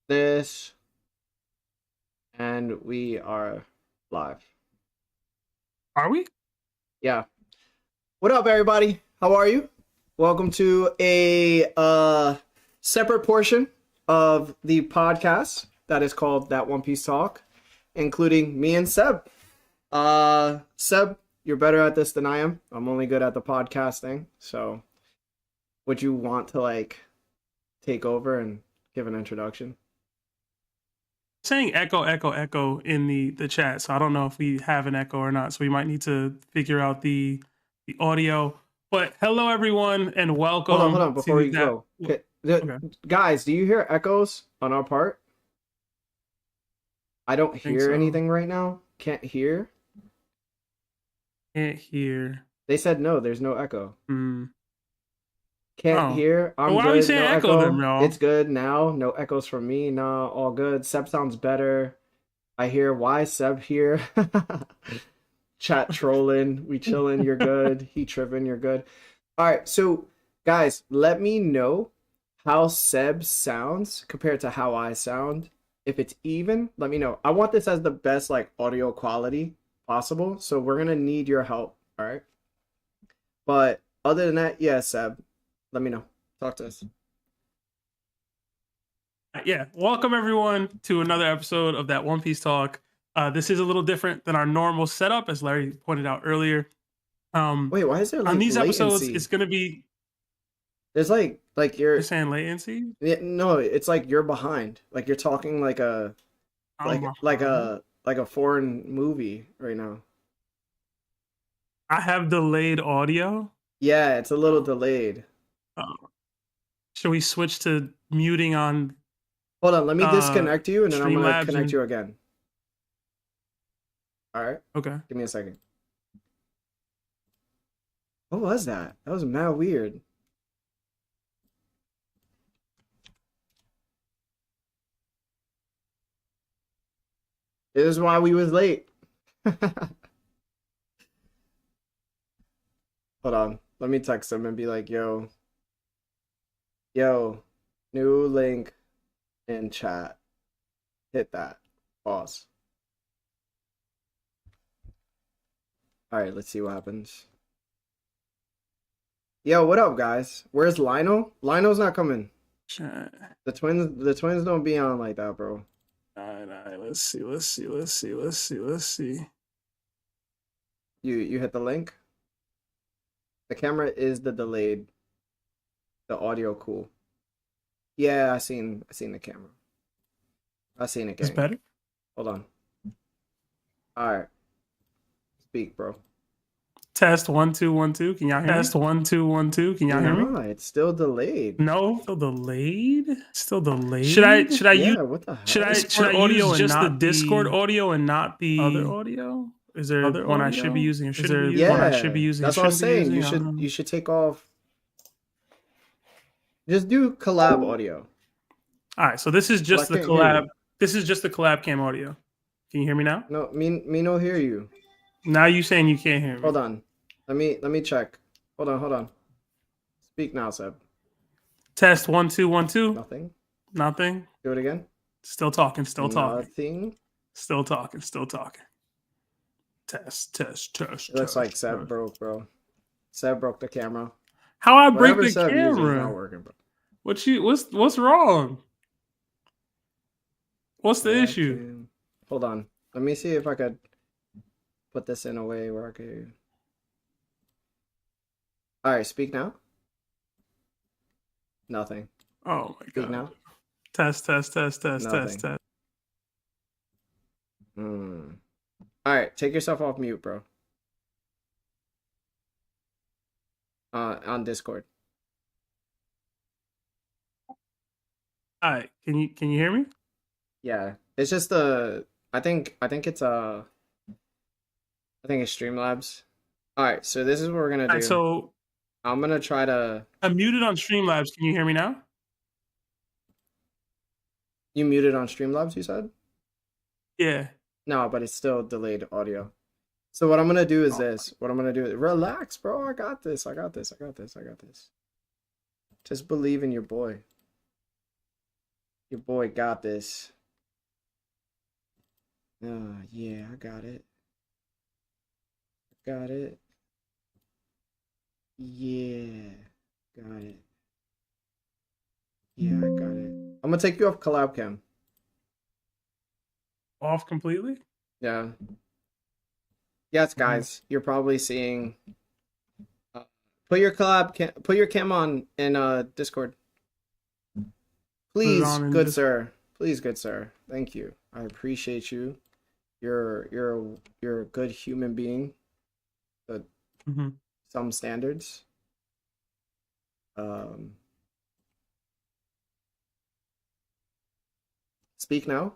this, and we are live. Are we? Yeah. What up, everybody? How are you? Welcome to a separate portion of the podcast that is called That One Piece Talk, including me and Seb. Seb, you're better at this than I am. I'm only good at the podcasting. So, would you want to take over and give an introduction? Saying echo, echo, echo in the chat, so I don't know if we have an echo or not. So we might need to figure out the audio. But hello, everyone, and welcome. Hold on, before we go. Okay. Guys, do you hear echoes on our part? I don't hear anything right now. Can't hear. Can't hear. They said no, there's no echo. Mm. Can't hear. I'm why good. Are we saying no echo then, y'all? It's good now. No echoes from me. Nah, all good. Seb sounds better. I hear why Seb here. Chat trolling. We chilling. You're good. He tripping. You're good. All right. So, guys, let me know how Seb sounds compared to how I sound. If it's even, let me know. I want this as the best audio quality possible. So we're gonna need your help. All right. But other than that, yeah, Seb. Let me know. Talk to us. Yeah. Welcome, everyone, to another episode of That One Piece Talk. This is a little different than our normal setup, as Larry pointed out earlier. Wait, why is there on these latency? episodes, it's going to be... There's you're saying latency? Yeah, no, it's like you're behind. Like you're talking like a foreign movie right now. I have delayed audio? Yeah, it's a little delayed. Should we switch to muting on? Hold on, let me disconnect you and then I'm gonna connect you again. All right. Okay. Give me a second. What was that? That was mad weird. This is why we was late. Hold on. Let me text him and be like, yo, new link in chat. Hit that. Pause. All right, let's see what happens. Yo, what up, guys? Where's Lionel? Lionel's not coming. Chat. The twins don't be on like that, bro. All right. Let's see. You hit the link? The camera is the delayed. The audio cool. Yeah, I seen the camera. I seen it. It's better? Hold on. Alright. Speak, bro. Test 1 2 1 2. Can y'all hear me? Test 1 2 1 2. Can y'all hear me? It's still delayed. No, still delayed. Should I use? What the hell? Should I use just the Discord audio and not the other audio? Is there one I should be using? That's what I'm saying. You should take off. Just do collab audio. All right, so this is just the collab. This is just the collab cam audio. Can you hear me now? No, me no hear you. Now you saying you can't hear me. Hold on. Let me check. Hold on. Speak now, Seb. Test 1 2 1 2. Nothing. Do it again. Still talking. Nothing. Still talking. Test. It looks like Seb broke, bro. Seb broke the camera. How I break the Seb camera? Not working, bro. What's wrong? What's the issue? Hold on. Let me see if I could put this in a way where I could hear you. All right, speak now. Nothing. Oh my god. Speak now. Test. All right, take yourself off mute, bro. On Discord. All right, can you hear me? Yeah, it's just I think it's Streamlabs. All right, so this is what we're gonna do. So I'm gonna try to. I'm muted on Streamlabs. Can you hear me now? You muted on Streamlabs, you said? Yeah. No, but it's still delayed audio. So what I'm gonna do is this. What I'm gonna do is relax, bro. I got this. Just believe in your boy. Your boy got this. Yeah, I got it. Got it. Yeah, got it. Yeah, I got it. I'm gonna take you off collab cam. Off completely? Yeah. Yes, guys, you're probably seeing. Put your cam on in Discord. Please, good sir. Please, good sir. Thank you. I appreciate you. You're a good human being. But some standards. Speak now.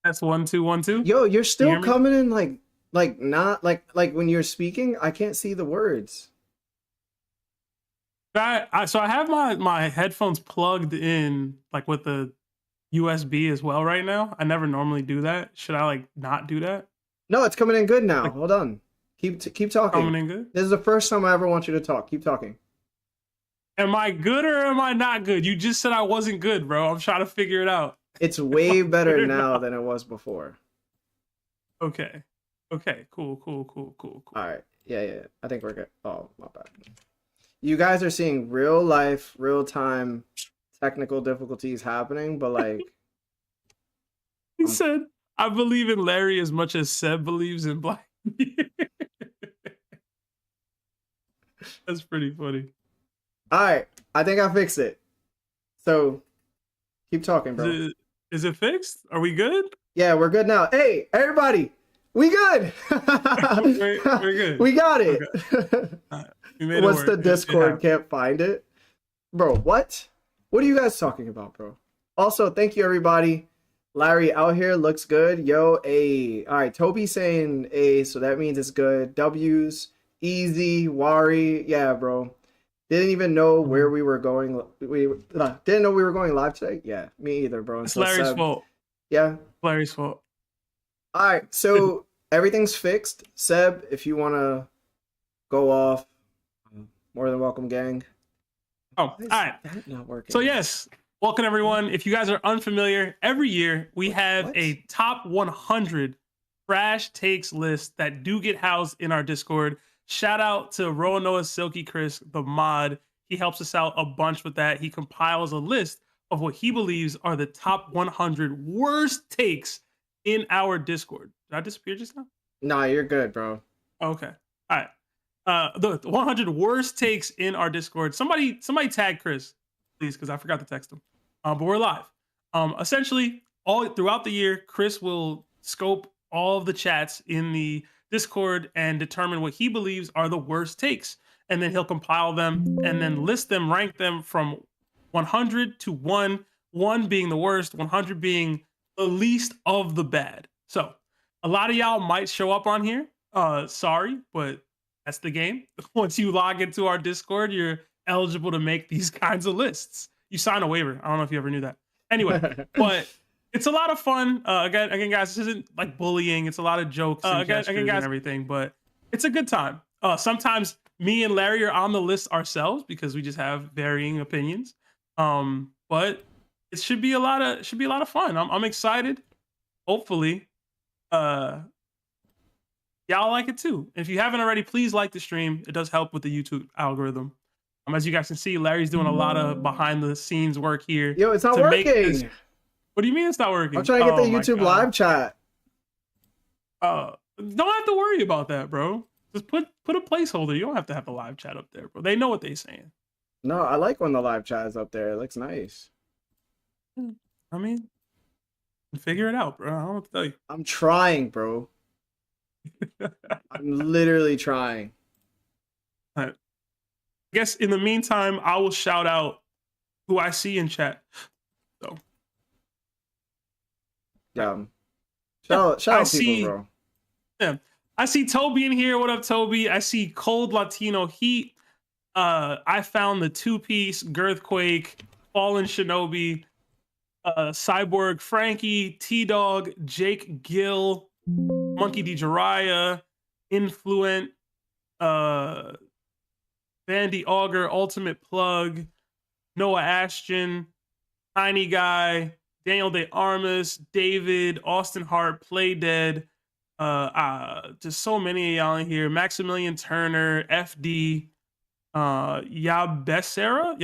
That's 1 2 1 2. Yo, you're still coming in like not like when you're speaking, I can't see the words. So I have my headphones plugged in like with the USB as well right now. I never normally do that. Should I like not do that? No, it's coming in good now. Like, hold on. Keep talking. Coming in good? This is the first time I ever want you to talk. Keep talking. Am I good or am I not good? You just said I wasn't good, bro. I'm trying to figure it out. It's way better now than it was before. Okay. Cool. All right. Yeah. I think we're good. Oh, my bad. You guys are seeing real life, real time technical difficulties happening, but like. He said, I believe in Larry as much as Seb believes in Black. That's pretty funny. All right. I think I fixed it. So keep talking, bro. Is it fixed? Are we good? Yeah, we're good now. Hey, everybody. We good. we're good. We got it. Okay. What's the Discord? Can't find it. Bro, what? What are you guys talking about, bro? Also, thank you, everybody. Larry out here looks good. Yo, A. All right, Toby saying A, so that means it's good. W's, easy, Wari. Yeah, bro. Didn't even know where we were going. We didn't know we were going live today. Yeah, me either, bro. It's Larry's fault. Yeah. Larry's fault. All right, so everything's fixed. Seb, if you want to go off, more than welcome, gang. Oh, all right. That not working? So yes, welcome everyone. If you guys are unfamiliar, every year we have a top 100 trash takes list that do get housed in our Discord. Shout out to Roanoa Silky Chris, the mod. He helps us out a bunch with that. He compiles a list of what he believes are the top 100 worst takes in our Discord. Did I disappear just now? Nah, you're good, bro. Okay. All right. The 100 worst takes in our Discord. Somebody tag Chris, please, because I forgot to text him. But we're live. Essentially, all throughout the year, Chris will scope all of the chats in the Discord and determine what he believes are the worst takes. And then he'll compile them and then list them, rank them from 100 to 1, 1 being the worst, 100 being the least of the bad. So a lot of y'all might show up on here. Sorry, but that's the game. Once you log into our Discord, you're eligible to make these kinds of lists. You sign a waiver. I don't know if you ever knew that. Anyway, but it's a lot of fun. Again, guys, this isn't like bullying. It's a lot of jokes and gestures and everything, but it's a good time. Sometimes me and Larry are on the list ourselves because we just have varying opinions. But it should be a lot of fun. I'm excited. Hopefully, y'all like it too. If you haven't already, please like the stream. It does help with the YouTube algorithm. As you guys can see, Larry's doing a lot of behind the scenes work here. Yo, it's not working. What do you mean it's not working? I'm trying to get the YouTube live chat. Don't have to worry about that, bro. Just put a placeholder. You don't have to have the live chat up there, bro. They know what they're saying. No, I like when the live chat is up there. It looks nice. I mean, figure it out, bro. I don't know what to tell you. I'm trying, bro. I'm literally trying. All right. I guess in the meantime, I will shout out who I see in chat. So, yeah. Shout out people, bro. Yeah. I see Toby in here. What up, Toby? I see Cold Latino Heat. I found the two-piece Girthquake, Fallen Shinobi, Cyborg Frankie, T-Dog, Jake Gill, Monkey D. Jiraiya, Influent, Vandy Auger, Ultimate Plug, Noah Ashton, Tiny Guy, Daniel De Armas, David, Austin Hart, Play Dead. Just so many of y'all in here. Maximilian Turner, FD, Yabasera,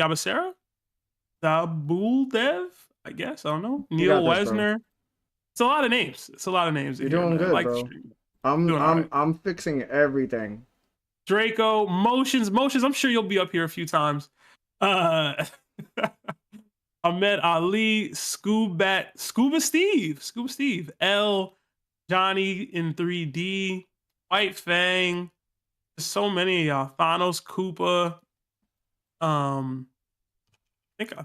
Zabuldev, I guess. I don't know. You Neil got this, bro. Wesner. It's a lot of names. It's a lot of names. You're in here, doing man. good, Like the bro. stream. I'm Doing all right. I'm fixing everything. Draco, Motions. I'm sure you'll be up here a few times. Ahmed Ali, Scuba Steve, L, Johnny in 3D, White Fang. There's so many of y'all. Thanos, Koopa. I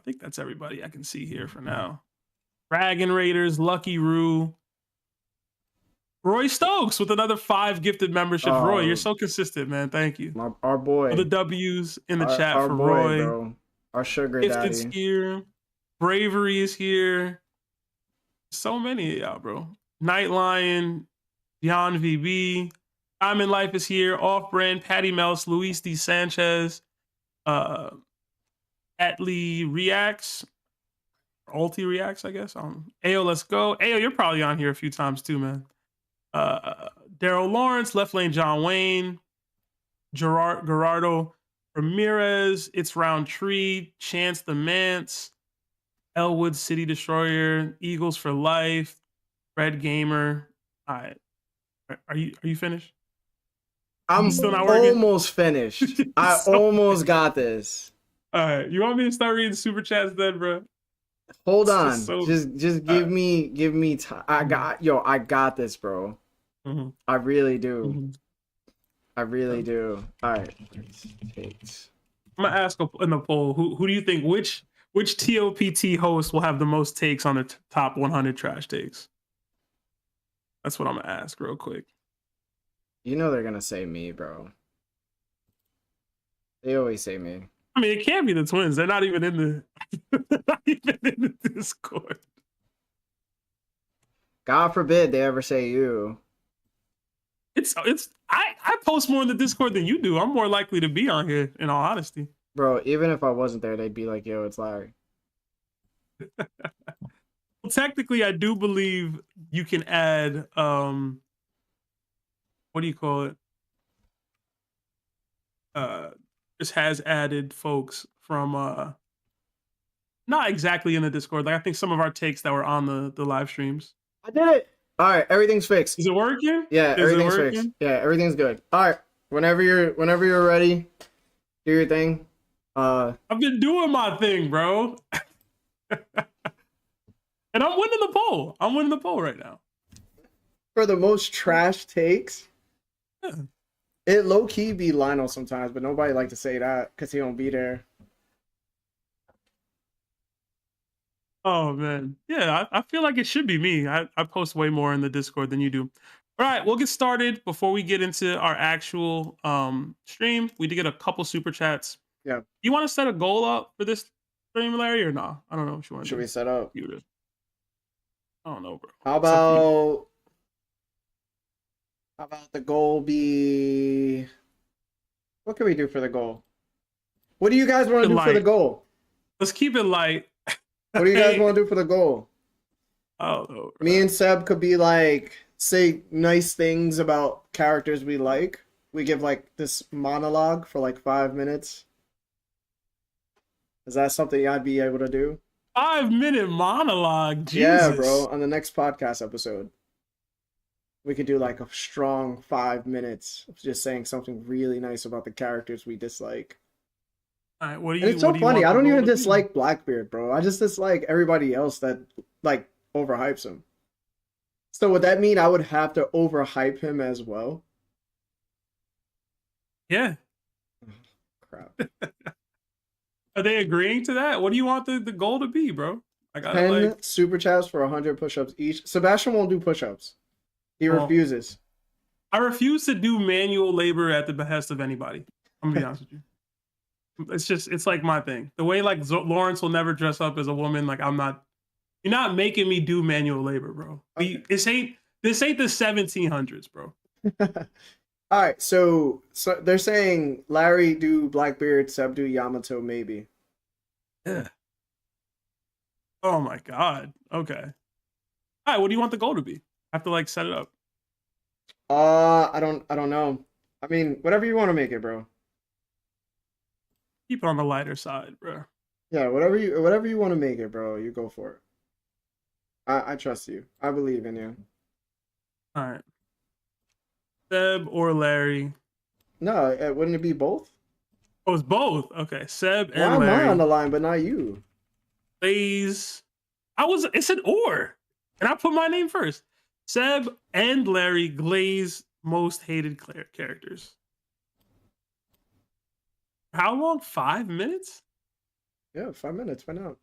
think that's everybody I can see here for now. Dragon Raiders, Lucky Roo. Roy Stokes with another 5 gifted memberships. Roy, you're so consistent, man. Thank you. Our boy. For the W's in the chat our for boy, Roy. Bro. Our sugar Gifted's daddy. here. Bravery is here. So many of y'all, bro. Night Lion, Beyond VB. Diamond Life is here. Off Brand, Patty Mouse, Luis D. Sanchez, Atlee Reacts, Ulti Reacts, I guess. Ayo, let's go. Ayo, you're probably on here a few times too, man. Daryl Lawrence, Left Lane John Wayne, Gerardo Ramirez, It's Round Tree, Chance the Mance, Elwood City Destroyer, Eagles for Life, Red Gamer. All right. Are you finished? I'm still not working? Almost finished. I almost got this. All right. You want me to start reading super chats then, bro? Hold on. Just give me time. I got this, bro. Mm-hmm. I really do. Mm-hmm. I really do. All right. I'm gonna ask in the poll, who do you think, which TOPT host will have the most takes on the top 100 trash takes? That's what I'm gonna ask real quick. You know they're gonna say me, bro. They always say me. I mean, it can't be the twins. They're not even in the Discord. God forbid they ever say you. I post more in the Discord than you do. I'm more likely to be on here, in all honesty. Bro, even if I wasn't there, they'd be like, yo, it's Larry. Well, technically, I do believe you can add, what do you call it? Just has added folks from, not exactly in the Discord. Like, I think some of our takes that were on the live streams. I did it. All right, everything's fixed. Is it working? Yeah, everything's fixed. Yeah, everything's good. All right, whenever you're ready, do your thing. I've been doing my thing, bro. And I'm winning the poll. I'm winning the poll right now. For the most trash takes, yeah. It low-key be Lionel sometimes, but nobody like to say that because he don't be there. Oh, man. Yeah, I feel like it should be me. I post way more in the Discord than you do. All right, we'll get started. Before we get into our actual stream, we did get a couple super chats. Yeah. You want to set a goal up for this stream, Larry, or no? I don't know what you want to do. Should we set up? I don't know, bro. How about the goal be... What can we do for the goal? What do you guys want to do for the goal? Let's keep it light. What do you guys want to do for the goal? I don't know, bro. Me and Seb could be like, say nice things about characters we like. We give like this monologue for like 5 minutes. Is that something I'd be able to do? 5-minute monologue? Jesus. Yeah, bro. On the next podcast episode, we could do like a strong 5 minutes of just saying something really nice about the characters we dislike. All right, what do you? And it's so funny. I don't even dislike Blackbeard, bro. I just dislike everybody else that like overhypes him. So would that mean I would have to overhype him as well? Yeah. Crap. Are they agreeing to that? What do you want the goal to be, bro? I got 10 super chats for 100 push-ups each. Sebastian won't do push-ups. He refuses. I refuse to do manual labor at the behest of anybody. I'm gonna be honest with you. It's like my thing. The way like Lawrence will never dress up as a woman. Like you're not making me do manual labor, bro. Okay. This ain't the 1700s, bro. All right, so they're saying Larry do Blackbeard, Seb do Yamato, maybe. Yeah. Oh my god. Okay. All right. What do you want the goal to be? I have to like set it up. I don't know. I mean, whatever you want to make it, bro. Keep it on the lighter side, bro. Yeah, whatever you want to make it, bro. You go for it. I trust you. I believe in you. All right. Seb or Larry? No, wouldn't it be both? Oh, it's both. Okay. Seb Why and am I Larry. on the line but not you? Please. It said or. And I put my name first. Seb and Larry glaze most hated characters. How long? 5 minutes? Yeah, 5 minutes. Why not?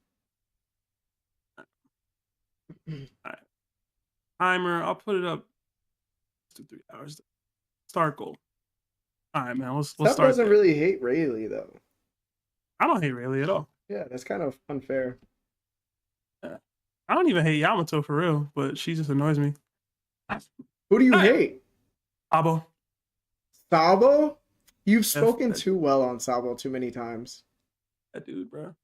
All right. Timer. I'll put it up to 3 hours. Start goal. All right, man. Let's Steph start. doesn't really hate Rayleigh though. I don't hate Rayleigh at all. Yeah, that's kind of unfair. I don't even hate Yamato for real, but she just annoys me. Who do you hate? Sabo. Sabo? You've spoken too well on Sabo too many times. That dude, bro.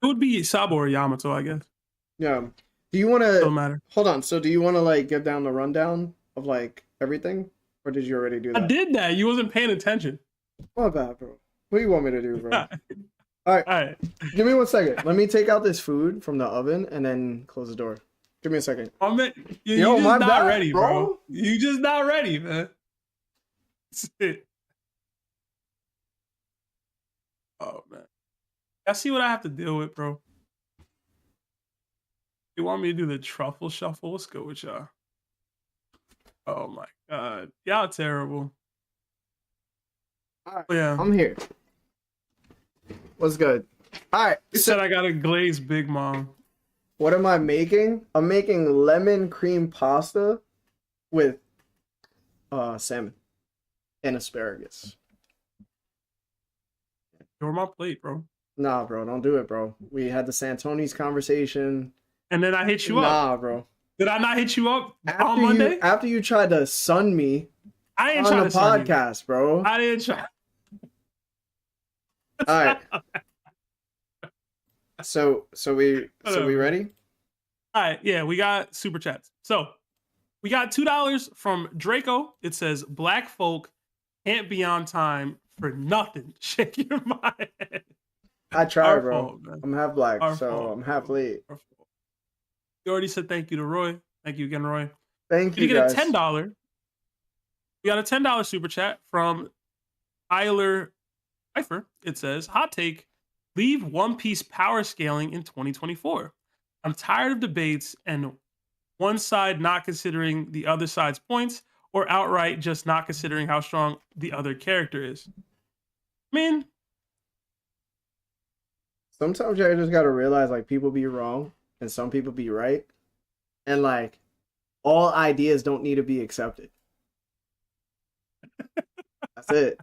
It would be Sabo or Yamato, I guess. Yeah. Do you want to... Don't matter. Hold on. So do you want to like give down the rundown of like everything? Or did you already do that? I did that. You wasn't paying attention. My bad, bro. What do you want me to do, bro? All right. Give me 1 second. Let me take out this food from the oven and then close the door. Give me a second. Oh, man. You just not bad, ready, bro. You just not ready, man. That's it. Oh, man. I see what I have to deal with, bro. You want me to do the truffle shuffle? Let's go with y'all. Oh, my God. Y'all terrible. All right. Yeah. I'm here. What's good? All right. You said I got a glazed Big Mom. What am I making? I'm making lemon cream pasta with salmon and asparagus. You're my plate, bro. Nah, bro, don't do it, bro. We had the Santoni's conversation. And then I hit you up. Nah, bro. Did I not hit you up on Monday? After you tried to sun me I didn't on try the to sun podcast, bro. I didn't try. All right. So we ready? All right, yeah, we got super chats. So we got $2 from Draco. It says black folk can't be on time for nothing. Shake your mind. I try, Our bro. fault, man. I'm half black, Our so fault, I'm half bro. late. You already said thank you to Roy. Thank you again, Roy. Thank you, get guys. a $10. We got a $10 super chat from Tyler Pfeiffer. It says, hot take, leave One Piece power scaling in 2024. I'm tired of debates and one side not considering the other side's points or outright just not considering how strong the other character is. I mean, sometimes you just gotta realize like people be wrong and some people be right. And like all ideas don't need to be accepted. That's it.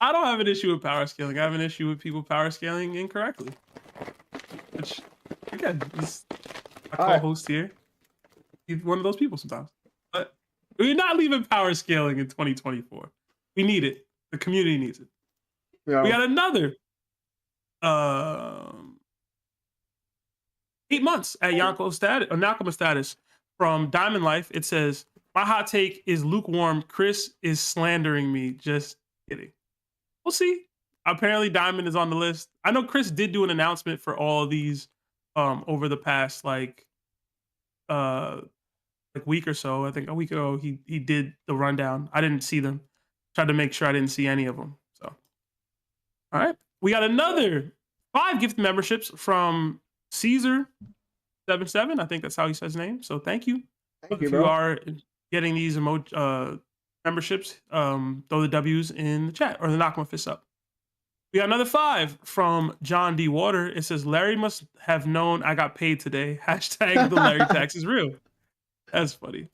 I don't have an issue with power scaling. I have an issue with people power scaling incorrectly. Which, again, is I co-host here. He's one of those people sometimes. But we're not leaving power scaling in 2024. We need it. The community needs it. Yeah. We got another 8 months at Yonko status, or Nakama status from Diamond Life. It says, my hot take is lukewarm. Chris is slandering me. Just kidding. We'll see. Apparently Diamond is on the list. I know Chris did do an announcement for all of these over the past like week or so. I think a week ago he did the rundown. I didn't see them. Tried to make sure I didn't see any of them. So all right. We got another 5 gift memberships from Caesar77. I think that's how he says his name. So thank you. Thank you, if bro. you are getting these memberships, throw the W's in the chat or the Nakama fist up. We got another 5 from John D. Water. It says, Larry must have known I got paid today. Hashtag the Larry tax is real. That's funny.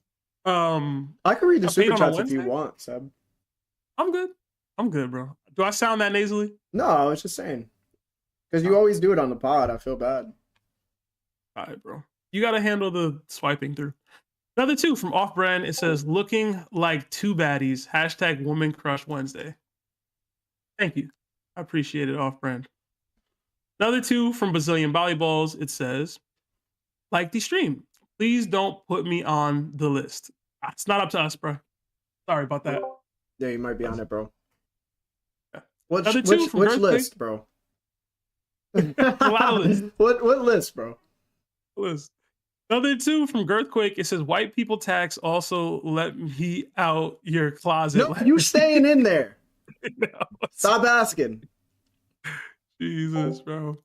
I can read the super chats if you want, Seb. I'm good. I'm good, bro. Do I sound that nasally? No, I was just saying. Because you always do it on the pod. I feel bad. All right, bro. You got to handle the swiping through. Another 2 from Off Brand. It says, looking like 2 baddies. Hashtag Woman Crush Wednesday. Thank you. I appreciate it, Off Brand. Another 2 from Brazilian Volleyballs. It says, like the stream. Please don't put me on the list. It's not up to us, bro. Sorry about that. Yeah, you might be on it, bro. Another Which 2 from which Girth list, bro? A lot of lists. What list, bro? List. Another 2 from Girthquake. It says, white people tax also let me out your closet. No, you staying in there. No. Stop asking. Jesus, bro.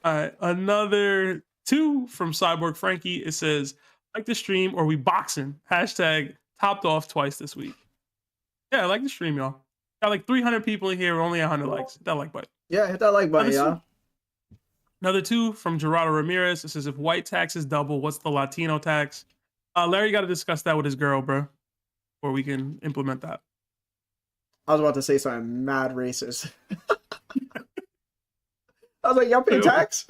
All right. Another 2 from Cyborg Frankie. It says, like the stream or we boxing. Hashtag topped off twice this week. Yeah, I like the stream, y'all. Got like 300 people in here, only 100 likes. Hit that like button. Yeah, hit that like button, y'all. Another 2 from Gerardo Ramirez. It says, if white tax is double, what's the Latino tax? Larry got to discuss that with his girl, bro, before we can implement that. I was about to say something mad racist. I was like, y'all pay tax?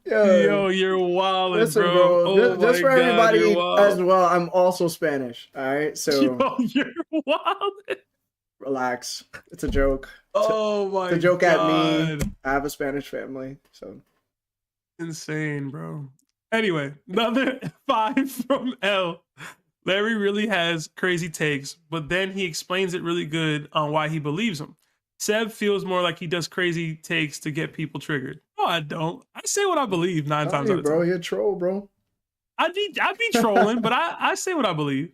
Yo, you're wild, listen, bro. Oh just for everybody as well, I'm also Spanish. All right, so yo, you're wild. Relax. It's a joke. Oh my god. It's a joke at me. I have a Spanish family, so insane, bro. Anyway, another 5 from L. Larry really has crazy takes, but then he explains it really good on why he believes him. Seb feels more like he does crazy takes to get people triggered. No, I don't. I say what I believe 9 times out of 10. Bro, you're a troll, bro. I'd be trolling, but I say what I believe.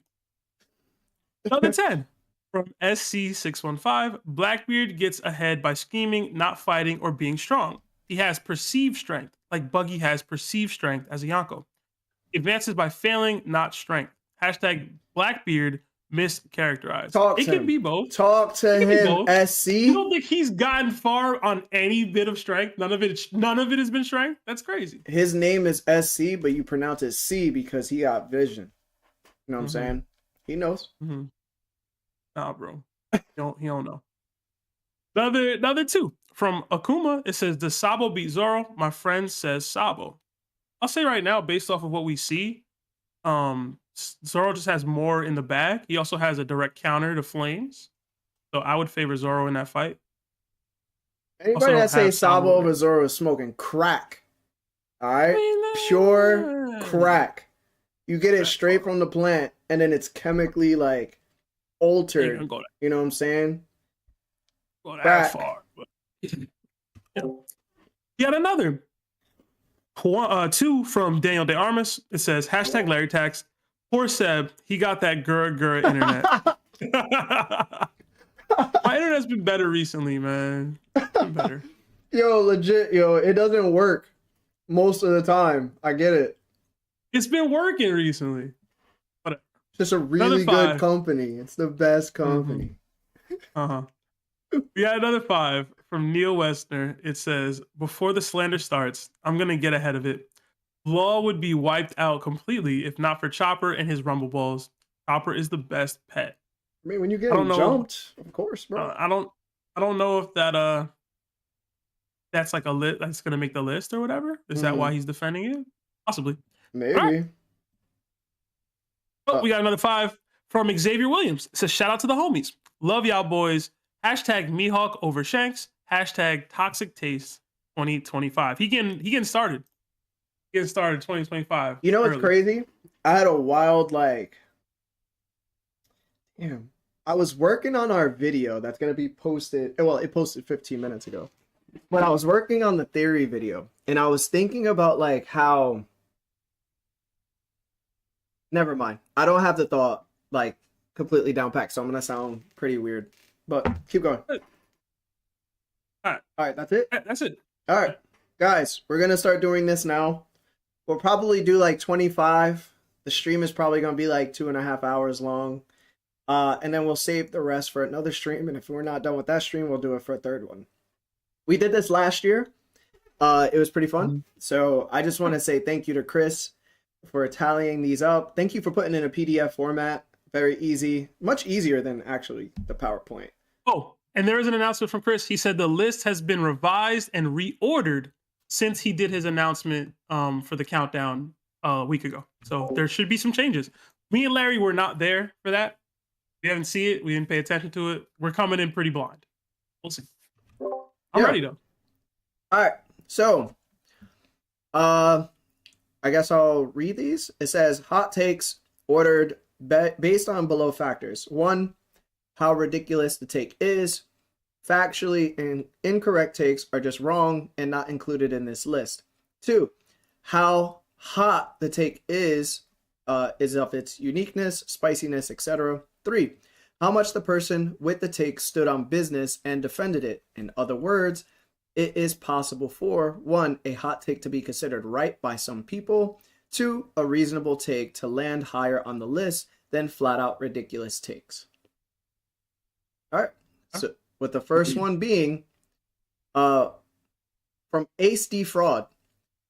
Another 10 from SC615. Blackbeard gets ahead by scheming, not fighting, or being strong. He has perceived strength, like Buggy has perceived strength as a Yonko. He advances by failing, not strength. Hashtag Blackbeard mischaracterized. It can be both. Talk to him, SC. You don't think he's gotten far on any bit of strength? None of it has been strength? That's crazy. His name is SC, but you pronounce it C because he got vision. You know what I'm saying? He knows. Nah, bro. He don't know. Another 2 from Akuma. It says, does Sabo beat Zoro? My friend says Sabo. I'll say right now, based off of what we see, Zoro just has more in the bag. He also has a direct counter to Flames. So I would favor Zoro in that fight. Anybody that says Sabo over Zoro is smoking crack. All right? Pure crack. You get it straight from the plant, and then it's chemically, like, altered. You know what I'm saying? Go that far. But... Yet another 2 from Daniel De Armas. It says, hashtag Larry Tax. Poor Seb, he got that Gura internet. My internet's been better recently, man. Been better. Yo, legit, it doesn't work most of the time. I get it. It's been working recently. But it's just a really good company. It's the best company. We got another 5 from Neil Westner. It says, before the slander starts, I'm going to get ahead of it. Law would be wiped out completely if not for Chopper and his Rumble Balls. Chopper is the best pet. I mean, when you get jumped, of course, bro. I don't know if that's like a lit that's gonna make the list or whatever. Is that why he's defending it? Possibly. Maybe. Right. Oh, we got another 5 from Xavier Williams. It says, shout out to the homies. Love y'all boys. Hashtag Mihawk over Shanks. Hashtag Toxic Taste 2025. He getting started. Getting started 2025. You know what's crazy? I had a wild I was working on our video that's gonna be posted. Well, it posted 15 minutes ago. But I was working on the theory video, and I was thinking about like how. Never mind. I don't have the thought like completely down packed, so I'm gonna sound pretty weird. But keep going. All right, that's it. That's it. All right, guys, we're gonna start doing this now. We'll probably do like 25. The stream is probably gonna be like 2.5 hours long. And then we'll save the rest for another stream. And if we're not done with that stream, we'll do it for a third one. We did this last year. It was pretty fun. So I just want to say thank you to Chris for tallying these up. Thank you for putting in a PDF format. Very easy. Much easier than actually the PowerPoint. Oh, and there is an announcement from Chris. He said the list has been revised and reordered since he did his announcement for the countdown a week ago. So there should be some changes. Me and Larry were not there for that. We haven't seen it. We didn't pay attention to it. We're coming in pretty blind. We'll see. I'm Yeah. ready though. All right. So, I guess I'll read these. It says hot takes ordered based on below factors. 1, how ridiculous the take is. Factually and incorrect takes are just wrong and not included in this list. 2, how hot the take is of its uniqueness, spiciness, etc. 3, how much the person with the take stood on business and defended it. In other words, it is possible for 1, a hot take to be considered right by some people, 2, a reasonable take to land higher on the list than flat out ridiculous takes. All right. So with the first one being from Ace D Fraud,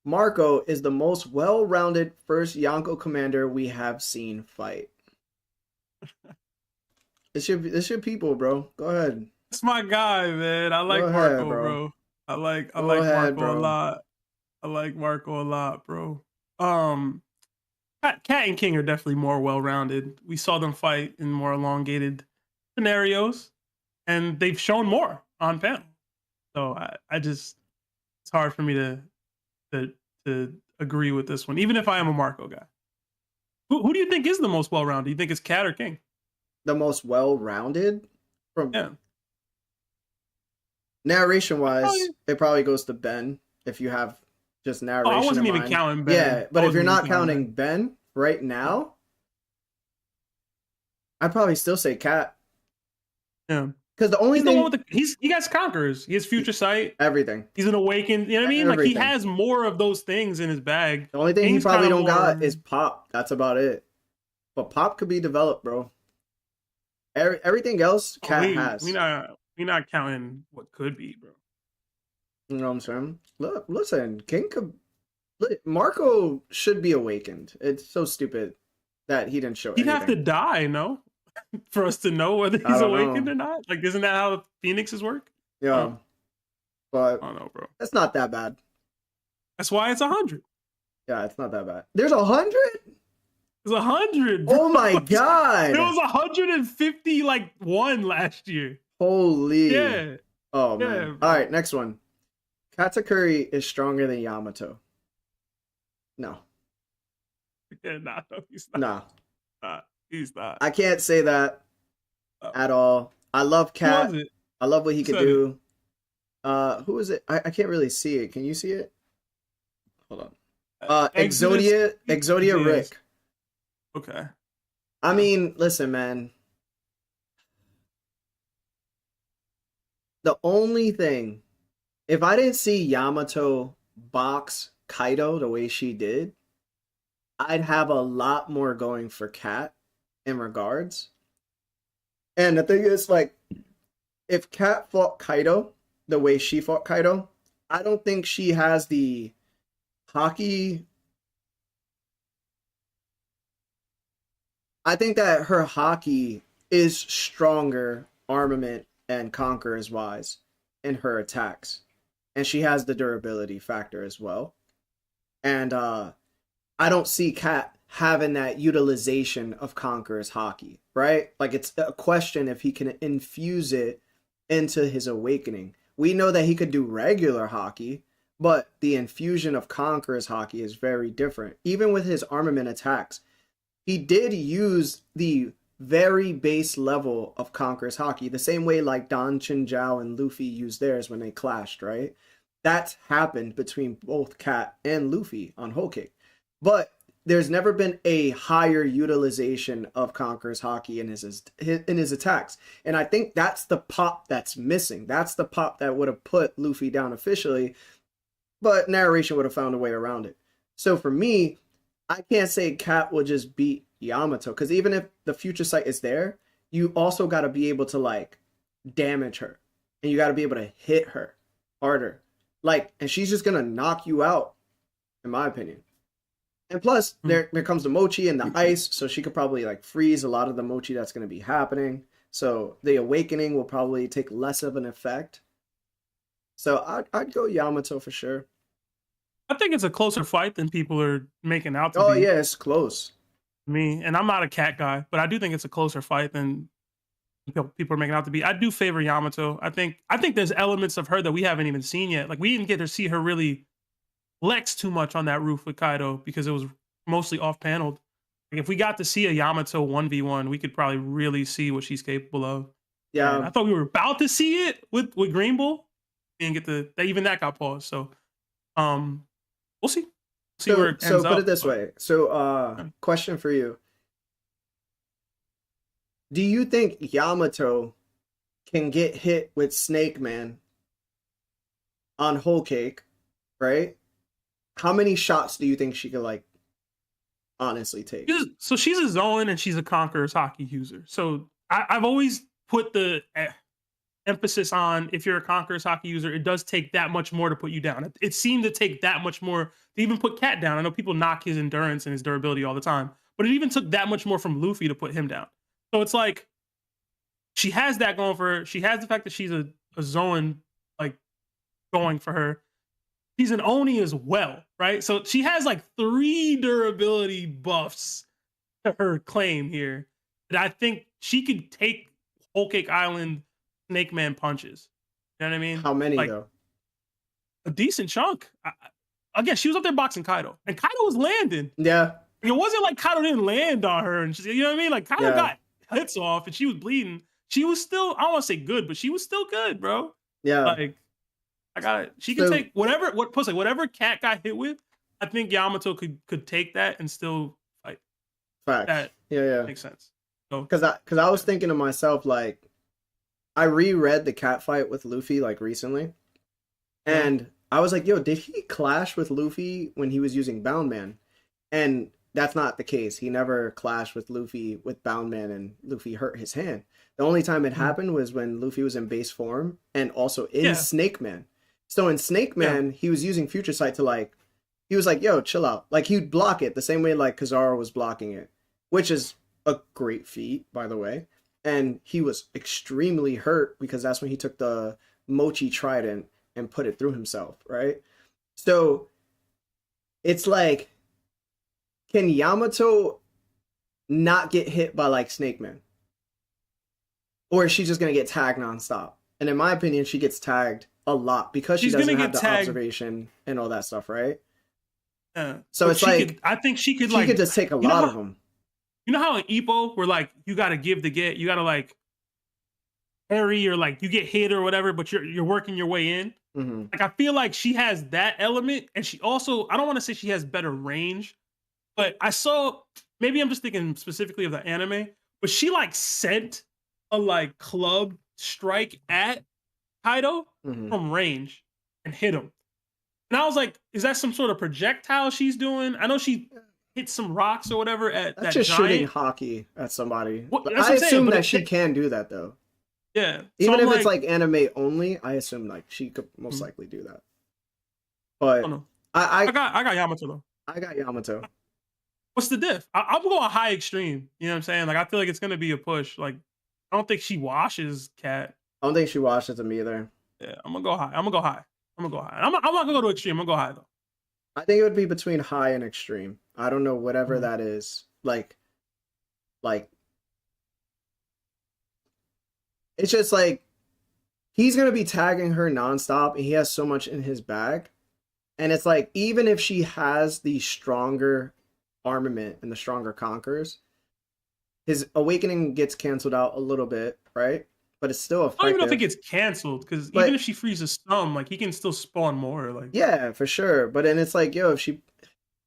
Marco is the most well-rounded first Yonko commander we have seen fight. It's your people, bro. Go ahead. It's my guy, man. I like Marco, bro. I like Marco a lot. I like Marco a lot, bro. Cat and King are definitely more well-rounded. We saw them fight in more elongated scenarios, and they've shown more on panel. So I just, it's hard for me to agree with this one, even if I am a Marco guy. Who do you think is the most well-rounded? Do you think it's Cat or King? The most well-rounded? Narration-wise, it probably goes to Benn if you have just narration. I wasn't even counting Benn. Yeah, but if you're not counting Benn right now, I'd probably still say Cat. Yeah. Because the only thing... he got conquerors. He has future sight. Everything. He's an awakened. You know what I mean? Everything. Like, he has more of those things in his bag. The only thing he probably don't got is Pop. That's about it. But Pop could be developed, bro. Everything else, Cat has. We not counting what could be, bro. You know what I'm saying? Look, listen, King could... Marco should be awakened. It's so stupid that he didn't show anything. He'd have to die, no? For us to know whether he's awakened or not? Like, isn't that how Phoenixes work? Yeah. But I don't know, bro. That's not that bad. That's why it's 100. Yeah, it's not that bad. There's 100? There's 100, bro. Oh my god. There was 150 like one last year. Holy. Yeah. Oh man. All right, next one. Katakuri is stronger than Yamato. No. Yeah, no, he's not. Nah. He's not. I can't say that at all. I love Kat. I love what he could do. Who is it? I can't really see it. Can you see it? Hold on. Exodia Rick. Okay. I mean, listen, man. The only thing, if I didn't see Yamato box Kaido the way she did, I'd have a lot more going for Kat in regards. And the thing is, like, if Kat fought Kaido the way she fought Kaido, I don't think she has the Haki. I think that her Haki is stronger armament and conquerors wise in her attacks. And she has the durability factor as well. And I don't see Kat having that utilization of Conqueror's Haki, right? Like, it's a question if he can infuse it into his awakening. We know that he could do regular Haki, but the infusion of Conqueror's Haki is very different. Even with his armament attacks, he did use the very base level of Conqueror's Haki, the same way like Don Chinjiao and Luffy used theirs when they clashed, right? That's happened between both Kat and Luffy on Whole Cake. But there's never been a higher utilization of Conqueror's Haki in his attacks. And I think that's the pop that's missing. That's the pop that would have put Luffy down officially, but narration would have found a way around it. So for me, I can't say Kat will just beat Yamato, because even if the future sight is there, you also got to be able to, like, damage her. And you got to be able to hit her harder. Like, and she's just going to knock you out, in my opinion. And plus, there comes the mochi and the ice, so she could probably, like, freeze a lot of the mochi that's going to be happening. So the awakening will probably take less of an effect. So I'd go Yamato for sure. I think it's a closer fight than people are making out to be. Oh, yeah, it's close. Me, and I'm not a Cat guy, but I do think it's a closer fight than people are making out to be. I do favor Yamato. I think there's elements of her that we haven't even seen yet. Like we didn't get to see her really flex too much on that roof with Kaido because it was mostly off paneled. Like if we got to see a Yamato 1v1, we could probably really see what she's capable of. Yeah, and I thought we were about to see it with Green Bull and get even that got paused. So we'll see. See where it ends put up, it this way. So question for you. Do you think Yamato can get hit with Snake Man on Whole Cake, right? How many shots do you think she could, like, honestly take? So she's a Zoan and she's a Conqueror's Haki user. So I've always put the emphasis on if you're a Conqueror's Haki user, it does take that much more to put you down. It seemed to take that much more to even put Cat down. I know people knock his endurance and his durability all the time, but it even took that much more from Luffy to put him down. So it's like she has that going for her. She has the fact that she's a Zoan, like, going for her. She's an Oni as well, right? So she has like 3 durability buffs to her claim here. And I think she could take Whole Cake Island Snake Man punches. You know what I mean? How many, like, though? A decent chunk. Again, she was up there boxing Kaido, and Kaido was landing. Yeah. It wasn't like Kaido didn't land on her, and you know what I mean? Like Kaido got hits off, and she was bleeding. She was still, I don't want to say good, but she was still good, bro. Yeah. Like, I got it. She can take whatever Cat got hit with. I think Yamato could take that and still fight. Facts. That makes sense. So, because I was thinking to myself, like, I reread the cat fight with Luffy, like, recently, and I was like, yo, did he clash with Luffy when he was using Bound Man? And that's not the case. He never clashed with Luffy with Bound Man, and Luffy hurt his hand. The only time it happened was when Luffy was in base form and also in Snake Man. So in Snake Man, he was using Future Sight to, like, he was like, yo, chill out. Like, he'd block it the same way, like, Kizaru was blocking it, which is a great feat, by the way. And he was extremely hurt because that's when he took the Mochi Trident and put it through himself, right? So it's like, can Yamato not get hit by, like, Snake Man? Or is she just going to get tagged nonstop? And in my opinion, she gets tagged a lot because she doesn't have the observation and all that stuff, right? So it's like, I think she could just take a lot of them. You know how in Ippo, where, like, you got to give to get, you got to, like, parry or, like, you get hit or whatever, but you're working your way in. Mm-hmm. Like, I feel like she has that element, and she also, I don't want to say she has better range, but I saw, maybe I'm just thinking specifically of the anime, but she, like, sent a, like, club strike at Kaido from range and hit him. And I was like, is that some sort of projectile she's doing? I know she hit some rocks or whatever at that just giant. Shooting Haki at somebody. Well, I assume that she can do that, though. Yeah. Even if it's like anime only, I assume like she could most likely do that. But I got Yamato though. I got Yamato. What's the diff? I'm going high extreme. You know what I'm saying? Like I feel like it's gonna be a push. Like I don't think she washes Cat. I don't think she washes him either. Yeah, I'm gonna go high. I'm not gonna go to extreme. I'm gonna go high though. I think it would be between high and extreme. I don't know whatever that is. Like it's just like he's gonna be tagging her nonstop, and he has so much in his bag. And it's like even if she has the stronger armament and the stronger conquerors, his awakening gets canceled out a little bit, right? But it's still effective. I don't even know if it gets canceled because even if she freezes some, like he can still spawn more. Like yeah, for sure. But then it's like, yo, if she,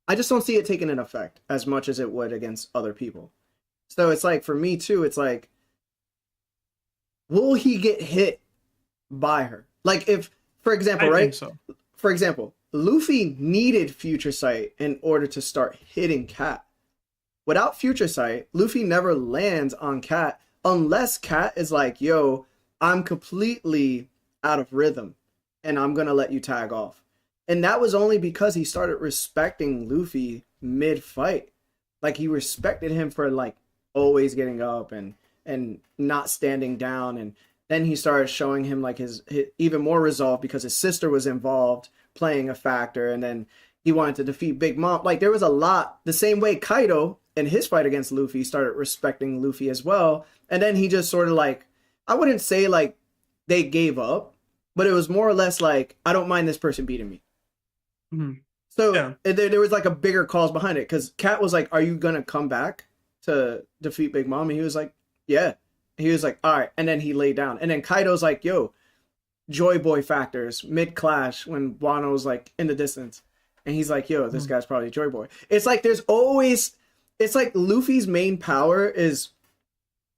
I just don't see it taking an effect as much as it would against other people. So it's like for me too. It's like, will he get hit by her? Like if, for example, right? So. For example, Luffy needed Future Sight in order to start hitting Cat. Without Future Sight, Luffy never lands on Cat unless Cat is like, yo, I'm completely out of rhythm and I'm going to let you tag off. And that was only because he started respecting Luffy mid-fight. Like he respected him for like always getting up and not standing down. And then he started showing him like his even more resolve because his sister was involved playing a factor. And then he wanted to defeat Big Mom. Like there was a lot, the same way Kaido in his fight against Luffy started respecting Luffy as well. And then he just sort of like I wouldn't say like they gave up, but it was more or less like, I don't mind this person beating me. Mm-hmm. So Yeah. there was like a bigger cause behind it, because Cat was like, are you gonna come back to defeat Big Mom? And he was like, yeah. He was like, all right. And then he laid down. And then Kaido's like, yo, Joy Boy factors mid-clash when Wano's like in the distance. And he's like, yo, this guy's probably Joy Boy. It's like there's always, it's like Luffy's main power is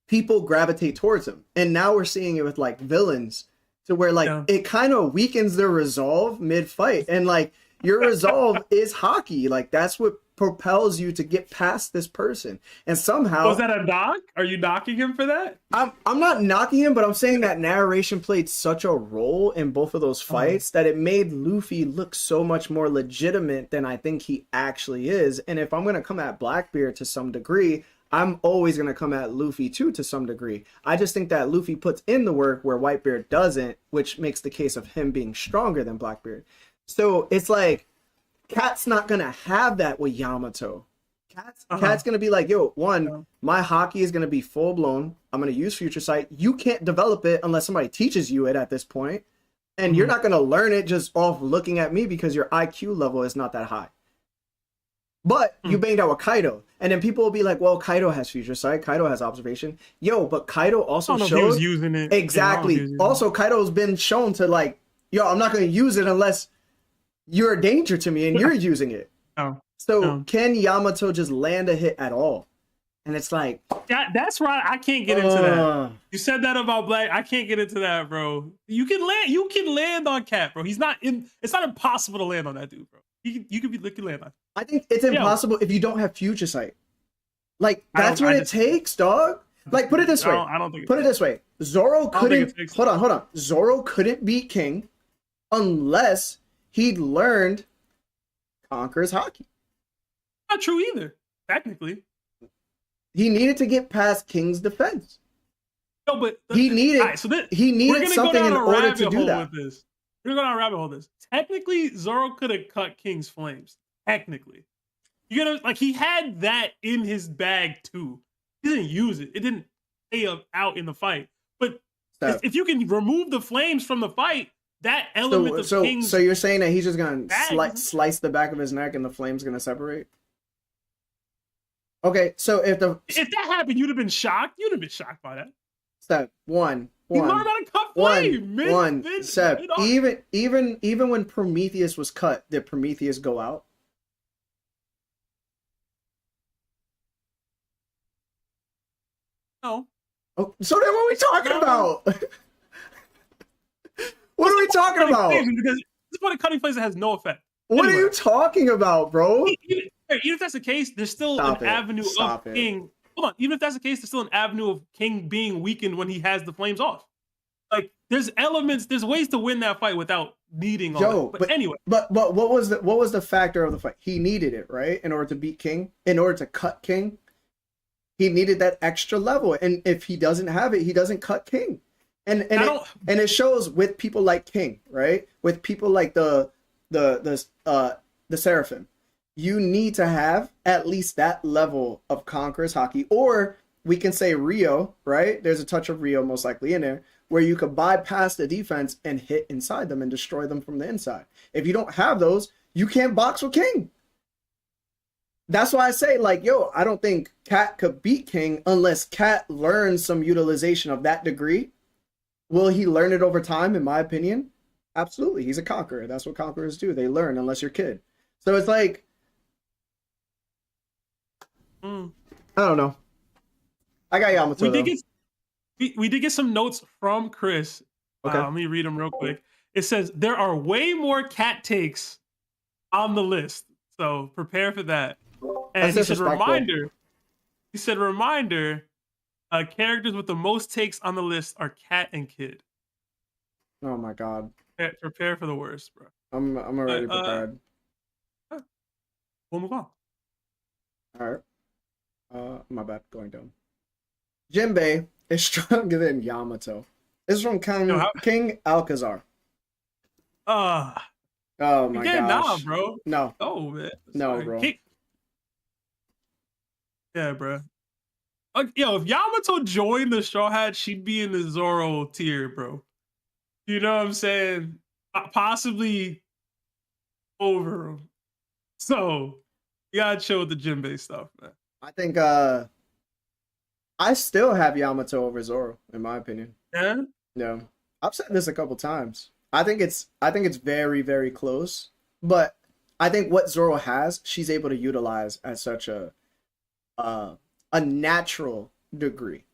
people gravitate towards him. And now we're seeing it with like villains, to where like it kind of weakens their resolve mid-fight. And like your resolve is Haki. Like that's what propels you to get past this person. And somehow, was that a knock? Are you knocking him for that? I'm not knocking him, but I'm saying that narration played such a role in both of those fights that it made Luffy look so much more legitimate than I think he actually is. And if I'm going to come at Blackbeard to some degree, I'm always going to come at Luffy too to some degree. I just think that Luffy puts in the work where Whitebeard doesn't, which makes the case of him being stronger than Blackbeard. So it's like, Cat's not going to have that with Yamato. Cat's going to be like, yo, my Haki is going to be full blown. I'm going to use Future Sight. You can't develop it unless somebody teaches you it at this point. And you're not going to learn it just off looking at me because your IQ level is not that high. But you banged out with Kaido. And then people will be like, well, Kaido has Future Sight. Kaido has observation. Yo, but Kaido also showed. He was using it. Exactly. Also, Kaido's been shown to like, yo, I'm not going to use it unless you're a danger to me and you're using it. Can Yamato just land a hit at all? And it's like, that's right. I can't get into that. You said that about Black. I can't get into that, bro. You can land on Cat, bro. It's not impossible to land on that dude, bro. You can land on. I think it's impossible if you don't have Future Sight. Like that's what it takes, dog. Like put it this way. I don't think. Put it this way. Zoro couldn't. Hold on. Zoro couldn't beat King unless he'd learned Conqueror's Haki. Not true either. Technically, he needed to get past King's defense. No, but he needed something in order to do that. We're gonna go down a rabbit hole with this. Technically, Zoro could have cut King's flames. Technically, he had that in his bag too. He didn't use it. It didn't stay out in the fight. But if you can remove the flames from the fight, that element of King's... So you're saying that he's just going to slice the back of his neck and the flame's going to separate? Okay, so if that happened, you'd have been shocked. You'd have been shocked by that. Step one. He learned how to cut flame. Seb, even when Prometheus was cut, did Prometheus go out? No. Oh, so then what are we talking about? What are we talking about? Because this point of cutting flames has no effect. What are you talking about, bro? Even if that's the case, there's still an avenue of King. Hold on. Even if that's the case, there's still an avenue of King being weakened when he has the flames off. Like there's ways to win that fight without needing all that. But anyway. But what was the factor of the fight? He needed it, right? In order to beat King, in order to cut King. He needed that extra level, and if he doesn't have it, he doesn't cut King. And it shows with people like King, right? With people like the Seraphim, you need to have at least that level of Conqueror's Haki, or we can say Rio, right? There's a touch of Rio most likely in there, where you could bypass the defense and hit inside them and destroy them from the inside. If you don't have those, you can't box with King. That's why I say, like, yo, I don't think Cat could beat King unless Cat learns some utilization of that degree. Will he learn it over time, in my opinion? Absolutely. He's a conqueror. That's what conquerors do. They learn unless you're a kid. So it's like, I don't know. I got Yamato. We did get some notes from Chris. Okay. Let me read them real quick. It says, there are way more Cat takes on the list. So prepare for that. And he said, reminder, characters with the most takes on the list are Cat and Kid. Oh my God. Prepare for the worst, bro. I'm already prepared. We'll move on. All right. My bad, going down. Jimbei is stronger than Yamato. This is from King Alcazar. Oh my gosh. Nah, bro. No. Oh, man. No, bro. Yeah, bro. Yo, if Yamato joined the Straw Hat, she'd be in the Zoro tier, bro. You know what I'm saying? Possibly over him. So you gotta chill with the Jimbei stuff, man. I think I still have Yamato over Zoro, in my opinion. Yeah. No. I've said this a couple times. I think it's very, very close. But I think what Zoro has, she's able to utilize at such a natural degree.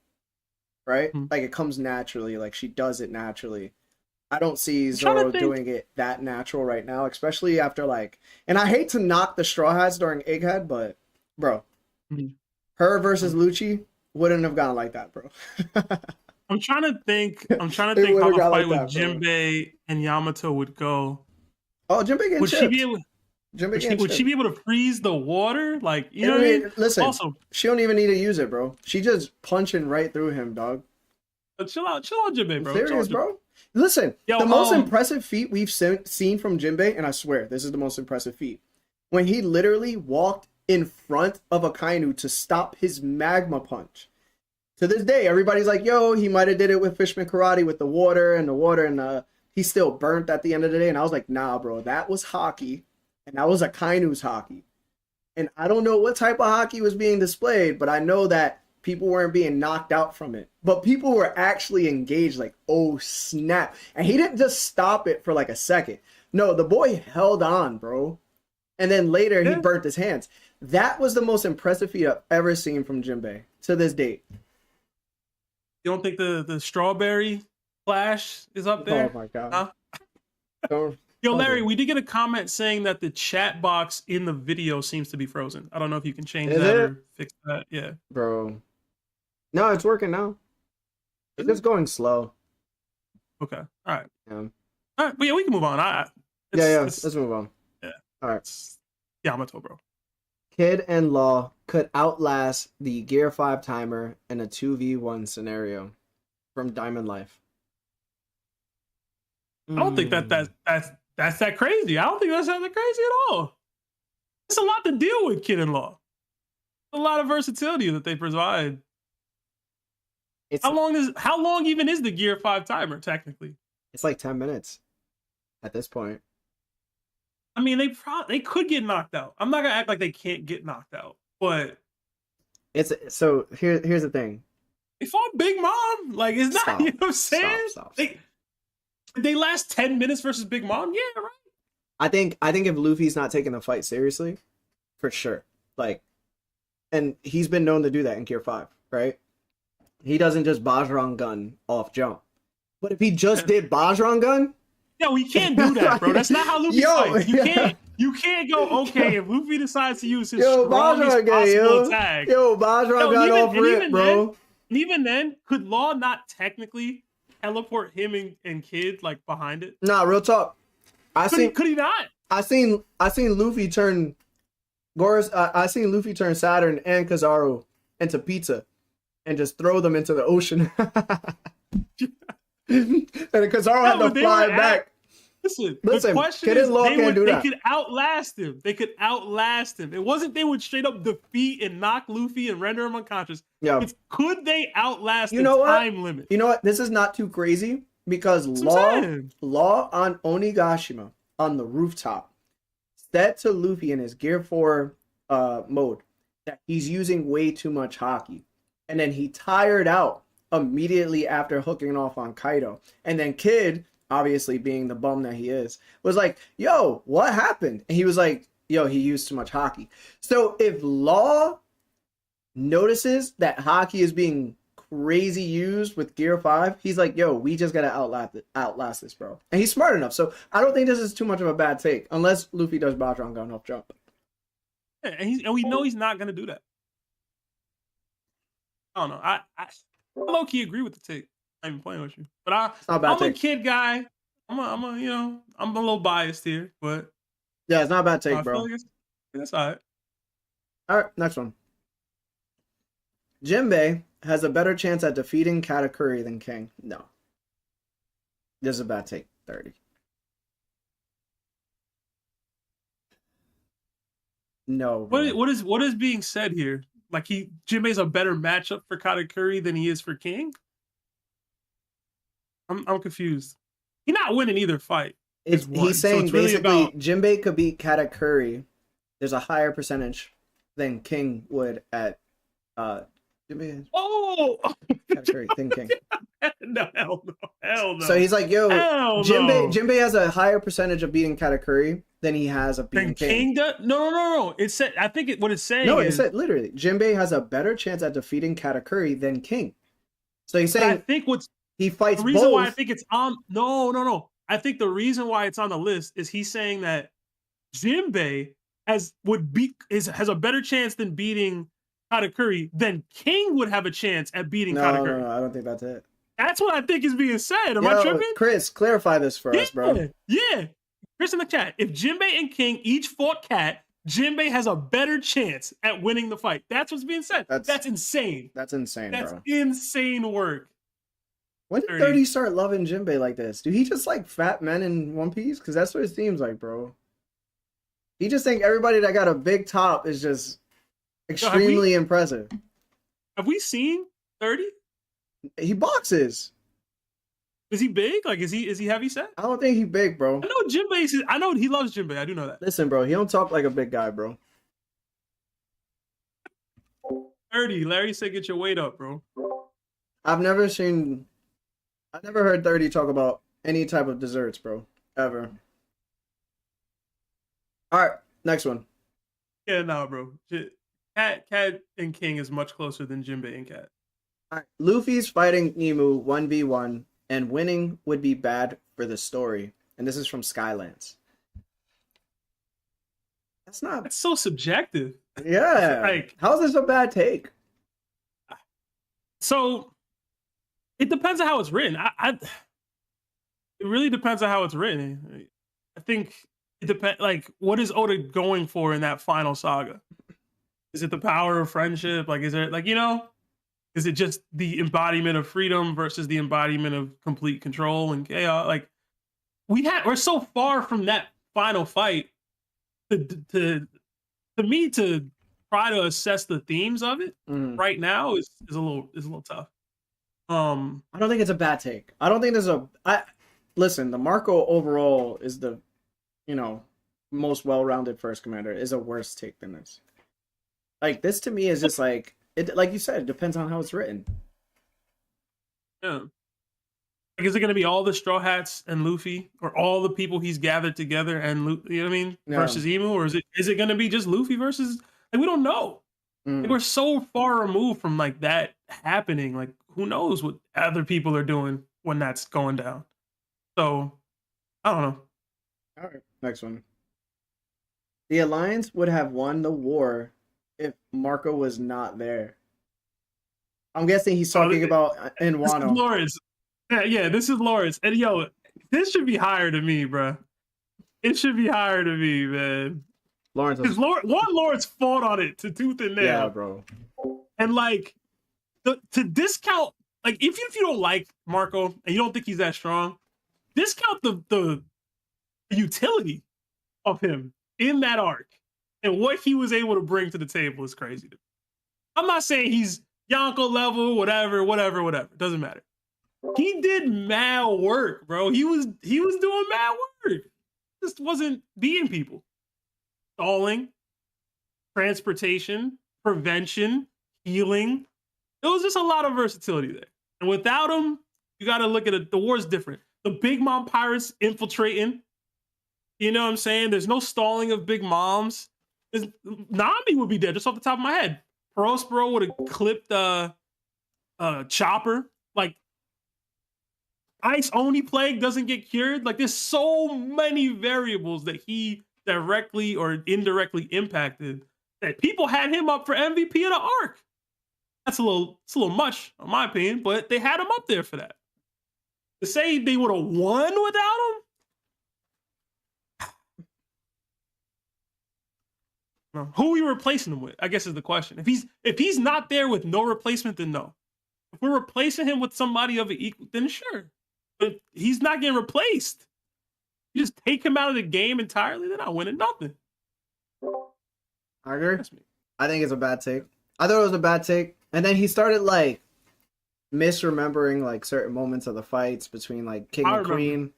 Right? Mm-hmm. Like it comes naturally, like she does it naturally. I don't see Zoro doing it that natural right now, especially after like, and I hate to knock the Straw Hats during Egghead, but bro, her versus Lucci wouldn't have gone like that, bro. I'm trying to think how the fight with Jimbei and Yamato would go. Oh, Jimbei getting chipped. Would she be able to freeze the water? Like, you know what I mean? Listen, also, she don't even need to use it, bro. She just punching right through him, dog. But chill out, Jimbei, bro. Serious, bro. Listen, the most impressive feat we've seen from Jimbei, and I swear, this is the most impressive feat, when he literally walked in front of Akainu to stop his magma punch. To this day, everybody's like, yo, he might have did it with Fishman Karate with the water, and he's still burnt at the end of the day. And I was like, nah, bro, that was Haki, and that was Akainu's Haki. And I don't know what type of Haki was being displayed, but I know that people weren't being knocked out from it. But people were actually engaged, like, oh, snap. And he didn't just stop it for like a second. No, the boy held on, bro. And then later, he burnt his hands. That was the most impressive feat I've ever seen from Jimbei to this date. You don't think the strawberry flash is up there? Oh, my God. Huh? Yo, Larry, we did get a comment saying that the chat box in the video seems to be frozen. I don't know if you can change that or fix that. Yeah. Bro. No, it's working now. It's just going slow. Okay. All right. Yeah. All right. But yeah, we can move on. Let's move on. Yeah. All right. Yamato, bro. Kid and Law could outlast the Gear 5 timer in a 2v1 scenario from Diamond Life. I don't think that's that crazy. I don't think that's that crazy at all. It's a lot to deal with, Kid and Law. A lot of versatility that they provide. How long even is the Gear 5 timer, technically? It's like 10 minutes at this point. I mean, they could get knocked out. I'm not gonna act like they can't get knocked out, but here's the thing. They fought Big Mom. Like, it's not, you know what I'm saying? Stop. They last 10 minutes versus Big Mom? Yeah, right. I think if Luffy's not taking the fight seriously, for sure. Like, and he's been known to do that in Gear 5, right? He doesn't just Bajrang gun off jump. But if he just did Bajrang gun, no, we can't do that, bro. That's not how Luffy fights. You can't go, okay, if Luffy decides to use his strongest possible attack. Bajrang gun off rip, bro. Even then, could Law not technically teleport him and Kid like behind it? Nah, real talk. Could he not? I seen Luffy turn I seen Luffy turn Saturn and Kizaru into pizza and just throw them into the ocean. And Kizaru had to fly back. Listen, the question is, they could outlast him. They could outlast him. It wasn't they would straight up defeat and knock Luffy and render him unconscious. Yeah. It's could they outlast the time limit? You know what? This is not too crazy because Law on Onigashima on the rooftop said to Luffy in his Gear 4 mode that he's using way too much Haki. And then he tired out immediately after hooking off on Kaido. And then Kid, obviously being the bum that he is, was like, yo, what happened? And he was like, yo, he used too much Haki. So if Law notices that Haki is being crazy used with Gear 5, he's like, yo, we just gotta outlast this, bro. And he's smart enough. So I don't think this is too much of a bad take, unless Luffy does Bajrang gun off jump. Yeah, and we know he's not gonna do that. I don't know. I low-key agree with the take. I'm even playing with you, but I'm a Kid guy. I'm a little biased here, but yeah, it's not a bad take, bro. Like that's all right. All right, next one. Jimbei has a better chance at defeating Katakuri than King. No, this is a bad take. 30. No. What is being said here? like Jimbei's a better matchup for Katakuri than he is for King? I'm confused. He's not winning either fight. He's saying basically Jimbei could beat Katakuri. There's a higher percentage than King would at Jimbei. Oh, Katakuri than King. No, hell no. So he's like, yo, Jimbei has a higher percentage of beating Katakuri than he has of beating King. No. It said, I think what it's saying. No, it said literally, Jimbei has a better chance at defeating Katakuri than King. So he's saying, I think he fights the reason both. why I think it's on. No. I think the reason why it's on the list is he's saying that Jimbei has a better chance than beating Katakuri than King would have a chance at beating Katakuri. No, I don't think that's it. That's what I think is being said. Am I tripping? Chris, clarify this for us, bro. Yeah. Chris in the chat. If Jimbei and King each fought Kat, Jimbei has a better chance at winning the fight. That's what's being said. That's insane. That's insane, That's bro. insane work. When did 30 start loving Jimbei like this? Do he just like fat men in One Piece? Because that's what it seems like, bro. He just think everybody that got a big top is just extremely impressive. Have we seen 30? He boxes. Is he big? Like, is he heavy set? I don't think he big, bro. I know he loves Jimbei. I do know that. Listen, bro, he don't talk like a big guy, bro. 30. Larry said, get your weight up, bro. I've never heard 30 talk about any type of desserts, bro. Ever. All right, next one. Yeah, no, bro. Cat and King is much closer than Jimbei and Cat. All right. Luffy's fighting Nemu 1v1, and winning would be bad for the story. And this is from Skylands. That's so subjective. Yeah. Like, how's this a bad take? So it depends on how it's written. It really depends on how it's written. I think it depends. Like, what is Oda going for in that final saga? Is it the power of friendship? Like, is there is it just the embodiment of freedom versus the embodiment of complete control and chaos? Like, we're so far from that final fight to me to try to assess the themes of it right now is a little tough. I don't think it's a bad take. I don't think listen, the Marco overall is the, most well-rounded first commander, is a worse take than this. Like, this to me is just like, like you said, it depends on how it's written. Yeah. Like, is it going to be all the Straw Hats and Luffy, or all the people he's gathered together and you know what I mean, versus Emu, or is it going to be just Luffy versus? Like, we don't know. Like, we're so far removed from like that happening. Like, who knows what other people are doing when that's going down? So, I don't know. All right, next one. The Alliance would have won the war if Marco was not there. I'm guessing he's talking about in Wano. This is Lawrence. Yeah, this is Lawrence. And yo, this should be higher to me, bro. It should be higher to me, man. Lawrence, because Lawrence fought on it to tooth and nail. Yeah, bro. And like, to discount, like, if you don't like Marco and you don't think he's that strong, discount the utility of him in that arc and what he was able to bring to the table is crazy to me. I'm not saying he's Yonko level, whatever. Doesn't matter. He did mad work, bro. He was doing mad work. Just wasn't beating people. Stalling, transportation, prevention, healing. There was just a lot of versatility there. And without him, you got to look at it. The war's different. The Big Mom pirates infiltrating. You know what I'm saying? There's no stalling of Big Moms. Nami would be dead just off the top of my head. Prospero would have clipped Chopper. Like, Ice Oni plague doesn't get cured. Like, there's so many variables that he directly or indirectly impacted that people had him up for MVP of the arc. It's a little much, in my opinion, but they had him up there for that. To say they would have won without him? Who are we replacing him with, I guess, is the question. If he's not there with no replacement, then no. If we're replacing him with somebody of an equal, then sure. But he's not getting replaced. You just take him out of the game entirely, then I'm winning nothing. I agree. I think it's a bad take. I thought it was a bad take. And then he started like misremembering like certain moments of the fights between like King and Queen.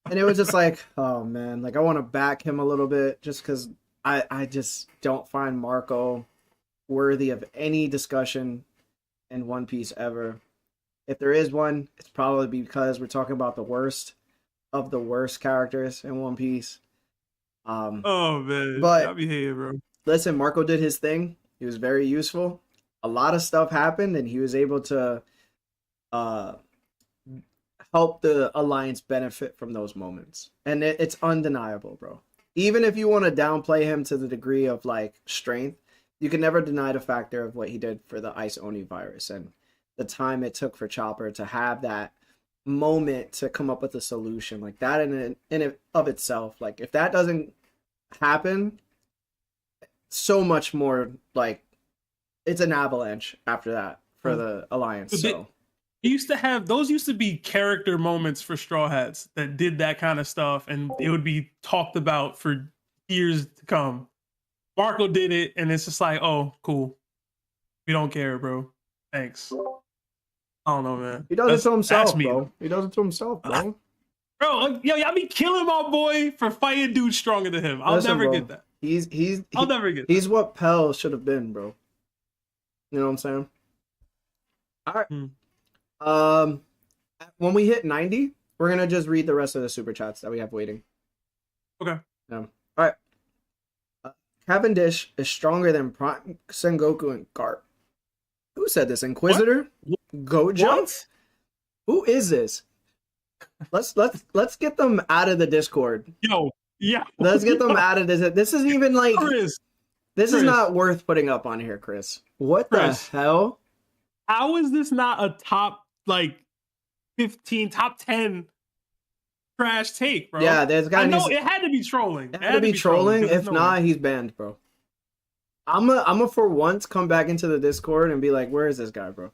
And it was just like, oh man, like I want to back him a little bit just because I just don't find Marco worthy of any discussion in One Piece ever. If there is one, it's probably because we're talking about the worst of the worst characters in One Piece. Oh man, but I be hating, bro. Listen, Marco did his thing. He was very useful. A lot of stuff happened, and he was able to help the Alliance benefit from those moments. And it's undeniable, bro. Even if you want to downplay him to the degree of like strength, you can never deny the factor of what he did for the Ice Oni virus and the time it took for Chopper to have that moment to come up with a solution like that in it of itself. Like if that doesn't happen, so much more like it's an avalanche after that for the Alliance. So used to be character moments for Straw Hats that did that kind of stuff, and it would be talked about for years to come. Marco did it, and it's just like, oh, cool. We don't care, bro. Thanks. I don't know, man. He does it to himself, bro. He does it to himself, bro. Bro, yo, y'all be killing my boy for fighting dudes stronger than him. I'll never get that. I'll never get that. He's what Pell should have been, bro. You know what I'm saying? All right. When we hit 90, we're gonna just read the rest of the super chats that we have waiting. Okay. All right. Cavendish is stronger than Prime Sengoku and Garp. Who said this? Inquisitor? What? Gojo? What? Who is this? Let's get them out of the Discord. Yo, yeah. Let's get them out of this. This is even like Chris. This is not worth putting up on here, Chris. What the hell? How is this not a top like 15, top 10 trash take, bro? Yeah, there's got. I know it had to be trolling. It had to be trolling. If not, he's banned, bro. I'm a for once come back into the Discord and be like, where is this guy, bro?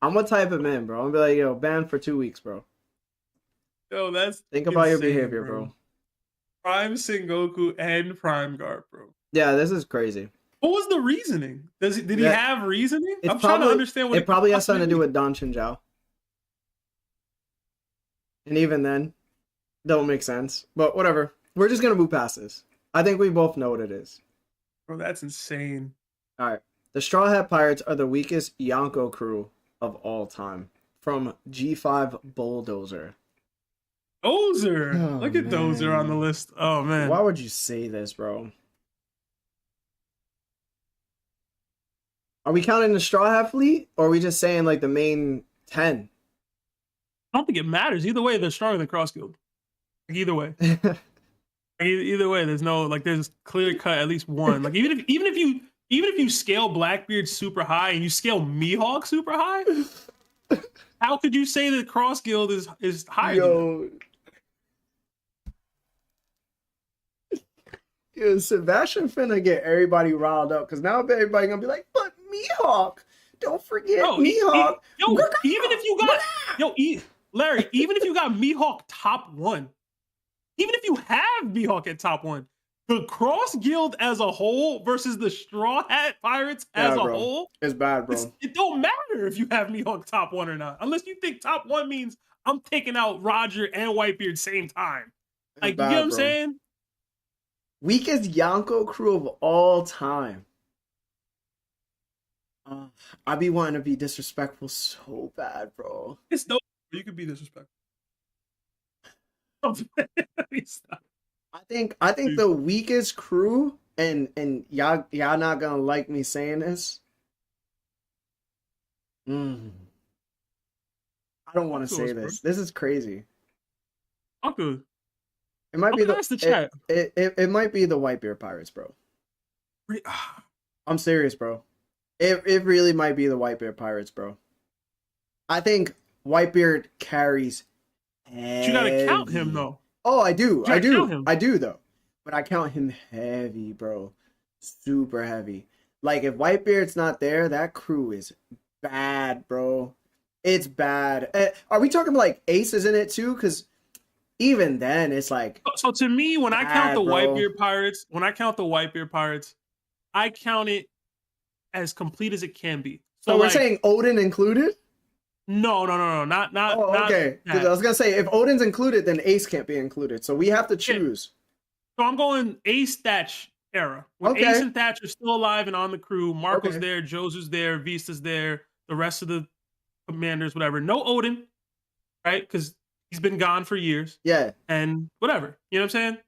I'm gonna type him in, bro. I'm gonna be like, yo, banned for 2 weeks, bro. Yo, that's think about your behavior, bro. Prime Sengoku and Prime Garp, bro. Yeah, this is crazy. What was the reasoning? Did he have reasoning? I'm trying to understand what it probably has something to do with Don Chinjao. And even then, don't make sense. But whatever. We're just gonna move past this. I think we both know what it is. Bro, that's insane. Alright. The Straw Hat Pirates are the weakest Yonko crew of all time. From G5 Bulldozer. Dozer! Oh, look at Dozer on the list. Oh, man. Why would you say this, bro? Are we counting the Straw Hat fleet? Or are we just saying, like, the main 10? I don't think it matters. Either way, they're stronger than Cross Guild. Like, either way. Either way, there's clear cut at least one. Like, even if you scale Blackbeard super high and you scale Mihawk super high, how could you say that Cross Guild is higher? Yo, Sebastian finna get everybody riled up because now everybody gonna be like, but Mihawk, don't forget Mihawk. Even if you got Larry, even if you got Mihawk top 1, even if you have Mihawk at top 1, the Cross Guild as a whole versus the Straw Hat Pirates as a whole, it's bad, bro. It don't matter if you have Mihawk top 1 or not, unless you think top 1 means I'm taking out Roger and Whitebeard same time. Like, you know what I'm saying? Weakest Yonko crew of all time. I be wanting to be disrespectful so bad, bro. It's no, you could be disrespectful. I think the weakest crew, and y'all not gonna like me saying this. I don't want to say this. This is crazy. Okay. It might be the chat. It might be the Whitebeard Pirates, bro. I'm serious, bro. It really might be the Whitebeard Pirates, bro. I think Whitebeard carries. You gotta count him though. Oh, I do though. But I count him heavy, bro. Super heavy. Like if Whitebeard's not there, that crew is bad, bro. It's bad. Are we talking like Ace is in it too? Because even then, it's like. So to me, when I count the Whitebeard Pirates, I count it as complete as it can be. So we're like, saying Odin included? No, not okay. Because I was gonna say if Odin's included, then Ace can't be included. So we have to choose. So I'm going Ace Thatch era. When Ace and Thatch are still alive and on the crew, Marco's there, Josu's there, Vista's there, the rest of the commanders, whatever. No Odin, right? Because he's been gone for years. Yeah. And whatever. You know what I'm saying?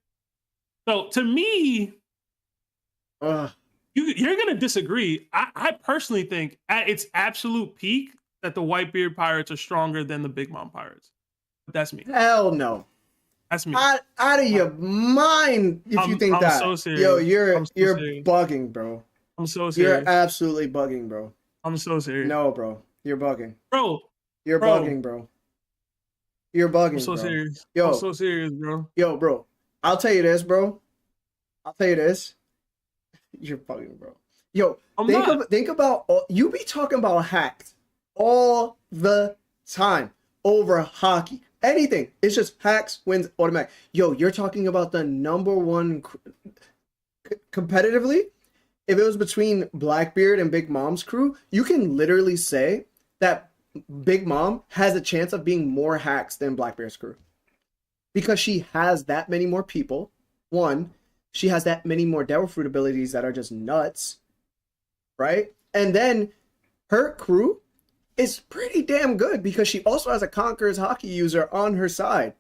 So to me, you're gonna disagree. I personally think at its absolute peak that the Whitebeard pirates are stronger than the Big Mom pirates. But that's me. Hell no. That's me. Out of your mind if you think that. So serious. Yo, you're serious. bugging, bro. I'm so serious. You're absolutely bugging, bro. I'm so serious. No, bro. You're bugging. Bro. You're bugging, bro. You're bugging, I'm so bro. serious. Yo. I'm so serious, bro. Yo, bro. I'll tell you this, bro. I'll tell you this. You're bugging, bro. Yo, think about you be talking about hacks all the time over Haki. Anything. It's just hacks wins automatic. Yo, you're talking about the number one competitively. If it was between Blackbeard and Big Mom's crew, you can literally say that Big Mom has a chance of being more hacks than Blackbeard's crew. Because she has that many more people. One, she has that many more Devil Fruit abilities that are just nuts. Right? And then her crew is pretty damn good because she also has a Conqueror's Haki user on her side.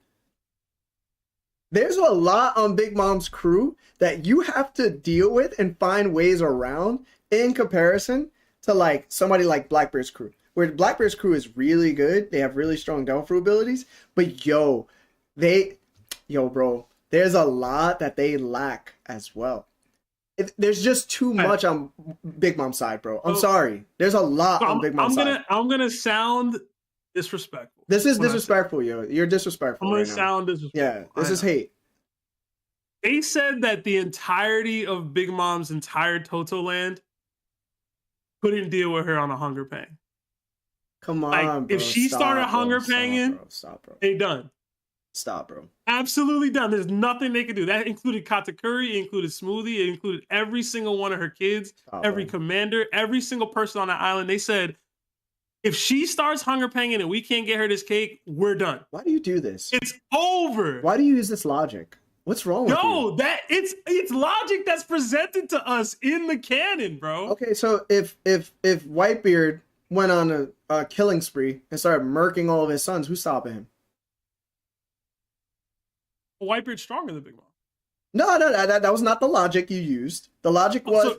There's a lot on Big Mom's crew that you have to deal with and find ways around in comparison to like somebody like Blackbeard's crew. Where Blackbeard's crew is really good. They have really strong Devil Fruit abilities. But bro, there's a lot that they lack as well. There's just too much on Big Mom's side, bro. I'm sorry. There's a lot on Big Mom's side. I'm gonna sound disrespectful. This is disrespectful, yo. You're disrespectful. I'm gonna sound disrespectful. Yeah, this is hate. They said that the entirety of Big Mom's entire Toto land couldn't deal with her on a hunger pang. Come on, bro. If she started hunger panging, stop, bro. They done. Stop, bro. Absolutely done. There's nothing they could do. That included Katakuri, it included Smoothie, it included every single one of her kids, every commander, every single person on the island. They said, if she starts hunger panging and we can't get her this cake, we're done. Why do you do this? It's over. Why do you use this logic? What's wrong with you? No, it's logic that's presented to us in the canon, bro. Okay, so if Whitebeard went on a killing spree and started murking all of his sons, who's stopping him? Whitebeard's stronger than Big Mom. No, that was not the logic you used. The logic was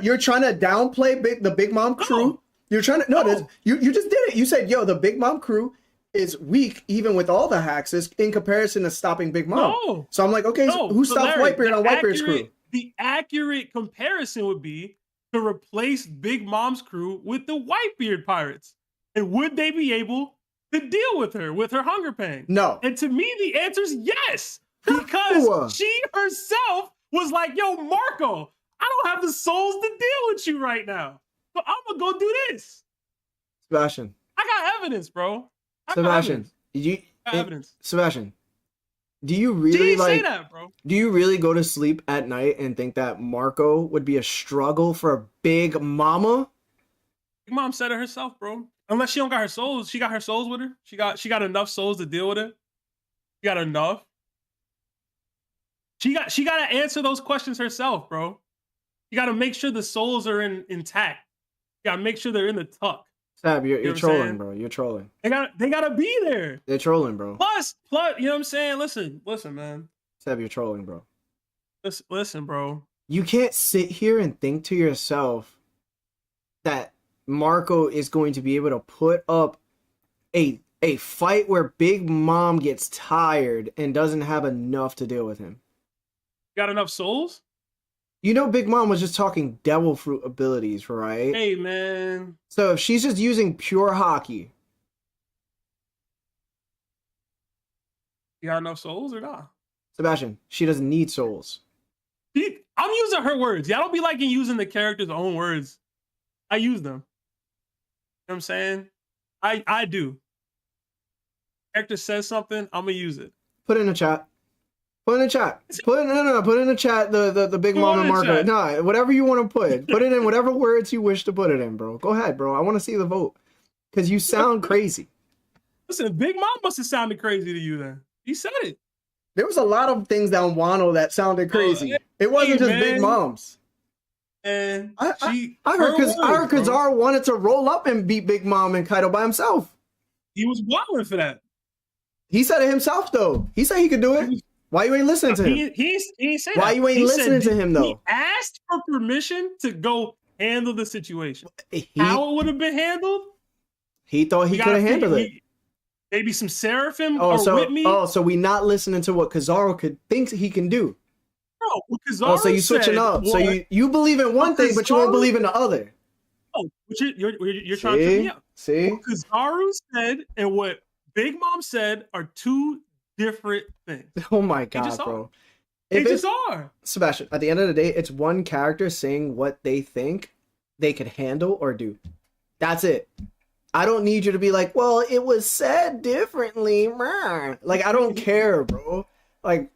you're trying to downplay the Big Mom crew. No. You're trying to you just did it. You said, yo, the Big Mom crew is weak even with all the hacks in comparison to stopping Big Mom. No. So I'm like, okay, so who stops Whitebeard on Whitebeard's crew? The accurate comparison would be to replace Big Mom's crew with the Whitebeard pirates. And would they be able to deal with her hunger pang? No. And to me, the answer is yes. Because she herself was like, yo, Marco, I don't have the souls to deal with you right now. So I'm going to go do this. Sebastian. I got evidence, bro. Sebastian, Sebastian, do you really say that, bro? Do you really go to sleep at night and think that Marco would be a struggle for Big Mama? Big Mom said it herself, bro. Unless she don't got her souls, she got her souls with her. She got enough souls to deal with it. She got enough. She got to answer those questions herself, bro. You got to make sure the souls are intact. You got to make sure they're in the tuck. Sab, you're trolling, bro. You're trolling. They gotta be there. They're trolling, bro. Plus, you know what I'm saying? Listen, man. Sab, you're trolling, bro. Listen, bro. You can't sit here and think to yourself that Marco is going to be able to put up a fight where Big Mom gets tired and doesn't have enough to deal with him. Got enough souls? You know Big Mom was just talking Devil Fruit abilities, right? Hey, man. So if she's just using pure Haki. You got enough souls or not? Sebastian, she doesn't need souls. I'm using her words. Y'all don't be liking using the character's own words. I use them. You know what I'm saying? I do. Character says something, I'm going to use it. Put it in the chat. Put in the chat. Put in the chat the Big Mama marker. No, whatever you want to put. Put it in whatever words you wish to put it in, bro. Go ahead, bro. I want to see the vote. Because you sound crazy. Listen, Big Mom must have sounded crazy to you then. He said it. There was a lot of things down Wano that sounded crazy. It wasn't just Big Mom's. And I heard Kuzan wanted to roll up and beat Big Mom and Kaido by himself. He was wilding for that. He said it himself, though. He said he could do it. Why you ain't listening to him? He said Why you ain't listening to him, though? He asked for permission to go handle the situation. How it would have been handled? He thought he could have handled it. Maybe some Seraphim or Whitney. Oh, so we not listening to what Kuzan thinks he can do. No, what Kuzan so you switching up. So you believe in one thing, but you won't believe in the other. Oh, you're trying to trip me up. See? What Kizaru said and what Big Mom said are two different things. Oh my god, bro. They just are. Sebastian, at the end of the day, it's one character saying what they think they could handle or do. That's it. I don't need you to be like, well, it was said differently. Like, I don't care, bro. Like,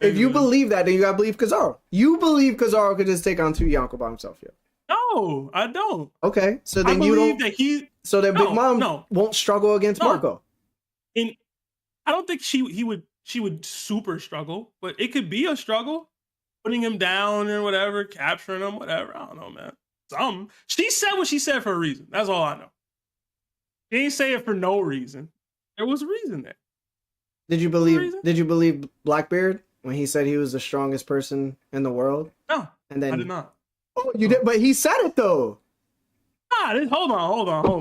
if you believe that, then you gotta believe Kuzan. You believe Kuzan could just take on 2 Yonko by himself, yeah? No, I don't. Okay, so then you don't. So then Big Mom won't struggle against Marco. And I don't think she would super struggle, but it could be a struggle, putting him down and whatever, capturing him, whatever. I don't know, man. She said what she said for a reason. That's all I know. She ain't say it for no reason. There was a reason there. Did you believe Blackbeard when he said he was the strongest person in the world? No, and then I did not. Oh, you did, but he said it though. Hold on.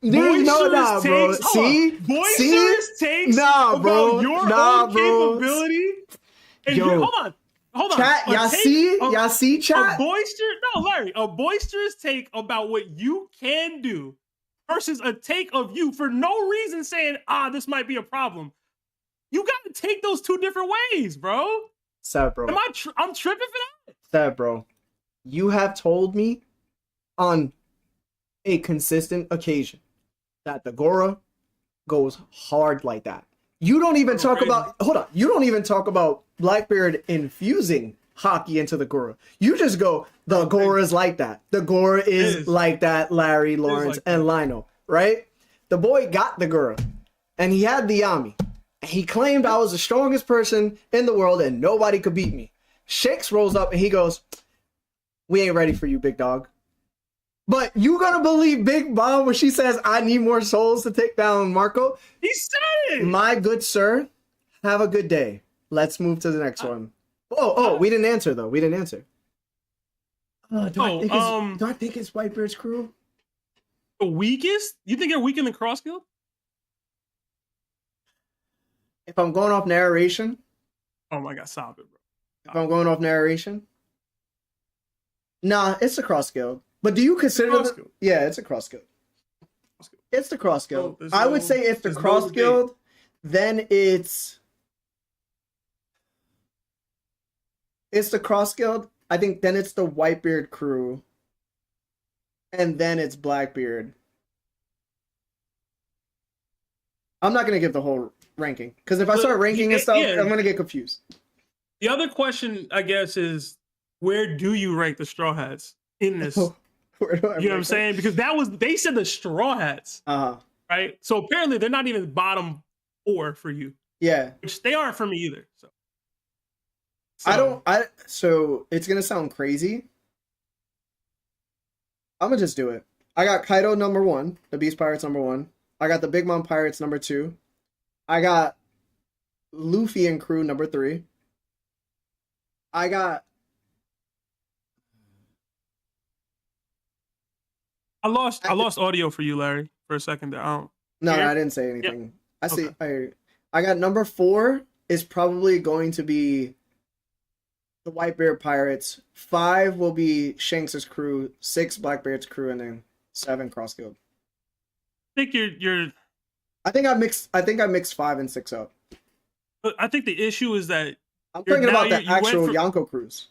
There's no bro. See? Boisterous takes bro. Your own capability. And hold on. Chat, y'all see, chat? Larry, a boisterous take about what you can do versus a take of you for no reason saying, this might be a problem. You got to take those two different ways, bro. Sad, bro. I'm tripping for that? Sad, bro. You have told me on a consistent occasion that the Gora goes hard like that. You don't even talk about, you don't even talk about Blackbeard infusing Haki into the Gora. You just go, the Gora is like that. The Gora is like that, Larry, Lawrence, and Lionel, right? The boy got the Gora, and he had the Yami. And he claimed I was the strongest person in the world and nobody could beat me. Shanks rolls up and he goes, we ain't ready for you, big dog. But you gonna believe Big Mom when she says, I need more souls to take down Marco? He said it! My good sir, have a good day. Let's move to the next one. We didn't answer, though. We didn't answer. Do I think it's Whitebeard's crew? The weakest? You think they're weaker than Crossguild? If I'm going off narration. Oh my god, stop it, bro. If I'm going off narration. Nah, it's the Crossguild. But do you consider it's a cross guild. It's the cross guild. I would say if the cross guild, then it's the cross guild. I think then it's the Whitebeard crew. And then it's Blackbeard. I'm not gonna give the whole ranking. Because if I start ranking and stuff, I'm gonna get confused. The other question, I guess, is where do you rank the Straw Hats in this? You know what I'm saying? Because they said the Straw Hats. Right? So apparently they're not even bottom 4 for you. Yeah. Which they aren't for me either. So it's gonna sound crazy. I'm gonna just do it. I got Kaido number 1, the Beast Pirates number 1. I got the Big Mom Pirates number 2. I got Luffy and crew number 3. I got I lost audio for you, Larry, for a second there. No, I didn't say anything. Yep. I got number 4 is probably going to be the Whitebeard Pirates. 5 will be Shanks' crew, 6 Blackbeard's crew, and then 7 Cross Guild. I think you're I think I mixed 5 and 6 up. But I think the issue is that I'm thinking about the actual Yonko crews.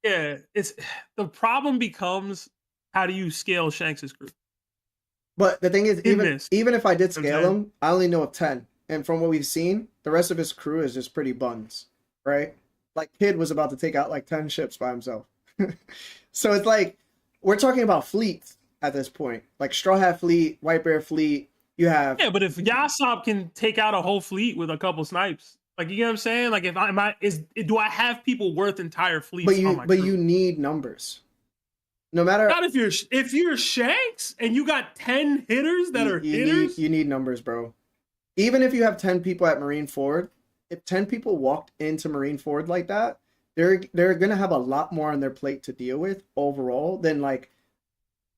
Yeah, the problem becomes, how do you scale Shanks' crew? But the thing is, even if I did scale them, I only know of 10. And from what we've seen, the rest of his crew is just pretty buns, right? Like Kid was about to take out like 10 ships by himself. So it's like we're talking about fleets at this point, like Straw Hat Fleet, White Bear Fleet. You have but if Yasop can take out a whole fleet with a couple snipes, like, you know what I'm saying? Like, do I have people worth entire fleets? But you need numbers. No matter. Not if you're Shanks and you got 10 hitters that are hitters. You need numbers, bro. Even if you have 10 people at Marineford, if 10 people walked into Marineford like that, they're gonna have a lot more on their plate to deal with overall than like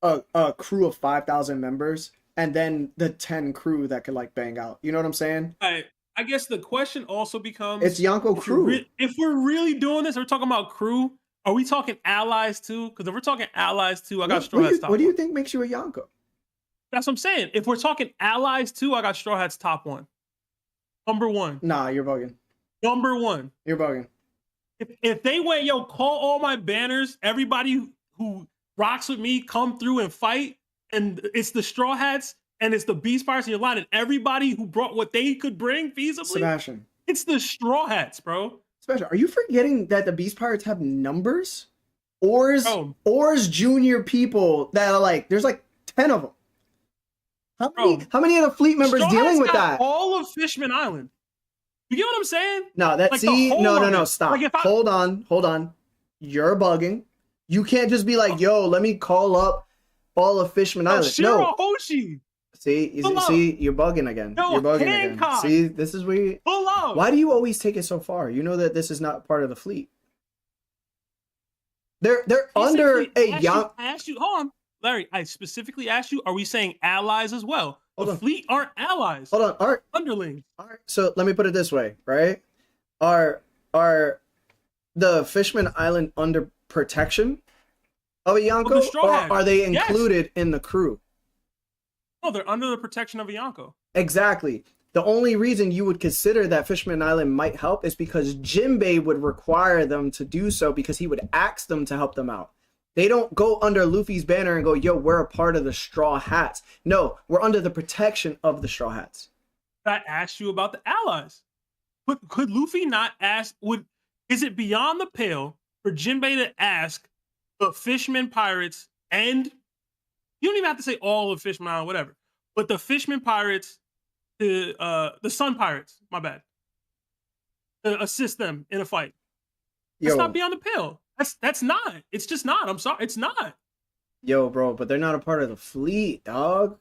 a crew of 5,000 members and then the 10 crew that could like bang out. You know what I'm saying? I guess the question also becomes, it's Yonko crew. If we're really doing this, we're talking about crew. Are we talking allies too? Because if we're talking allies too, I got Straw Hats top one. What do you think makes you a Yonko? That's what I'm saying. If we're talking allies too, I got Straw Hats top one. Number one. Nah, you're bugging. Number one. You're bugging. If they went, yo, call all my banners, everybody who rocks with me, come through and fight, and it's the Straw Hats and it's the Beast Pirates in your line, and everybody who brought what they could bring feasibly, Sebastian, it's the Straw Hats, bro. Sebastian, are you forgetting that the Beast Pirates have numbers? Oars junior people that are like, there's like 10 of them. How many of the fleet members dealing with that? All of Fishman Island. You get what I'm saying? No, no, stop. Like hold on. You're bugging. You can't just be like, yo, let me call up all of Fishman Island. No. Hoshi. See, you're bugging again. No, you're bugging Hancock. again. See, this is where you... Pull up. Why do you always take it so far? You know that this is not part of the fleet. They're under a young... I asked you, hold on. Larry, I specifically asked you, are we saying allies as well? The fleet aren't allies. Hold on, Art. Underlings. Art. So let me put it this way, right? Are the Fishman Island under protection of a Yonko, or are they included in the crew? No, they're under the protection of a Yonko. Exactly. The only reason you would consider that Fishman Island might help is because Jimbei would require them to do so because he would ask them to help them out. They don't go under Luffy's banner and go, yo, we're a part of the Straw Hats. No, we're under the protection of the Straw Hats. I asked you about the allies. But could Luffy not ask, is it beyond the pale for Jimbei to ask the Fishman Pirates, and you don't even have to say all of Fishman Island, whatever, but the Fishman Pirates, the Sun Pirates, my bad, to assist them in a fight? That's not beyond the pale. That's not. It's just not. I'm sorry. It's not. Yo, bro, but they're not a part of the fleet, dog.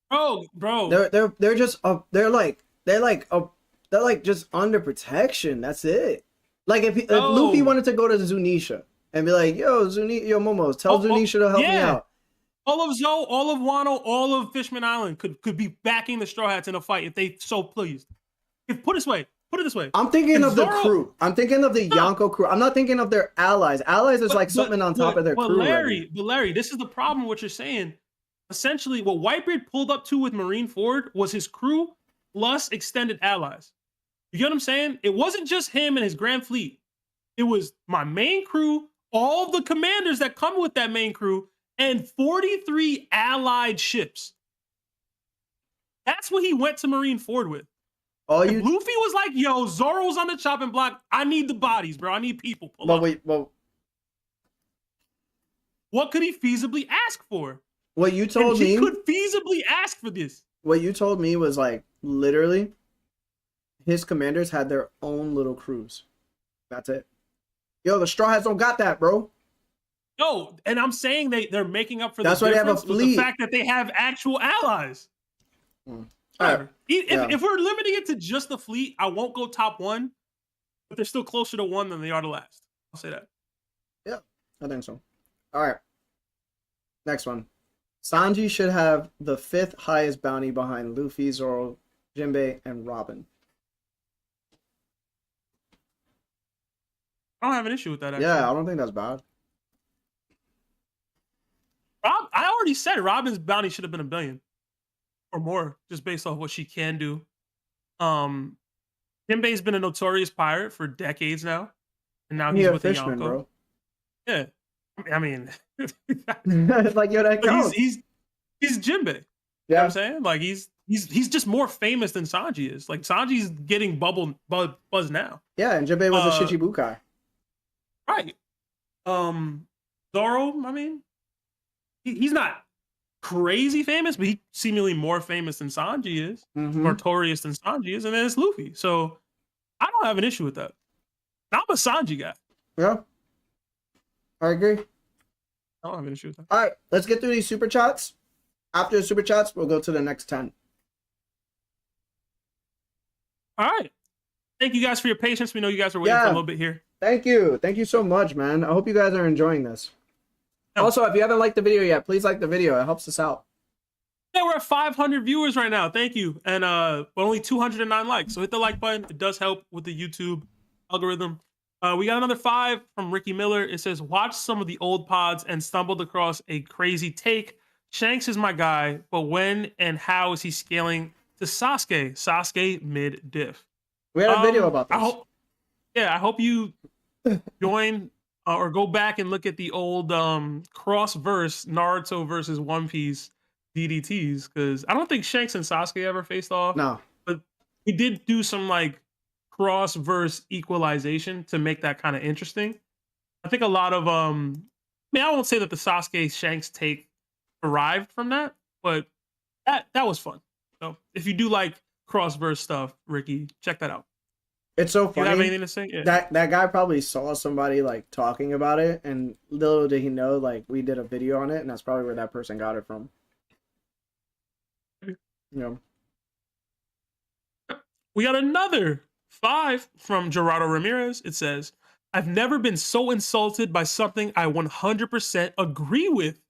Bro. They're just they're like just under protection. That's it. Like if Luffy wanted to go to Zunisha and be like, yo, Momo, tell Zunisha to help me out. All of Zoe, all of Wano, all of Fishman Island could be backing the Straw Hats in a fight if they so pleased. Put it this way. I'm thinking of the crew. I'm thinking of the Yonko crew. I'm not thinking of their allies. Allies is like something on top of their crew. Larry, this is the problem. What you're saying, essentially, what Whitebeard pulled up to with Marineford was his crew plus extended allies. You get what I'm saying? It wasn't just him and his grand fleet. It was my main crew, all the commanders that come with that main crew, and 43 allied ships. That's what he went to Marineford with. Luffy was like, yo, Zoro's on the chopping block. I need the bodies, bro. I need people. What could he feasibly ask for? What you told me... He could feasibly ask for this. What you told me was like, literally, his commanders had their own little crews. That's it. Yo, the Straw Hats don't got that, bro. No, and I'm saying they're making up for that's the why they have a fleet with the fact that they have actual allies. Right. If we're limiting it to just the fleet, I won't go top one, but they're still closer to one than they are to last. I'll say that. Yeah, I think so. All right. Next one. Sanji should have the 5th highest bounty behind Luffy, Zoro, Jimbei, and Robin. I don't have an issue with that, actually. Yeah, I don't think that's bad. I already said Robin's bounty should have been $1 billion. Or more, just based off what she can do. Jimbei's been a notorious pirate for decades now, and now he's with Yonko. Bro. Yeah, I mean, it's like yo, that counts. He's Jimbei. You know what I'm saying? Like he's he's just more famous than Sanji is. Like Sanji's getting buzz now. Yeah, and Jimbei was a Shichibukai. Right. Zoro, I mean, he's not crazy famous, but he's seemingly more famous than Sanji is, notorious than Sanji is, and then it's Luffy. So I don't have an issue with that. I'm a Sanji guy. Yeah, I agree. I don't have an issue with that. All right, let's get through these super chats. After the super chats, we'll go to the next 10. All right. Thank you guys for your patience. We know you guys are waiting for a little bit here. Thank you. Thank you so much, man. I hope you guys are enjoying this. Yeah. Also, if you haven't liked the video yet, please like the video. It helps us out. Yeah, we're at 500 viewers right now. Thank you. And only 209 likes. So hit the like button. It does help with the YouTube algorithm. We got another 5 from Ricky Miller. It says, watch some of the old pods and stumbled across a crazy take. Shanks is my guy, but when and how is he scaling to Sasuke? Sasuke mid-diff. We had a video about this. I hope you join or go back and look at the old cross-verse Naruto versus One Piece DDTs, because I don't think Shanks and Sasuke ever faced off. No. But we did do some like cross-verse equalization to make that kind of interesting. I think a lot of I won't say that the Sasuke Shanks take arrived from that, but that was fun. So if you do like cross-verse stuff, Ricky, check that out. It's so funny. You have anything to say? Yeah. That guy probably saw somebody like talking about it, and little did he know, like, we did a video on it, and that's probably where that person got it from. Yeah. We got another 5 from Gerardo Ramirez. It says, I've never been so insulted by something I 100% agree with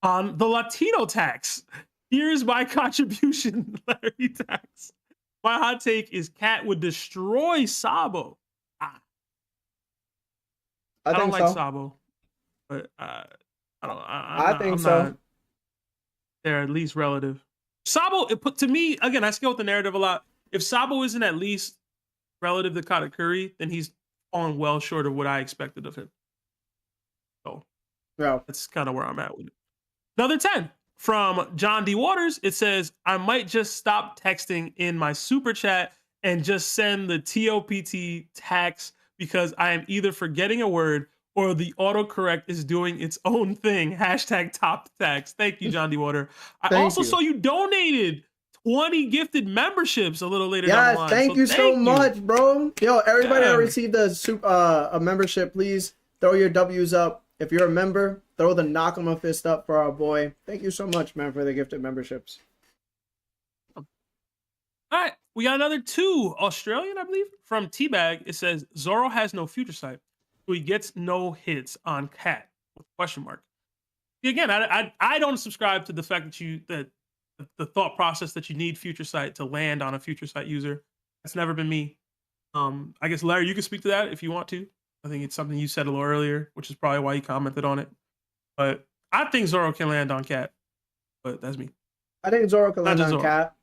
on the Latino tax. Here's my contribution, Larry tax. My hot take is Cat would destroy Sabo. I don't like Sabo, but I think so. They're at least relative. Sabo, to me, again, I scale with the narrative a lot. If Sabo isn't at least relative to Katakuri, then he's fallen well short of what I expected of him. So that's kind of where I'm at with it. Another 10 from John D. Waters. It says, I might just stop texting in my super chat and just send the TOPT tax because I am either forgetting a word or the autocorrect is doing its own thing. Hashtag top tax. Thank you, John D. Water. I also saw you donated 20 gifted memberships a little later down the line. Thank you so much, bro. Yo, everybody that received a membership, please throw your W's up. If you're a member, throw the knock 'em a fist up for our boy. Thank you so much, man, for the gifted memberships. All right, we got another 2 Australian, I believe, from Teabag. It says Zoro has no future sight, so he gets no hits on Cat with question mark. Again, I don't subscribe to the fact that the thought process that you need future sight to land on a future sight user. That's never been me. I guess Larry, you can speak to that if you want to. I think it's something you said a little earlier, which is probably why you commented on it. But I think Zoro can land on Cat. But that's me. I think Zoro can land on Cat.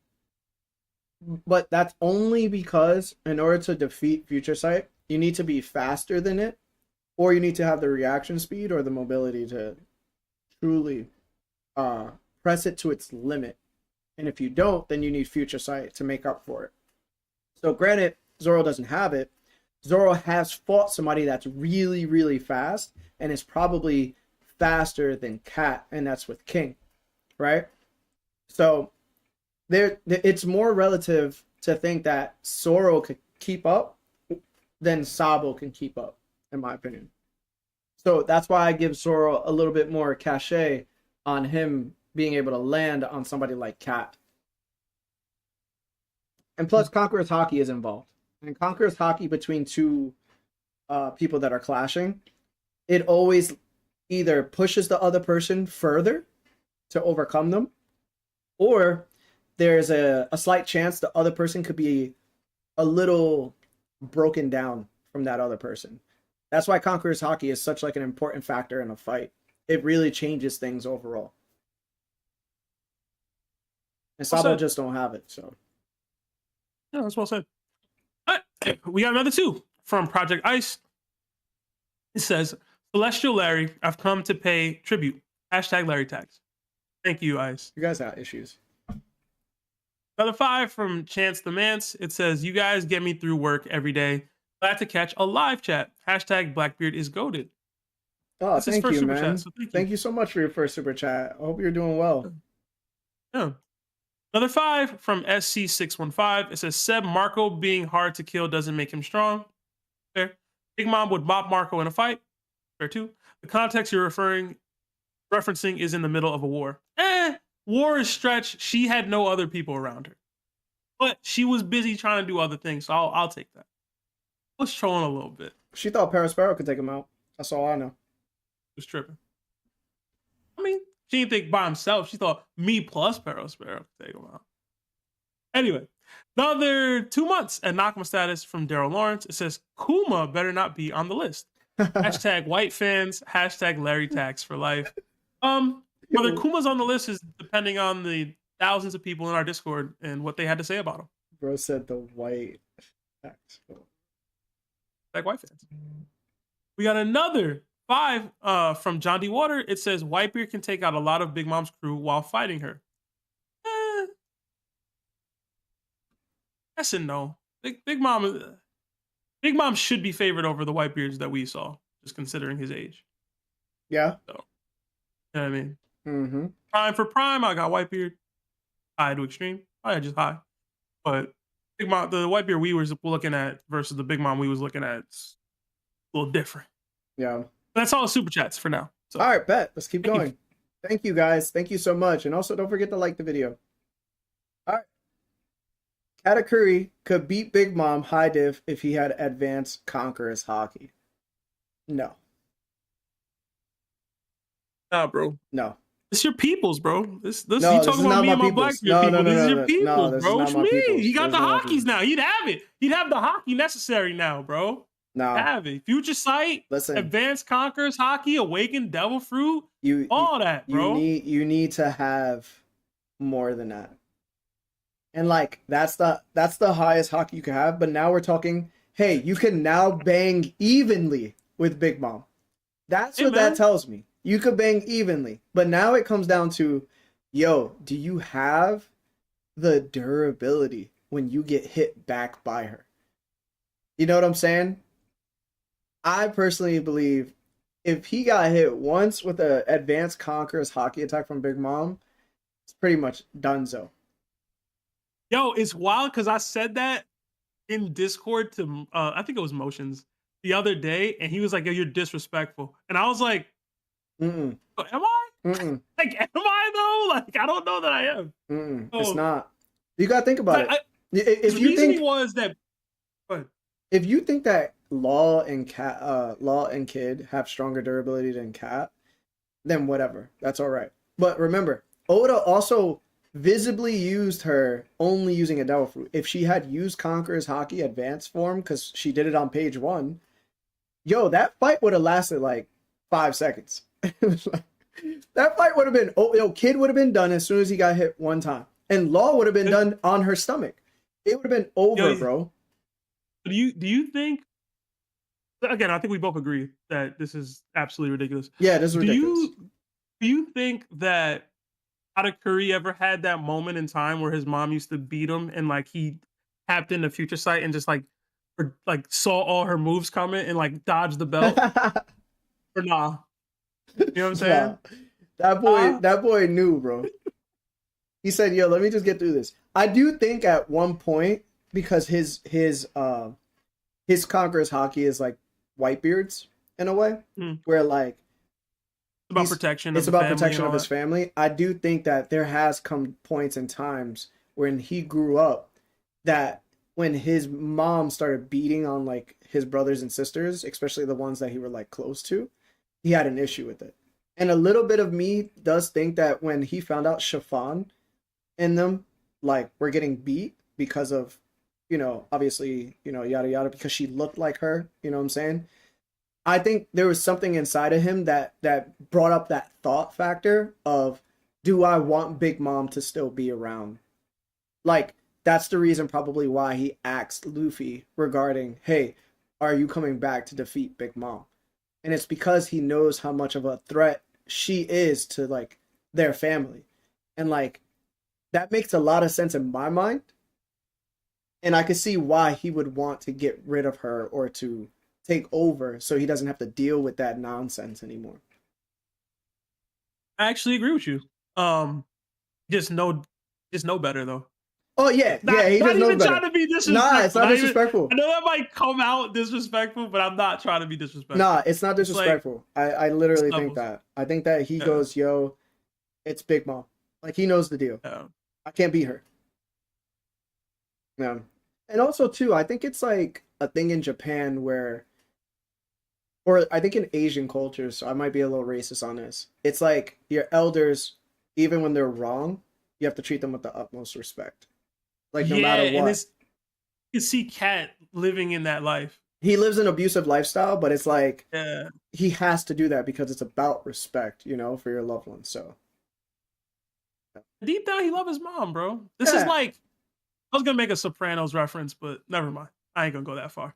But that's only because in order to defeat Future Sight, you need to be faster than it, or you need to have the reaction speed or the mobility to truly press it to its limit. And if you don't, then you need Future Sight to make up for it. So granted, Zoro doesn't have it. Zoro has fought somebody that's really, really fast and is probably faster than Cat, and that's with King, right? So it's more relative to think that Zoro could keep up than Sabo can keep up, in my opinion. So that's why I give Zoro a little bit more cachet on him being able to land on somebody like Cat. And plus, Conqueror's Haki is involved. And Conqueror's Haki between two people that are clashing, it always either pushes the other person further to overcome them, or there's a slight chance the other person could be a little broken down from that other person. That's why Conqueror's Haki is such like an important factor in a fight. It really changes things overall. And Sabo just don't have it, so. Yeah, that's well said. All right. We got another 2 from Project Ice. It says, Celestial Larry, I've come to pay tribute. Hashtag Larry tags. Thank you, Ice. You guys have issues. Another 5 from Chance the Mance. It says, "You guys get me through work every day. Glad to catch a live chat. Hashtag Blackbeard is goated." Oh, That's his thank first you, super chat, man. so thank you. Thank you so much for your first super chat. I hope you're doing well. Yeah. Another 5 from SC615. It says, "Seb, Marco being hard to kill doesn't make him strong." Fair. Big Mom would mop Marco in a fight. Fair too. The context you're referencing is in the middle of a war. War is stretched. She had no other people around her, but she was busy trying to do other things. So I'll take that. I was trolling a little bit. She thought Parasparrow could take him out. That's all I know. Was tripping. I mean, she didn't think by himself. She thought me plus Parasparrow could take him out. Anyway, another 2 months at Nakama status from Daryl Lawrence. It says, "Kuma better not be on the list." Hashtag white fans. Hashtag Larry tax for life. Whether Kuma's on the list is depending on the thousands of people in our Discord and what they had to say about him. Bro said the white tax. Like white fans. We got another 5 from John D. Water. It says, "Whitebeard can take out a lot of Big Mom's crew while fighting her." Yes and no. Big Mom should be favored over the Whitebeards that we saw, just considering his age. Yeah. So, you know what I mean? Mm-hmm. Prime for prime, I got Whitebeard. High to extreme. I just high. But Big Mom, the Whitebeard we were looking at versus the Big Mom we was looking at, it's a little different. Yeah. That's all the super chats for now. So, all right, bet. Let's keep going. Thank you, guys. Thank you so much. And also, don't forget to like the video. All right. Katakuri could beat Big Mom high diff if he had advanced Conqueror's Haki. No. Nah, bro. No. It's your peoples, bro. This No, you this talking is about not me my and my peoples. Blackbeard people. This is your No, peoples, this is bro. not What you my mean? peoples. He got This the is not my hockeys peoples. now. He'd have it. He'd have the hockey necessary now, bro. No. Have it. Future Sight, Listen. Advanced Conquerors Haki, Awakened Devil Fruit, all that, bro. You need to have more than that. And like that's the highest Haki you can have, but now we're talking, hey, you can now bang evenly with Big Mom. That's what that tells me. You could bang evenly. But now it comes down to, yo, do you have the durability when you get hit back by her? You know what I'm saying? I personally believe if he got hit once with an Advanced Conqueror's Haki attack from Big Mom, it's pretty much donezo. Yo, it's wild because I said that in Discord to, I think it was Motions, the other day, and he was like, "Yo, you're disrespectful." And I was like, Mm-mm. "Am I? Mm-mm. Like, am I though? Like, I don't know that I am." Mm-mm. Oh. It's not. You gotta think about it. If you think was that, if you think that Law and Kid have stronger durability than Cat, then whatever. That's all right. But remember, Oda also visibly used her only using a Devil Fruit. If she had used Conqueror's Haki advanced form, because she did it on page 1, yo, that fight would have lasted like 5 seconds. That fight would have been, Kid would have been done as soon as he got hit one time. And Law would have been done on her stomach. It would have been over, bro. Do you think, again, I think we both agree that this is absolutely ridiculous. Yeah, this is ridiculous. Do you think that Katakuri ever had that moment in time where his mom used to beat him and like he tapped into Future Sight and just like saw all her moves coming and like dodged the belt? Or nah? You know what I'm saying? Nah. That boy knew, bro. He said, "Yo, let me just get through this." I do think at one point, because his Conqueror's Haki is like Whitebeard's in a way, where like it's about protection. It's about protection of his family. I do think that there has come points and times when he grew up that when his mom started beating on like his brothers and sisters, especially the ones that he were like close to, he had an issue with it. And a little bit of me does think that when he found out Chiffon and them like were getting beat because of, obviously, yada yada, because she looked like her, you know what I'm saying? I think there was something inside of him that brought up that thought factor of, do I want Big Mom to still be around? Like, that's the reason probably why he asked Luffy regarding, hey, are you coming back to defeat Big Mom? And it's because he knows how much of a threat she is to like their family. And like, that makes a lot of sense in my mind. And I could see why he would want to get rid of her or to take over so he doesn't have to deal with that nonsense anymore. I actually agree with you. Just know better though. Oh yeah, Not, he not just knows even better. trying to be disrespectful. Nah, it's not disrespectful. I know that might come out disrespectful, but I'm not trying to be disrespectful. Nah, it's not disrespectful. I literally think that. I think that he goes, yo, it's Big Mom. Like, he knows the deal. Yeah. I can't beat her. Yeah. And also, too, I think it's like a thing in Japan where, or I think in Asian cultures, so I might be a little racist on this. It's like your elders, even when they're wrong, you have to treat them with the utmost respect. Like, no matter what. And you see Cat living in that life. He lives an abusive lifestyle, but it's like he has to do that because it's about respect, for your loved ones. So deep down, he loves his mom, bro. This is like, I was gonna make a Sopranos reference, but never mind. I ain't gonna go that far.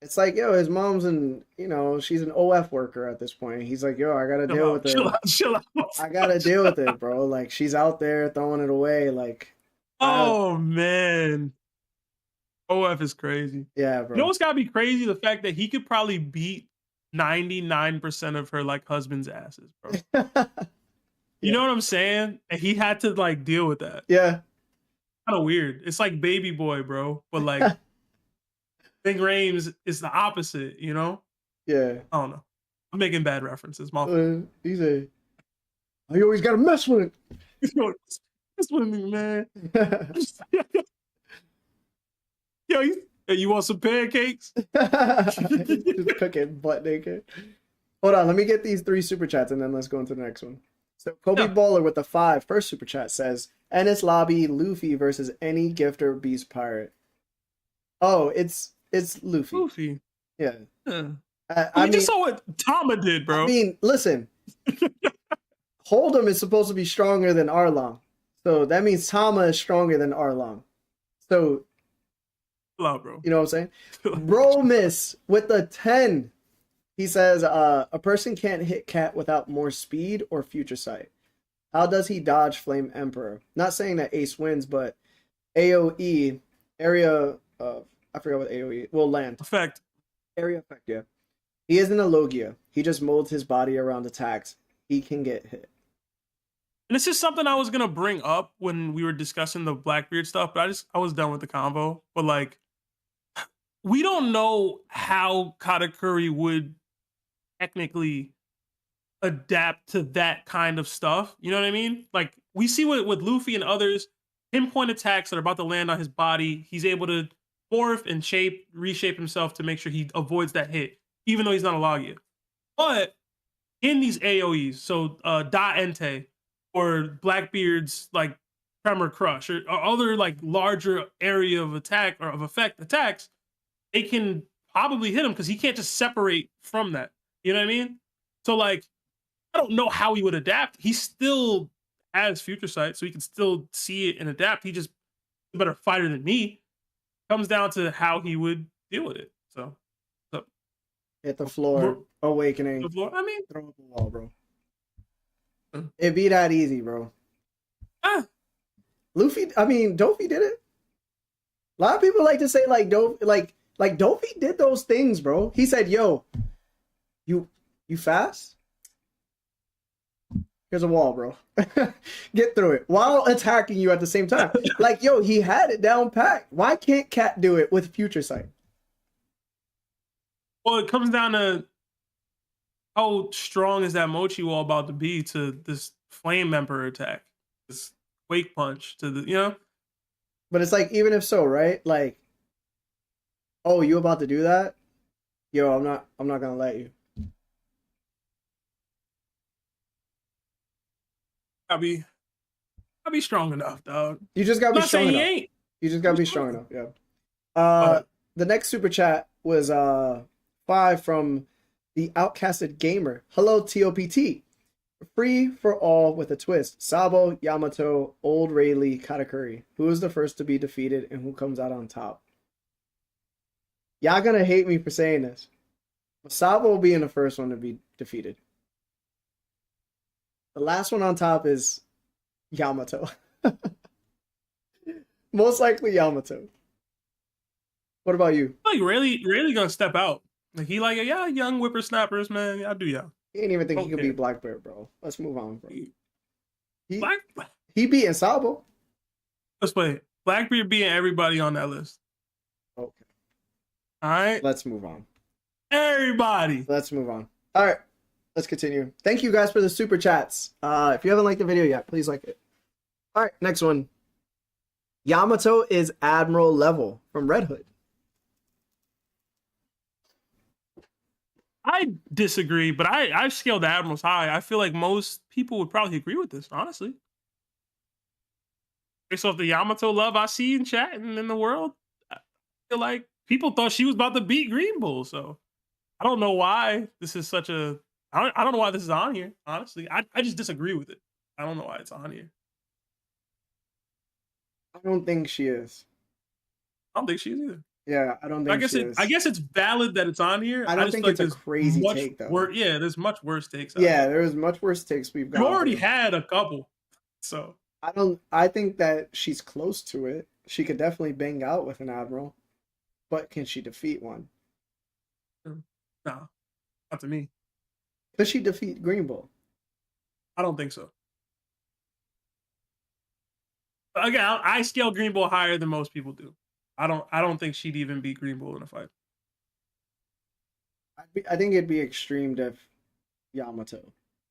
It's like, yo, his mom's she's an OF worker at this point. He's like, yo, I gotta deal with it. Chill out. I gotta deal with it, bro. Like, she's out there throwing it away. Like, oh man. OF is crazy. Yeah, bro. You know what's gotta be crazy? The fact that he could probably beat 99% of her like husband's asses, bro. You know what I'm saying? And he had to like deal with that. Yeah. Kind of weird. It's like Baby Boy, bro. But like Big Rames is the opposite, Yeah. I don't know. I'm making bad references. He's you always gotta mess with it. Mess with me, man. Yo, you want some pancakes? Just cooking butt naked. Hold on, let me get these 3 super chats and then let's go into the next one. So Kobe Bowler with the 5 first super chat says, Ennis Lobby Luffy versus any gifter beast pirate. Oh, it's Luffy. Luffy. Yeah. I mean, just saw what Tama did, bro. I mean, listen. Hold'em is supposed to be stronger than Arlong. So that means Tama is stronger than Arlong. So hello, bro. You know what I'm saying? Bro miss with the 10. He says, a person can't hit Cat without more speed or future sight. How does he dodge Flame Emperor? Not saying that Ace wins, but AoE, area of, I forgot what AoE, well, land. Effect. Area effect, yeah. He isn't a Logia. He just molds his body around attacks. He can get hit. And this is something I was going to bring up when we were discussing the Blackbeard stuff, but I was done with the convo. But like, we don't know how Katakuri would technically adapt to that kind of stuff. You know what I mean? Like, we see with Luffy and others, pinpoint attacks that are about to land on his body. He's able to morph and reshape himself to make sure he avoids that hit, even though he's not a Logia. But in these AoEs, so Da Ente or Blackbeard's like Tremor Crush or other like larger area of attack or of effect attacks, they can probably hit him because he can't just separate from that. You know what I mean? So like, I don't know how he would adapt. He still has future sight, so he can still see it and adapt. He just a better fighter than me. Comes down to how he would deal with it. So hit the floor, awakening. The floor. I mean, throw up a wall, bro. It'd be that easy, bro. Luffy, I mean, Dofi did it. A lot of people like to say like Dofi did those things, bro. He said, "Yo, you fast? Here's a wall, bro. Get through it," while attacking you at the same time. Like, yo, he had it down packed. Why can't Cat do it with future sight? Well, it comes down to how strong is that Mochi wall about to be to this Flame Emperor attack, this Quake Punch to the, But it's like, even if so, right? Like, oh, you about to do that? Yo, I'm not gonna let you. I'll be strong enough, dog. You just gotta be strong enough. Ain't. You just gotta be strong enough. Yeah. The next super chat was 5 from the Outcasted Gamer. Hello, TOPT. Free for all with a twist. Sabo, Yamato, Old Rayleigh, Katakuri. Who is the first to be defeated and who comes out on top? Y'all gonna hate me for saying this, but Sabo being the first one to be defeated. The last one on top is Yamato. Most likely Yamato. What about you? Like really gonna step out. Like he like yeah, young whippersnappers, man. I do y'all. He didn't even think he could Okay. beat Blackbeard, bro. Let's move on, bro. He Black. beat Sabo. Let's play. Blackbeard beating everybody on that list. Okay. All right. Let's move on. Everybody. Let's move on. All right. Let's continue. Thank you guys for the super chats. If you haven't liked the video yet, please like it. All right, next one. Yamato is Admiral level from Red Hood. I disagree, but I've scaled the Admirals high. I feel like most people would probably agree with this, honestly. Based off the Yamato love I see in chat and in the world, I feel like people thought she was about to beat Green Bull. So I don't know why this is such a. I don't know why this is on here. Honestly, I just disagree with it. I don't know why it's on here. I don't think she is. I don't think she is either. Yeah, I don't think she is. I guess it's valid that it's on here. I don't think it's a crazy take, though. Yeah, there's much worse takes. Yeah, there's much worse takes we've got. We've already had a couple, so I think that she's close to it. She could definitely bang out with an Admiral, but can she defeat one? No, not to me. Could she defeat Green Bull? I don't think so. Again, I scale Green Bull higher than most people do. I don't think she'd even beat Green Bull in a fight. I think it'd be extreme if Yamato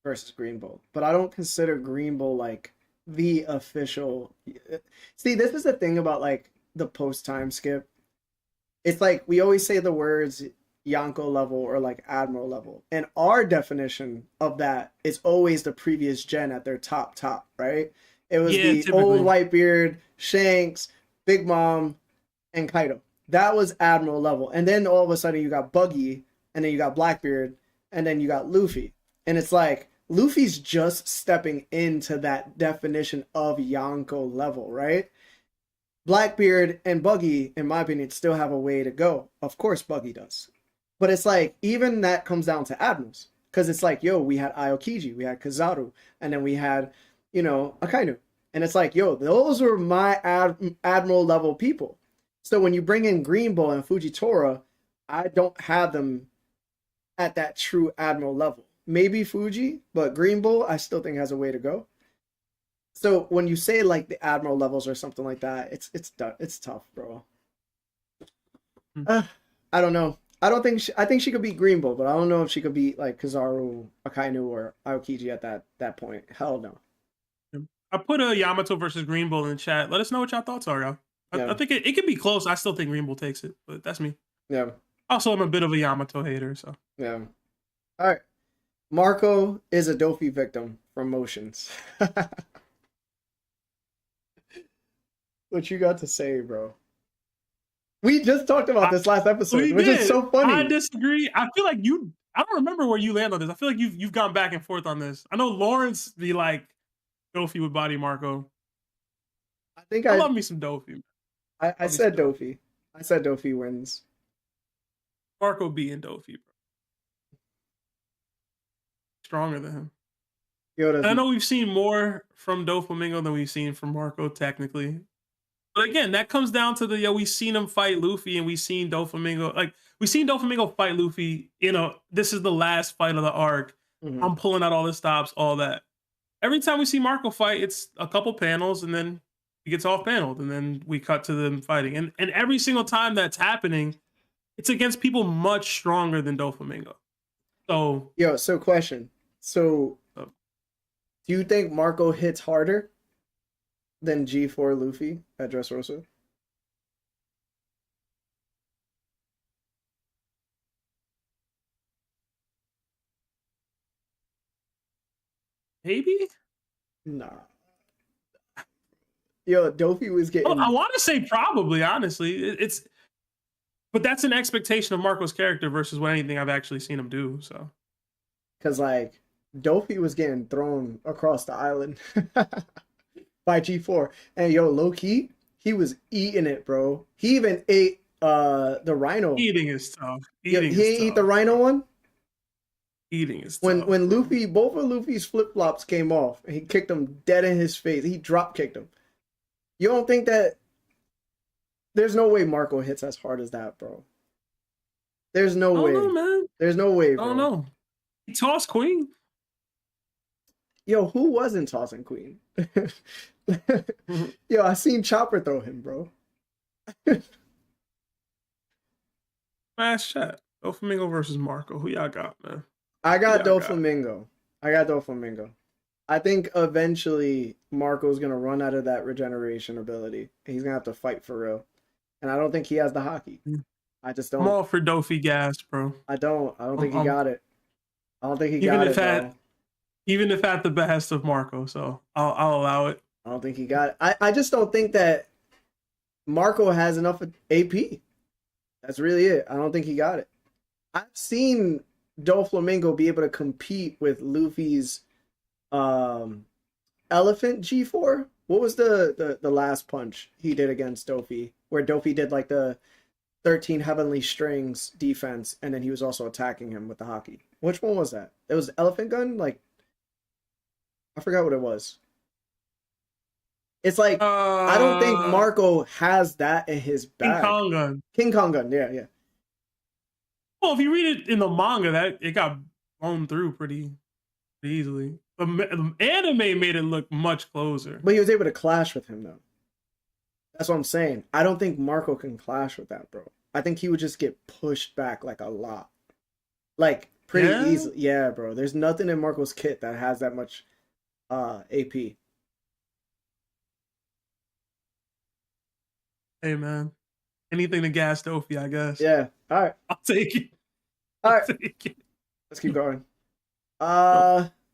versus Green Bull, but I don't consider Green Bull like the official. See, this is the thing about like the post time skip. It's like we always say the words Yonko level or like Admiral level, and our definition of that is always the previous gen at their top, right? It was typically old Whitebeard, Shanks, Big Mom, and Kaido. That was Admiral level. And then all of a sudden you got Buggy, and then you got Blackbeard, and then you got Luffy. And it's like, Luffy's just stepping into that definition of Yonko level, right? Blackbeard and Buggy, in my opinion, still have a way to go. Of course Buggy does. But it's like, even that comes down to Admirals. Because it's like, yo, we had Aokiji, we had Kizaru, and then we had, Akainu. And it's like, yo, those were my Admiral level people. So when you bring in Green Bull and Fujitora, I don't have them at that true Admiral level. Maybe Fuji, but Green Bull, I still think has a way to go. So when you say like the Admiral levels or something like that, it's tough, bro. I don't know. I think she could beat Green Bull, but I don't know if she could beat like Kizaru, Akainu, or Aokiji at that point. Hell no. I put a Yamato versus Green Bull in the chat. Let us know what y'all thoughts are, y'all. I think it could be close. I still think Green Bull takes it, but that's me. Yeah. Also, I'm a bit of a Yamato hater, so. Yeah. All right. Marco is a Dofi victim from Motions. What you got to say, bro? We just talked about this last episode, which is so funny. I disagree. I feel like I don't remember where you land on this. I feel like you've gone back and forth on this. I know Lawrence be like, Dofi would body Marco. I love me some Dofi. I said Dofi. I said Dofi wins. Marco beating Dofi, bro. Stronger than him. I know we've seen more from Doflamingo than we've seen from Marco, technically. But again, that comes down to we've seen him fight Luffy, and we've seen Doflamingo. Like, we've seen Doflamingo fight Luffy. This is the last fight of the arc. Mm-hmm. I'm pulling out all the stops, all that. Every time we see Marco fight, it's a couple panels, and then he gets off-paneled, and then we cut to them fighting. And every single time that's happening, it's against people much stronger than Doflamingo. So... so question. So, do you think Marco hits harder than G4 Luffy at Dressrosa? Maybe? Nah. Dofi was getting... I want to say probably, honestly. But that's an expectation of Marco's character versus what anything I've actually seen him do, so... Because, like, Dofi was getting thrown across the island by G4. And, low-key, he was eating it, bro. He even ate the rhino. Eating is tough. He ate the rhino one? Eating is tough. When Luffy, both of Luffy's flip-flops came off, and he kicked him dead in his face. He drop-kicked him. You don't think that There's no way Marco hits as hard as that, bro. There's no I way. don't know, man. There's no way, I bro. don't know. He tossed Queen. Yo, who wasn't tossing Queen? Yo, I seen Chopper throw him, bro. Smash chat. Doflamingo versus Marco. Who y'all got, man? I got Doflamingo. I think eventually Marco's gonna run out of that regeneration ability. He's gonna have to fight for real. And I don't think he has the Haki. I just don't. I'm all for Dofi gas, bro. I don't think he got it. I don't think he got it, bro. Even if at the behest of Marco, so I'll allow it. I don't think he got it. I just don't think that Marco has enough AP. That's really it. I don't think he got it. I've seen Doflamingo be able to compete with Luffy's Elephant G4. What was the last punch he did against Dofi? Where Dofi did like the 13 Heavenly Strings defense, and then he was also attacking him with the Haki. Which one was that? It was Elephant Gun? Like, I forgot what it was. It's like, I don't think Marco has that in his bag. King Kong Gun, yeah. Well, if you read it in the manga, that it got blown through pretty easily. The anime made it look much closer. But he was able to clash with him, though. That's what I'm saying. I don't think Marco can clash with that, bro. I think he would just get pushed back like a lot. Like, pretty easily. Yeah, bro. There's nothing in Marco's kit that has that much AP. Hey, man. Anything to gas Dofi, I guess. Yeah. All right. I'll take it. All right. Let's keep going.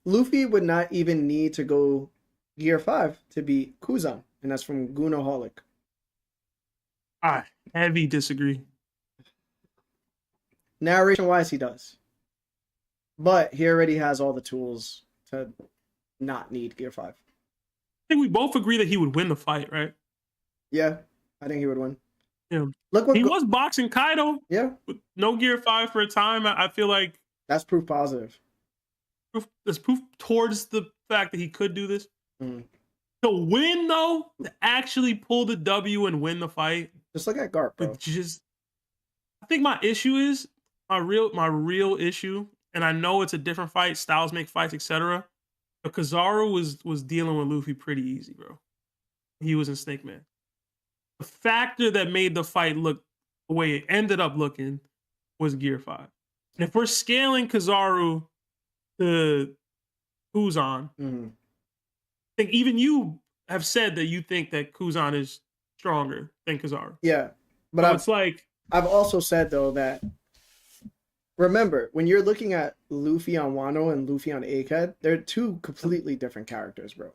Luffy would not even need to go Gear 5 to beat Kuzan. And that's from Gunaholic. I heavy disagree. Narration-wise, he does. But he already has all the tools to not need Gear 5. I think we both agree that he would win the fight, right? Yeah, I think he would win. Yeah. Look what he was boxing Kaido. Yeah. With no Gear 5 for a time. I feel like that's proof positive. There's proof towards the fact that he could do this. Mm. To win, though, to actually pull the W and win the fight. Just look at Garp, bro. I think my issue is my real issue, and I know it's a different fight, styles make fights, etc. But Kizaru was dealing with Luffy pretty easy, bro. He was in Snake Man. The factor that made the fight look the way it ended up looking was Gear 5. And if we're scaling Kizaru to Kuzan, I think even you have said that you think that Kuzan is stronger than Kizaru. Yeah, but it's like I've also said though that remember when you're looking at Luffy on Wano and Luffy on Egghead, they're two completely different characters, bro.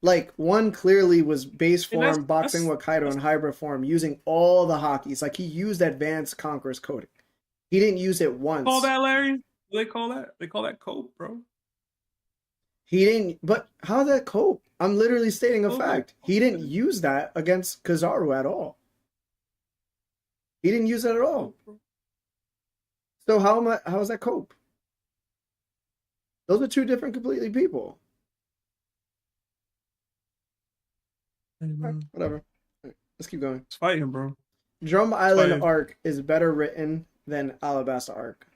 Like one clearly was base form boxing with Kaido in hybrid form, using all the Hakis. Like he used advanced Conqueror's coding. He didn't use it once. Call that, Larry? What do they call that? They call that cope, bro. He didn't, but how that cope? I'm literally stating a fact. He didn't use that against Kizaru at all. He didn't use that at all. So how is that cope? Those are two different completely people. Whatever. Let's keep going. It's fighting, bro. Drum Island arc is better written than Alabasta arc.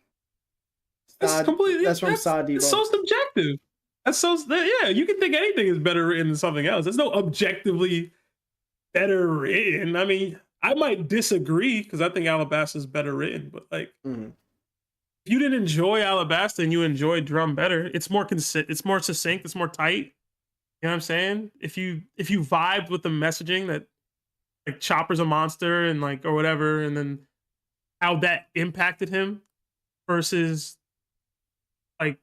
That's completely. That's from Sadi. It's so subjective. That's so. Yeah, you can think anything is better written than something else. There's no objectively better written. I mean, I might disagree because I think Alabasta is better written, but like, if you didn't enjoy Alabasta and you enjoyed Drum better, it's more it's more succinct, it's more tight. You know what I'm saying? If you vibed with the messaging that like Chopper's a monster and like or whatever, and then how that impacted him versus like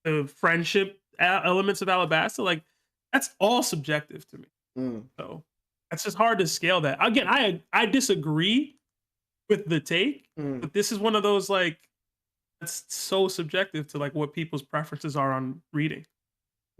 the friendship elements of Alabasta, like that's all subjective to me. So it's just hard to scale that. Again, I disagree with the take, but this is one of those like that's so subjective to like what people's preferences are on reading.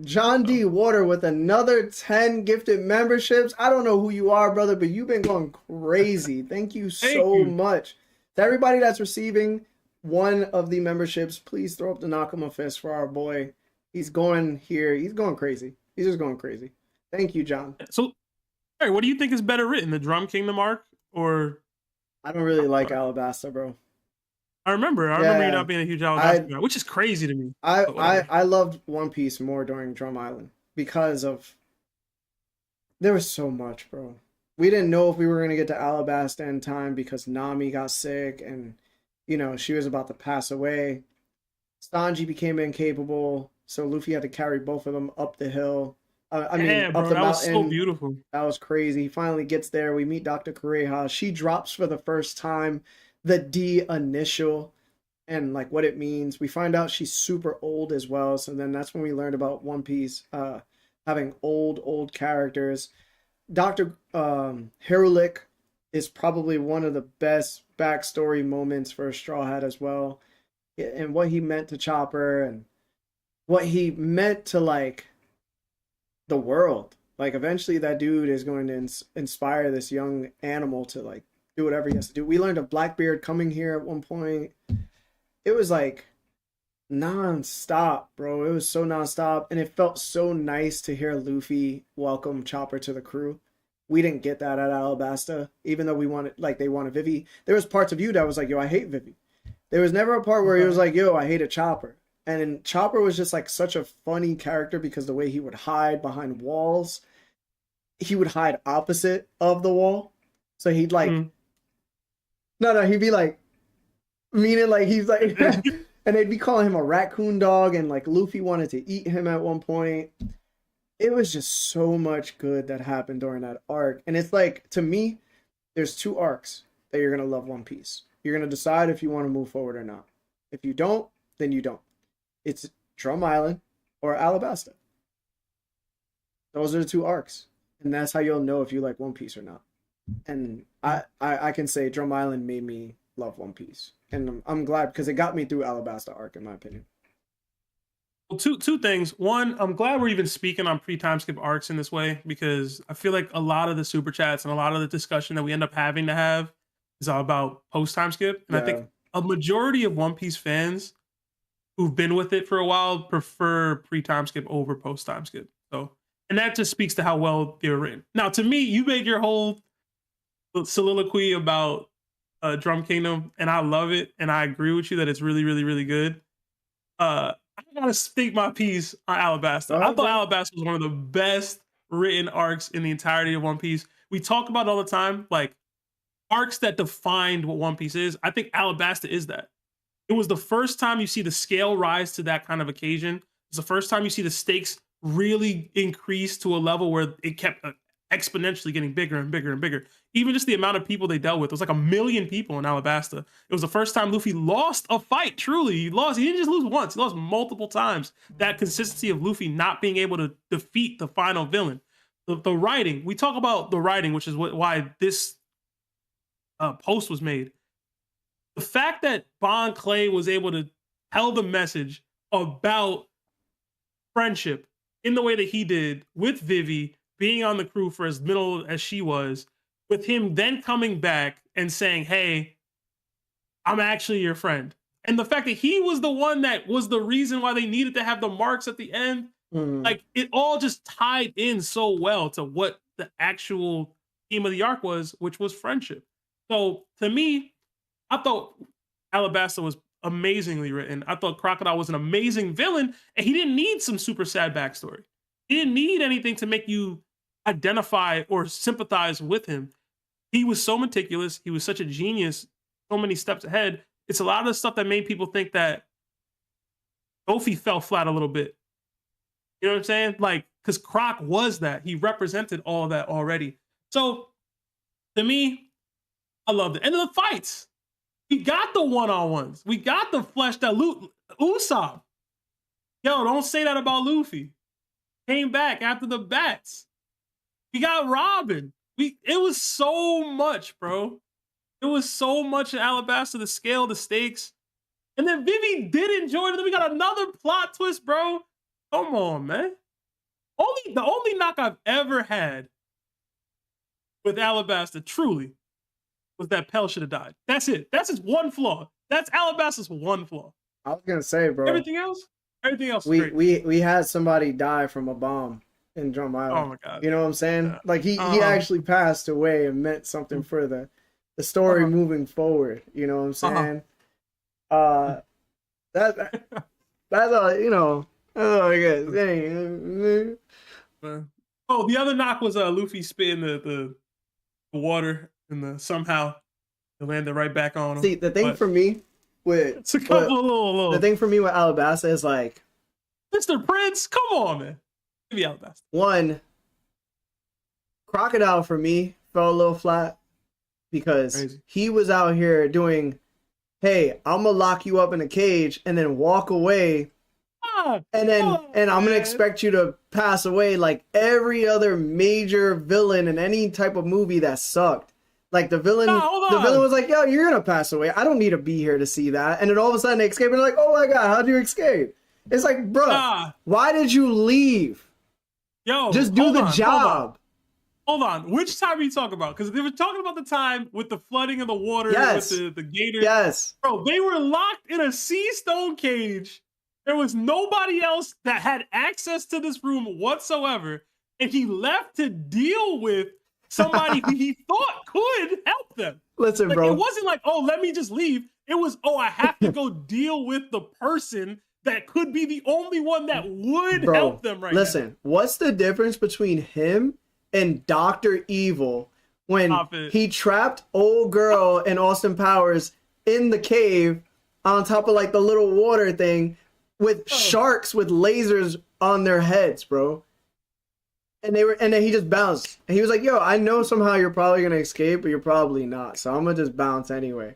John D. Water with another 10 gifted memberships. I don't know who you are, brother, but you've been going crazy. Thank you so much. To everybody that's receiving one of the memberships, please throw up the Nakama fist for our boy. He's going here. He's going crazy. He's just going crazy. Thank you, John. So All right, what do you think is better written, the Drum Kingdom arc or? I don't really like Alabasta, bro. I remember you not being a huge Alabasta guy, which is crazy to me. I loved One Piece more during Drum Island because of there was so much, bro. We didn't know if we were gonna get to Alabasta in time because Nami got sick and she was about to pass away. Sanji became incapable, so Luffy had to carry both of them up the hill. Up the that mountain. Was so beautiful. That was crazy. He finally gets there. We meet Dr. Kureha. She drops for the first time the D initial and like what it means. We find out she's super old as well. So then that's when we learned about One Piece having old characters. Dr. Herulik is probably one of the best backstory moments for a Straw Hat as well. And what he meant to Chopper and what he meant to like the world. Like eventually that dude is going to inspire this young animal to like do whatever he has to do. We learned of Blackbeard coming here at one point. It was like non-stop, bro. It was so non-stop, and it felt so nice to hear Luffy welcome Chopper to the crew. We didn't get that at Alabasta, even though they wanted Vivi. There was parts of you that was like, yo, I hate Vivi. There was never a part where he was like, yo, I hate a Chopper. And Chopper was just like such a funny character because the way he would hide behind walls, he would hide opposite of the wall. So he'd like, he'd be like, meaning like he's like, and they'd be calling him a raccoon dog, and like Luffy wanted to eat him at one point. It was just so much good that happened during that arc. And it's like, to me, there's two arcs that you're going to love One Piece. You're going to decide if you want to move forward or not. If you don't, then you don't. It's Drum Island or Alabasta. Those are the two arcs. And that's how you'll know if you like One Piece or not. And I can say Drum Island made me love One Piece. And I'm glad because it got me through Alabasta arc, in my opinion. Well, two things. One, I'm glad we're even speaking on pre-time skip arcs in this way because I feel like a lot of the super chats and a lot of the discussion that we end up having to have is all about post-time skip. And I think a majority of One Piece fans who've been with it for a while prefer pre-time skip over post-time skip. So, and that just speaks to how well they were written. Now, to me, you made your whole soliloquy about Drum Kingdom, and I love it, and I agree with you that it's really, really, really good. I gotta speak my piece on Alabasta. I thought Alabasta was one of the best written arcs in the entirety of One Piece. We talk about it all the time, like arcs that defined what One Piece is. I think Alabasta is that. It was the first time you see the scale rise to that kind of occasion. It's the first time you see the stakes really increase to a level where it kept exponentially getting bigger and bigger and bigger. Even just the amount of people they dealt with. It was like 1 million people in Alabasta. It was the first time Luffy lost a fight, truly. He didn't just lose once. He lost multiple times. That consistency of Luffy not being able to defeat the final villain. The writing. We talk about the writing, which is why this post was made. The fact that Bon Clay was able to tell the message about friendship in the way that he did with Vivi, being on the crew for as little as she was, with him then coming back and saying, hey, I'm actually your friend. And the fact that he was the one that was the reason why they needed to have the marks at the end, like it all just tied in so well to what the actual theme of the arc was, which was friendship. So to me, I thought Alabasta was amazingly written. I thought Crocodile was an amazing villain, and he didn't need some super sad backstory. He didn't need anything to make you identify or sympathize with him. He was so meticulous. He was such a genius, so many steps ahead. It's a lot of the stuff that made people think that Luffy fell flat a little bit. You know what I'm saying? Like, because Croc was that. He represented all of that already. So, to me, I loved it. And then the fights. We got the one-on-ones. We got the fleshed out Usopp. Yo, don't say that about Luffy. Came back after the bats. We got Robin. It was so much, bro. It was so much in Alabasta, the scale, the stakes. And then Vivi did enjoy it. And then we got another plot twist, bro. Come on, man. The only knock I've ever had with Alabasta, truly, was that Pell should have died. That's it. That's his one flaw. That's Alabasta's one flaw. I was gonna say, bro. Everything else is great. We had somebody die from a bomb in Drum Oh Island. my god. You know what I'm saying? Yeah. Like he actually passed away and meant something for the story moving forward. You know what I'm saying? That's all, you know. That's all I guess. Oh, the other knock was Luffy spitting the water and somehow it landed right back on him. See, the thing for me with it's a couple little the thing for me with Alabasta is like, Mr. Prince, come on, man. Give me Alabasta. One, Crocodile for me fell a little flat because he was out here doing, hey, I'm gonna lock you up in a cage and then walk away. And I'm gonna expect you to pass away like every other major villain in any type of movie that sucked. Like the villain was like, "Yo, you're gonna pass away. I don't need to be here to see that." And then all of a sudden they escape, and they're like, "Oh my god, how'd you escape?" It's like, bro, why did you leave? Yo, just do the job. Hold on. Which time are you talking about? Because they were talking about the time with the flooding of the water with the gator. Yes, bro, they were locked in a sea stone cage. There was nobody else that had access to this room whatsoever, and he left to deal with somebody who he thought could help them. Listen, like, bro. It wasn't like, oh, let me just leave. It was, oh, I have to go deal with the person that could be the only one that would help them right now. Listen, what's the difference between him and Dr. Evil when he trapped old girl and Austin Powers in the cave on top of like the little water thing with sharks with lasers on their heads, bro? And then he just bounced. And he was like, yo, I know somehow you're probably gonna escape, but you're probably not. So I'm gonna just bounce anyway.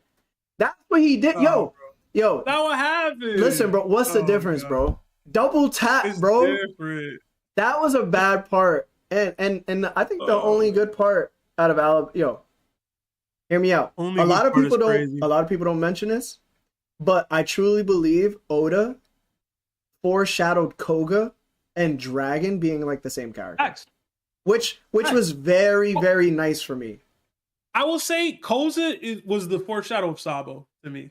That's what he did. Yo. That's what happened. Listen, bro, what's the difference, bro? Double tap, bro. Different. That was a bad part. And I think the only good part out of Alabasta, hear me out. A lot of people don't mention this, but I truly believe Oda foreshadowed Koga and Dragon being like the same character. Facts. Which was very, very nice for me. I will say Koza was the foreshadow of Sabo to me.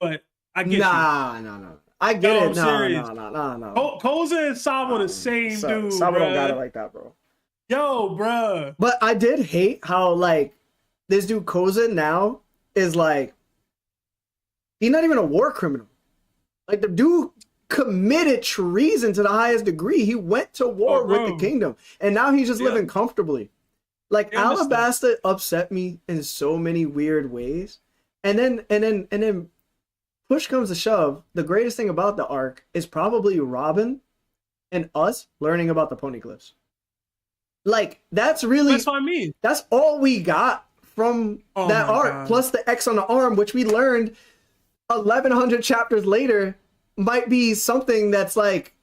But I get No. I get it. No. Koza and Sabo the same dude. Sabo don't got it like that, bro. Yo, bruh. But I did hate how like this dude Koza now is like, he's not even a war criminal. Like the dude committed treason to the highest degree. He went to war with the kingdom, and now he's just living comfortably. Like Alabasta upset me in so many weird ways, and then push comes to shove. The greatest thing about the arc is probably Robin and us learning about the poneglyphs. Like that's what I mean. That's all we got from that arc, God. Plus the X on the arm, which we learned 1100 chapters later might be something that's like,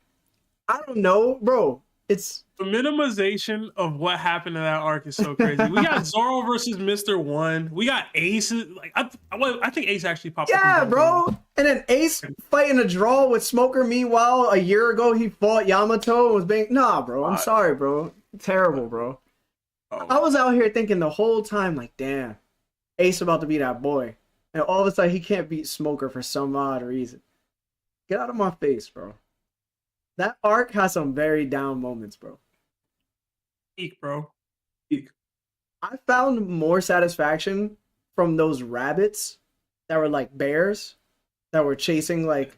I don't know, bro. It's the minimization of what happened in that arc is so crazy. We got Zoro versus Mr. One. We got Ace. Like I think Ace actually popped up. Yeah, bro. And then Ace fighting a draw with Smoker. Meanwhile, a year ago he fought Yamato and was being bro. I'm sorry, bro. Terrible, bro. I was out here thinking the whole time, like, damn, Ace about to be that boy, and all of a sudden he can't beat Smoker for some odd reason. Get out of my face, bro. That arc has some very down moments, bro. Peak, bro. Peak. I found more satisfaction from those rabbits that were like bears that were chasing like.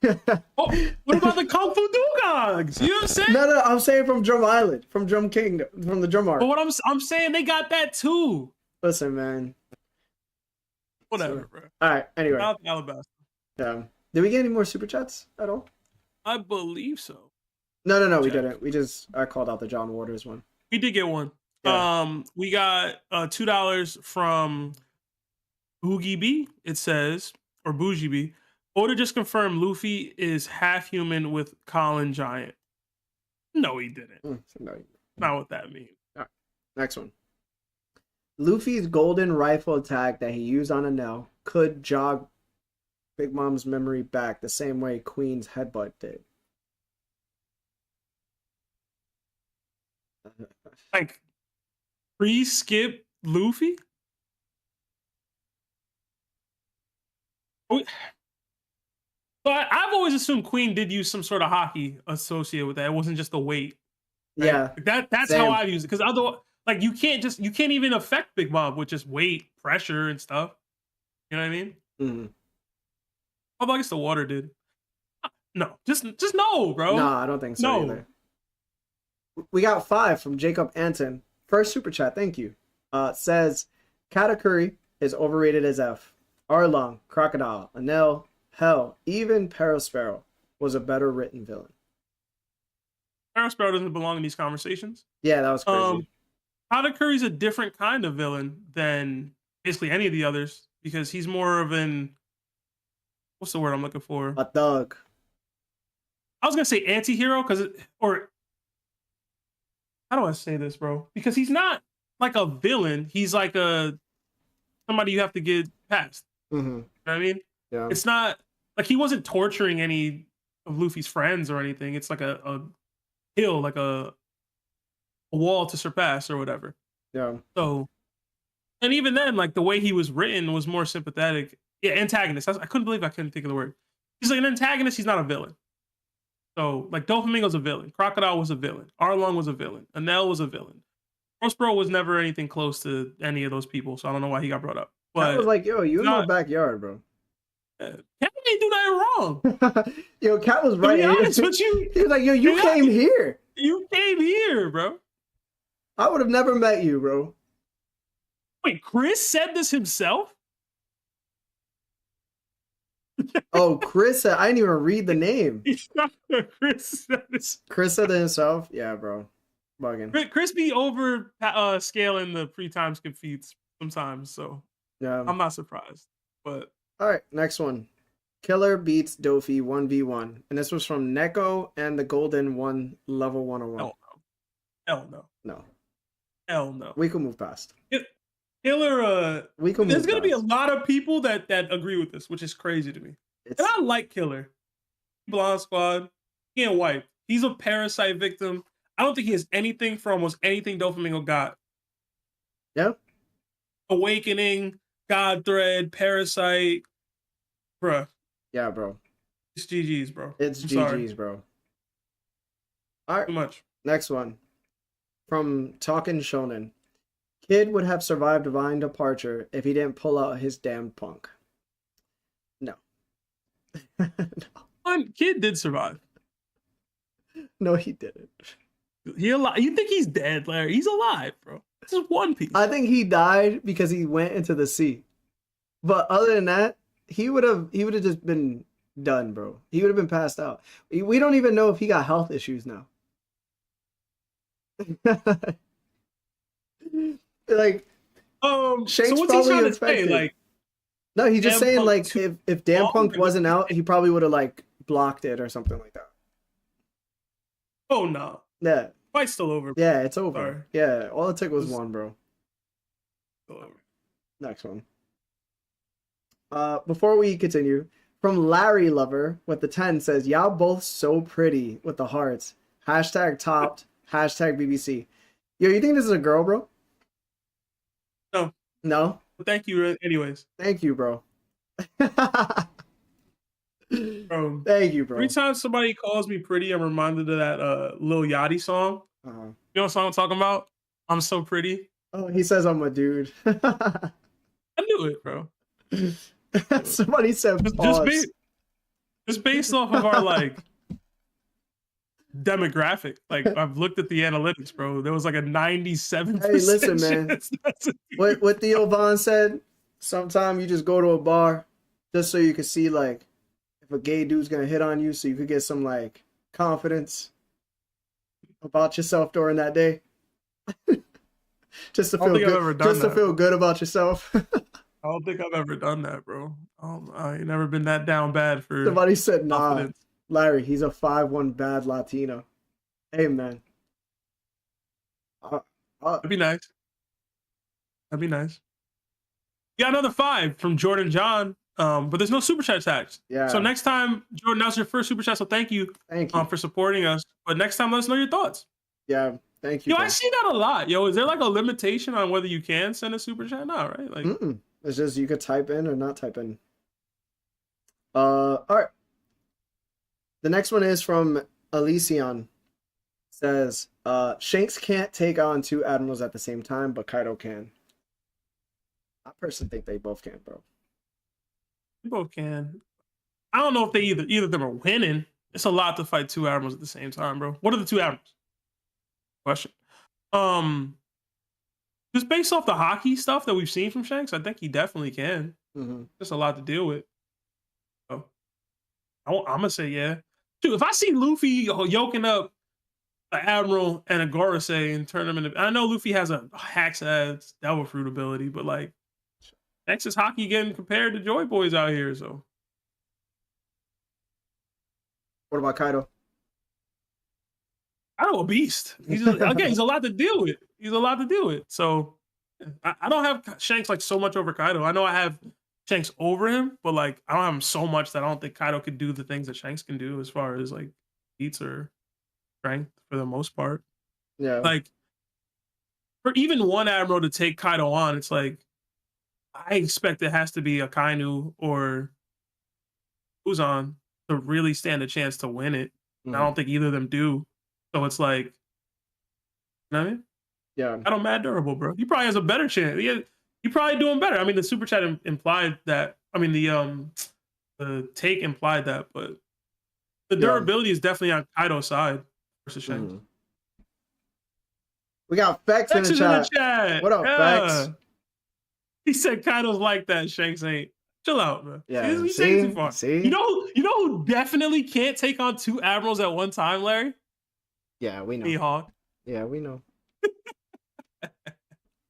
What about the Kung Fu Dugongs? You know what I'm saying? No, I'm saying from Drum Island, from Drum Kingdom, from the Drum Arc. But what I'm saying, they got that too. Listen, man. Whatever, bro. All right. Anyway. Alabasta. Yeah. Did we get any more super chats at all? I believe so. No, we didn't. I called out the John Waters one. We did get one. Yeah. We got $2 from Boogie B. It says, or Bougie B. Oda just confirmed Luffy is half human with Colin Giant. No, he didn't. No. Not what that means. All right. Next one. Luffy's golden rifle attack that he used on Enel could jog Big Mom's memory back the same way Queen's headbutt did. Like, pre-skip Luffy? But I've always assumed Queen did use some sort of Haki associated with that. It wasn't just the weight. Right? Yeah. That's Same. how I use it. Because otherwise, like you can't even affect Big Mom with just weight, pressure, and stuff. You know what I mean? Mm-hmm. Although I guess the water did. No, just no, bro. No, I don't think so No. either. We got 5 from Jacob Anton. First super chat, thank you. Says Katakuri is overrated as F. Arlong, Crocodile, Enel, hell, even Parasparrow was a better written villain. Parasparrow doesn't belong in these conversations. Yeah, that was crazy. Katakuri's a different kind of villain than basically any of the others because he's more of an, what's the word I'm looking for? A thug. I was gonna say anti-hero or how do I say this, bro? Because he's not like a villain. He's like somebody you have to get past. Mm-hmm. You know what I mean? Yeah. It's not like he wasn't torturing any of Luffy's friends or anything. It's like a hill, like a wall to surpass or whatever. Yeah. So, and even then, like the way he was written was more sympathetic. Yeah, antagonist. I couldn't believe I couldn't think of the word. He's like an antagonist. He's not a villain. So, like Doflamingo's a villain. Crocodile was a villain. Arlong was a villain. Enel was a villain. Prospero was never anything close to any of those people, so I don't know why he got brought up. But I was like, yo, you in my backyard, bro. Cat didn't do nothing wrong. Yo, Cat was right. To be honest with you, he was like, yo, you came here. You came here, bro. I would have never met you, bro. Wait, Chris said this himself? Oh, Chris said, I didn't even read the name. Chris said this. Chris said it himself? Yeah, bro. Bugging. Chris be over scaling the pre-time skip feats sometimes, so yeah, I'm not surprised. But all right, next one. Killer beats Dofi 1v1. And this was from Neko and the Golden One level 101. Hell no. No. Hell no. We can move past. Killer, we can there's going to be a lot of people that agree with this, which is crazy to me. And I like Killer. Blonde Squad. He ain't white. He's a parasite victim. I don't think he has anything for almost anything Doflamingo got. Yeah. Awakening, God Thread, Parasite. Bruh. Yeah, bro. It's GG's, bro. It's GG's, bro. All right. Too much. Next one. From Talkin' Shonen. Kid would have survived Divine Departure if he didn't pull out his damn punk. No. No. Kid did survive. No, he didn't. He alive. You think he's dead, Larry? He's alive, bro. This is One Piece. I think he died because he went into the sea. But other than that, he would have just been done, bro. He would have been passed out. We don't even know if he got health issues now. Like, Shanks so what's he trying to say? Like, no, he's just saying like if Dan long, Punk wasn't out, he probably would have like blocked it or something like that. Oh no. Yeah. Fight's still over. Bro. Yeah, it's over. Sorry. Yeah, all it took was one, bro. Still over. Next one. Before we continue, from Larry Lover with the 10 says, y'all both so pretty with the hearts. Hashtag topped. Hashtag BBC. Yo, you think this is a girl, bro? No. No? Thank you anyways. Thank you, bro. Bro. Thank you, bro. Every time somebody calls me pretty, I'm reminded of that Lil Yachty song. You know what song I'm talking about? I'm so pretty. Oh, he says I'm a dude. I knew it, bro. Somebody said just based off of our like demographic. Like I've looked at the analytics, bro. There was like a 97%. Hey, listen, man. What Theo Von said, sometime you just go to a bar just so you can see like if a gay dude's gonna hit on you, so you could get some like confidence about yourself during that day. Just to feel good. Just to feel good about yourself. I don't think I've ever done that, bro. I ain't never been that down bad for. Somebody said, "Nah, Larry, he's a 5'1" bad Latino." Hey, man. That'd be nice. That'd be nice. Yeah, another 5 from Jordan John. But there's no super chat tax. Yeah. So next time, Jordan, that's your first super chat. So thank you. For supporting us. But next time, let us know your thoughts. Yeah. Thank you. Yo, I see that a lot. Yo, is there like a limitation on whether you can send a super chat? No, right? Like, it's just you could type in or not type in. All right. The next one is from Elysion. says, Shanks can't take on two admirals at the same time, but Kaido can. I personally think they both can, bro. They both can. I don't know if they either of them are winning. It's a lot to fight two admirals at the same time, bro. What are the two admirals? Question. Just based off the Haki stuff that we've seen from Shanks, I think he definitely can. Mm-hmm. There's a lot to deal with. So I'm gonna say yeah. Dude, if I see Luffy yoking up an Admiral and a Gorosei and turn them into, I know Luffy has a Hack's ass Devil Fruit ability, but like Shanks is Haki getting compared to Joy Boys out here, so. What about Kaido? Kaido a beast. He's a lot to deal with. He's a lot to deal with. So I don't have Shanks like so much over Kaido. I know I have Shanks over him, but like I don't have him so much that I don't think Kaido could do the things that Shanks can do as far as like beats or strength for the most part. Yeah. Like for even one Admiral to take Kaido on, it's like I expect it has to be a Kainu or Kuzan to really stand a chance to win it. Mm-hmm. I don't think either of them do. So it's like, you know what I mean? Yeah. I don't mad durable, bro. He probably has a better chance. He probably doing better. I mean, the super chat implied that. I mean, the take implied that, but the durability is definitely on Kaido's side versus Shanks. Mm-hmm. We got Fex in the chat. What up, Fex? He said Kaido's like that. Shanks ain't. Chill out, man. Yeah. He's taking too far. See? You know who definitely can't take on two admirals at one time, Larry? Yeah, we know. Mihawk. Yeah, we know.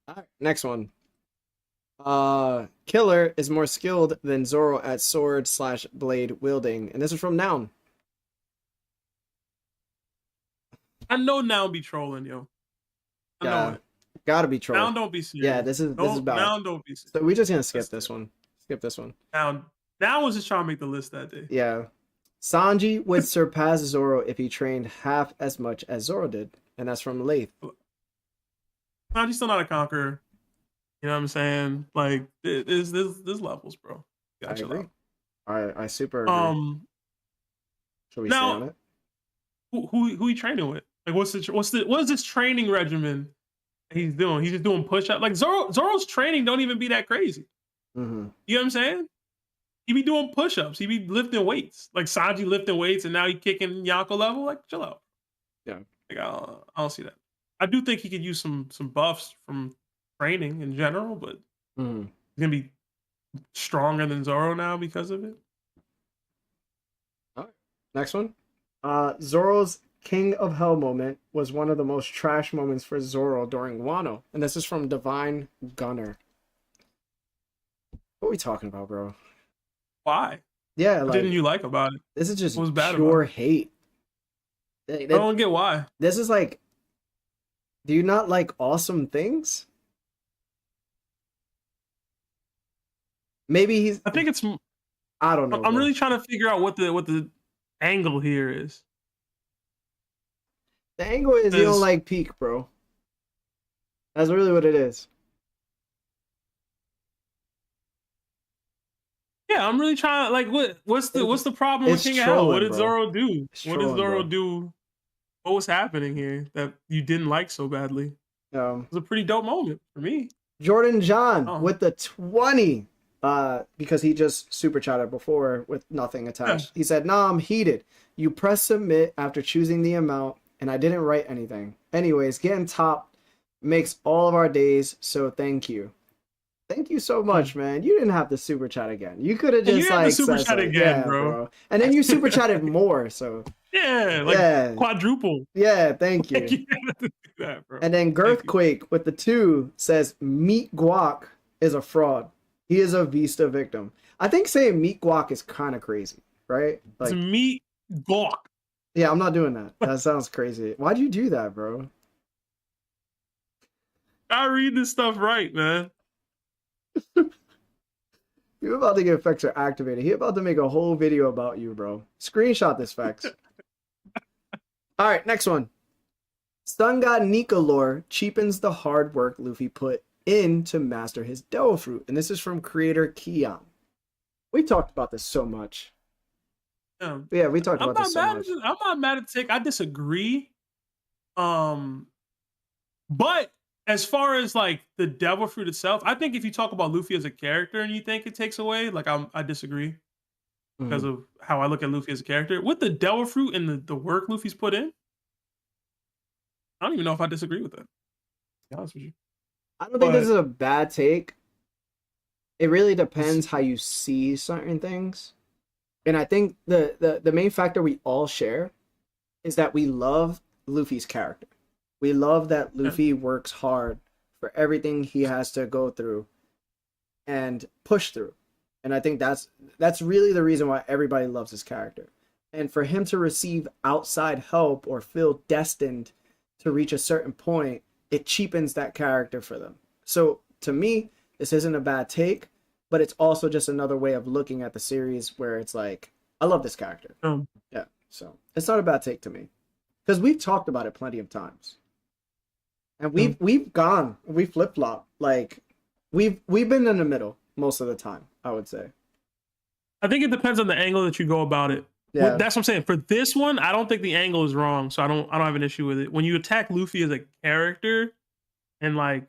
All right, next one. Killer is more skilled than Zoro at sword/blade wielding, and this is from Noun. I know Noun be trolling, yo. I know it. Gotta be trolling. Noun don't be serious. Yeah, this is bad. Noun don't be serious. So we're just gonna skip this one. Skip this one. Noun was just trying to make the list that day. Yeah. Sanji would surpass Zoro if he trained half as much as Zoro did, and that's from Lath. Sanji's still not a conqueror. You know what I'm saying? Like, there's levels, bro. I agree. I super agree. Should we now, stay on it? Who he training with? Like, what is this training regimen he's doing? He's just doing push-up. Like Zoro's training don't even be that crazy. Mm-hmm. You know what I'm saying? He be doing push-ups. He be lifting weights. Like Sanji lifting weights, and now he kicking Yonko level. Like, chill out. Yeah. Like, I don't see that. I do think he could use some buffs from training in general, but he's gonna be stronger than Zoro now because of it. All right. Next one. Zoro's King of Hell moment was one of the most trash moments for Zoro during Wano, and this is from Divine Gunner. What are we talking about, bro? Why? Yeah, what didn't you like about it? This is just what was bad pure about it? hate. I don't get why. This is like, do you not like awesome things? Maybe he's. I think it's. I don't know. I'm really trying to figure out what the angle here is. The angle is you don't like Peak, bro. That's really what it is. Yeah, I'm really trying to like what's the problem with King of Hell? What did Zoro do? What did Zoro do? What was happening here that you didn't like so badly? It was a pretty dope moment for me. Jordan John with the 20. Because he just super chatted before with nothing attached. Yeah. He said, "Nah, I'm heated. You press submit after choosing the amount, and I didn't write anything. Anyways, getting top makes all of our days, so thank you." Thank you so much, man. You didn't have to super chat again. You could have just like super chat again, bro. And then you super chatted more, so quadruple. Yeah, thank you. You had to do that, bro. And then Girthquake with the 2 says, "Meat Guac is a fraud. He is a Vista victim." I think saying Meat Guac is kind of crazy, right? Like, it's Meat Guac. Yeah, I'm not doing that. That sounds crazy. Why'd you do that, bro? I read this stuff right, man. You're about to get Fexer activated. He's about to make a whole video about you, bro. Screenshot this, Fex. All right, next one. Sun God Nika lore cheapens the hard work Luffy put in to master his Devil Fruit. And this is from creator Keon. We talked about this so much. Yeah, we talked about this so much. I'm not mad at the take. I disagree. But as far as like the devil fruit itself, I think if you talk about Luffy as a character and you think it takes away, like I disagree because of how I look at Luffy as a character. With the devil fruit and the work Luffy's put in, I don't even know if I disagree with that. To be honest with you. I don't think this is a bad take. It really depends how you see certain things. And I think the main factor we all share is that we love Luffy's character. We love that Luffy works hard for everything he has to go through and push through. And I think that's really the reason why everybody loves his character. And for him to receive outside help or feel destined to reach a certain point, it cheapens that character for them. So to me, this isn't a bad take, but it's also just another way of looking at the series where it's like, I love this character. Yeah, so it's not a bad take to me. Because we've talked about it plenty of times. And we flip-flop. Like, we've been in the middle most of the time, I would say. I think it depends on the angle that you go about it. Yeah. That's what I'm saying. For this one, I don't think the angle is wrong, so I don't have an issue with it. When you attack Luffy as a character, and like,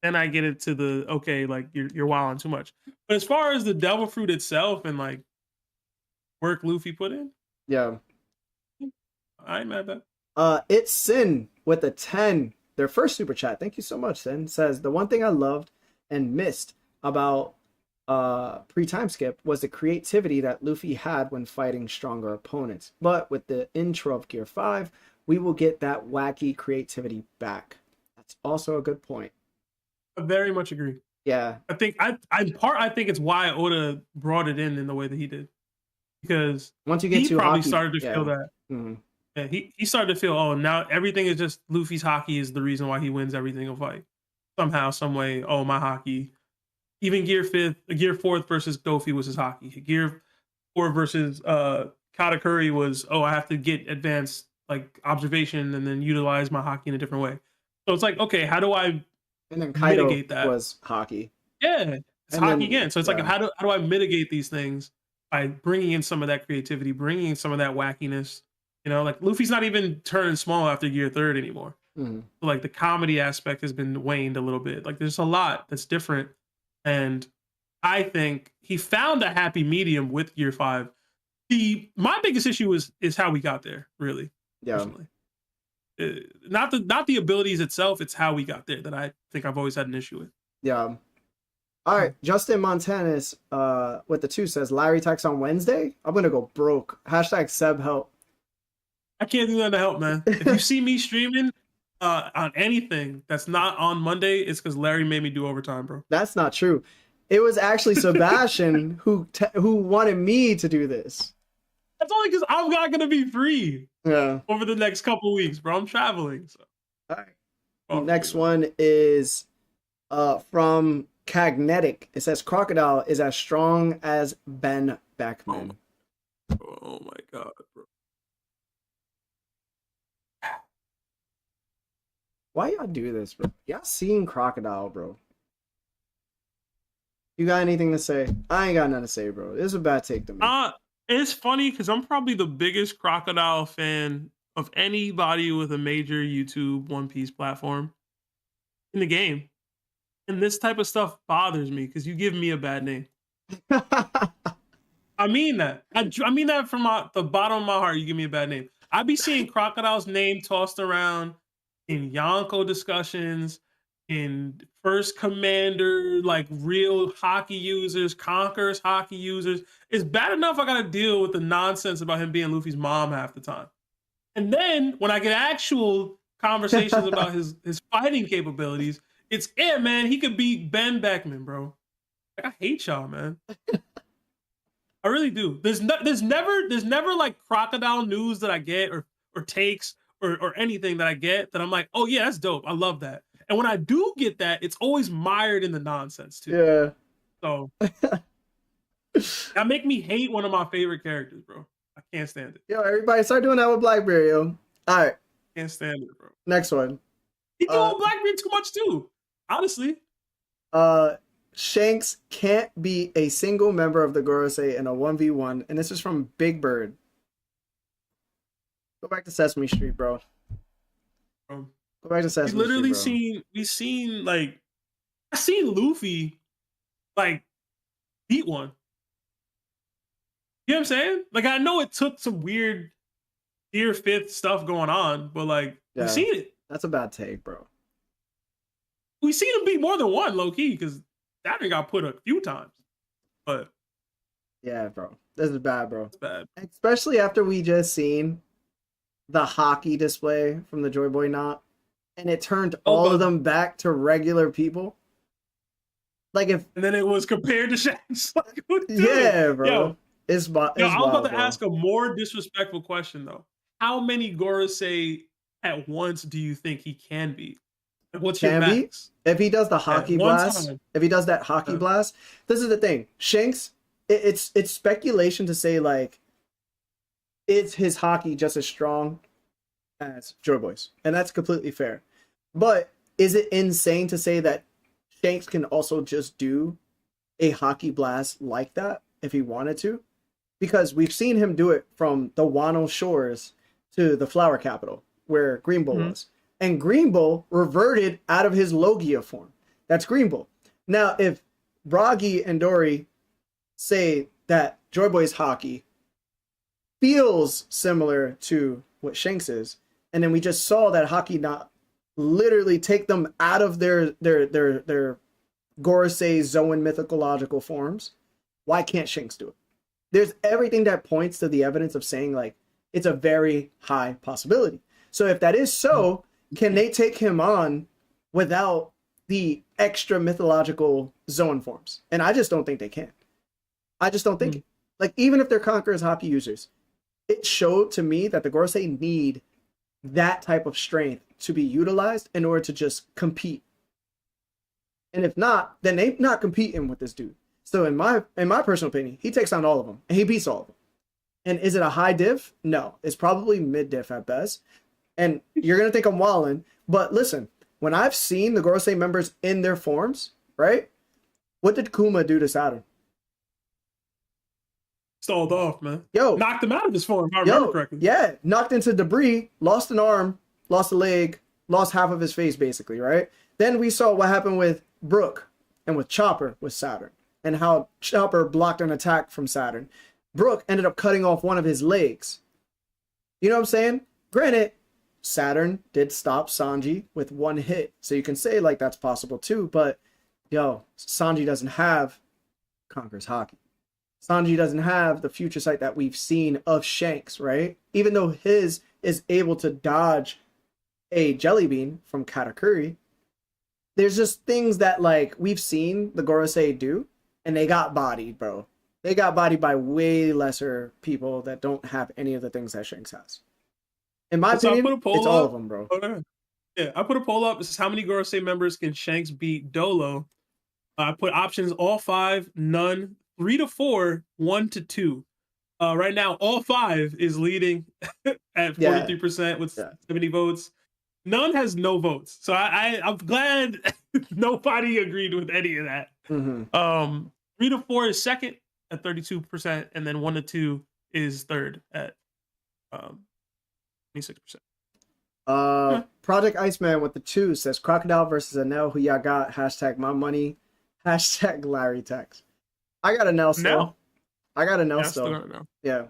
then I get it to the okay, like you're wilding too much. But as far as the devil fruit itself and like work Luffy put in, yeah, I ain't mad at that. It's Sin with a 10. Their first super chat. Thank you so much, Sin. Says the one thing I loved and missed about pre-time skip was the creativity that Luffy had when fighting stronger opponents. But with the intro of Gear 5, we will get that wacky creativity back. That's also a good point. I very much agree. Yeah. I think I think it's why Oda brought it in the way that he did. Because once you get he probably started to feel that. Mm-hmm. Yeah, he started to feel, oh, now everything is just Luffy's Haki is the reason why he wins every single fight. Somehow, some way, oh, my Haki. Even Gear 4th versus Dofi was his Haki. Gear 4 versus Katakuri was, oh, I have to get advanced like observation and then utilize my Haki in a different way. So it's like, okay, how do I mitigate that? Was Haki. Yeah, it's Haki again. So it's like, how do I mitigate these things by bringing in some of that creativity, bringing in some of that wackiness? You know, like Luffy's not even turning small after Gear 3rd anymore. So like the comedy aspect has been waned a little bit. Like there's a lot that's different. And I think he found a happy medium with Gear 5. My biggest issue is how we got there, really. Yeah. Personally. Not the abilities itself, it's how we got there that I think I've always had an issue with. Yeah. All right, Justin Montanus with the 2 says, Larry text on Wednesday? I'm going to go broke. # Seb help. I can't do that to help, man. If you see me streaming on anything that's not on Monday, it's because Larry made me do overtime, bro. That's not true. It was actually Sebastian who wanted me to do this. That's only because I'm not going to be free over the next couple weeks, bro. I'm traveling. So. All right. Next one is from Cagnetic. It says, Crocodile is as strong as Ben Beckman. Oh my God, bro. Why y'all do this, bro? Y'all seen Crocodile, bro. You got anything to say? I ain't got nothing to say, bro. This is a bad take to me. It's funny because I'm probably the biggest Crocodile fan of anybody with a major YouTube One Piece platform in the game. And this type of stuff bothers me because you give me a bad name. I mean that. I mean that from the bottom of my heart. You give me a bad name. I be seeing Crocodile's name tossed around in Yonko discussions, in First Commander, like real Haki users, Conqueror's Haki users. It's bad enough I gotta deal with the nonsense about him being Luffy's mom half the time. And then when I get actual conversations about his fighting capabilities, it's man, he could beat Ben Beckman, bro. Like, I hate y'all, man. I really do. There's never like Crocodile news that I get or takes or anything that I get that I'm like, oh yeah, that's dope. I love that. And when I do get that, it's always mired in the nonsense too. Yeah. So that make me hate one of my favorite characters, bro. I can't stand it. Yo, everybody start doing that with Blackberry, yo. All right. Can't stand it, bro. Next one. He doing Blackberry too much too. Honestly. Shanks can't be a single member of the Gorosei in a 1v1, and this is from Big Bird. Go back to Sesame Street, bro. bro. Go back to We Sesame literally Street, seen like I seen Luffy like beat one. You know what I'm saying? Like I know it took some weird tier 5th stuff going on, but like bro. we Yeah, seen it. that's a bad take, bro. We seen him beat more than one low key because that thing got put a few times. But Yeah, bro. This is bad, bro. it's bad. Especially after we just seen the Haki display from the Joy Boy knot, and it turned all of them back to regular people. Like if and then it was compared to Shanks. Like, yeah, bro. Yo, it's wild, I was about to bro. ask a more disrespectful question though. How many Gorosei at once do you think he can be? What's your max? If he does the Haki blast, if he does that Haki blast, this is the thing. Shanks, it's speculation to say like, is his Haki just as strong as Joy Boy's? And that's completely fair. But is it insane to say that Shanks can also just do a Haki blast like that if he wanted to? Because we've seen him do it from the Wano shores to the Flower Capital, where Green Bull was. And Green Bull reverted out of his Logia form. That's Green Bull. Now, if Bragi and Dory say that Joy Boy's Haki feels similar to what Shanks is, and then we just saw that Haki not literally take them out of their Gorosei Zoan mythological forms, why can't Shanks do it? There's everything that points to the evidence of saying like it's a very high possibility. So if that is so, can they take him on without the extra mythological Zoan forms? And I just don't think they can. I just don't think it. Like, even if they're Conqueror's Haki users, it showed to me that the Gorosei need that type of strength to be utilized in order to just compete. And if not, then they're not competing with this dude. So in my personal opinion, he takes on all of them and he beats all of them. And is it a high diff? No, it's probably mid diff at best. And you're going to think I'm wilding, but listen, when I've seen the Gorosei members in their forms, right? What did Kuma do to Saturn? Stalled off, man. Yo. Knocked him out of his form, if I remember correctly. Yeah, knocked into debris, lost an arm, lost a leg, lost half of his face, basically, right? Then we saw what happened with Brook and with Chopper with Saturn, and how Chopper blocked an attack from Saturn. Brook ended up cutting off one of his legs. You know what I'm saying? Granted, Saturn did stop Sanji with one hit, so you can say like that's possible too, but yo, Sanji doesn't have Conqueror's Haki. Sanji doesn't have the future sight that we've seen of Shanks, right? Even though his is able to dodge a jelly bean from Katakuri, there's just things that like we've seen the Gorosei do, and they got bodied, bro. They got bodied by way lesser people that don't have any of the things that Shanks has. In my opinion, it's all of them, bro. Yeah, I put a poll up. This is how many Gorosei members can Shanks beat Dolo? I put options all 5, none, 3 to 4, 1 to 2. Right now, all 5 is leading at 43% with 70 votes. None has no votes. So I'm glad nobody agreed with any of that. 3 to 4 is second at 32%, and then 1 to 2 is third at 26%. Project Iceman with the 2 says Crocodile versus Enel, who y'all got? Hashtag my money. Hashtag Larry Tex. I got Enel still. I got Enel still. Yeah.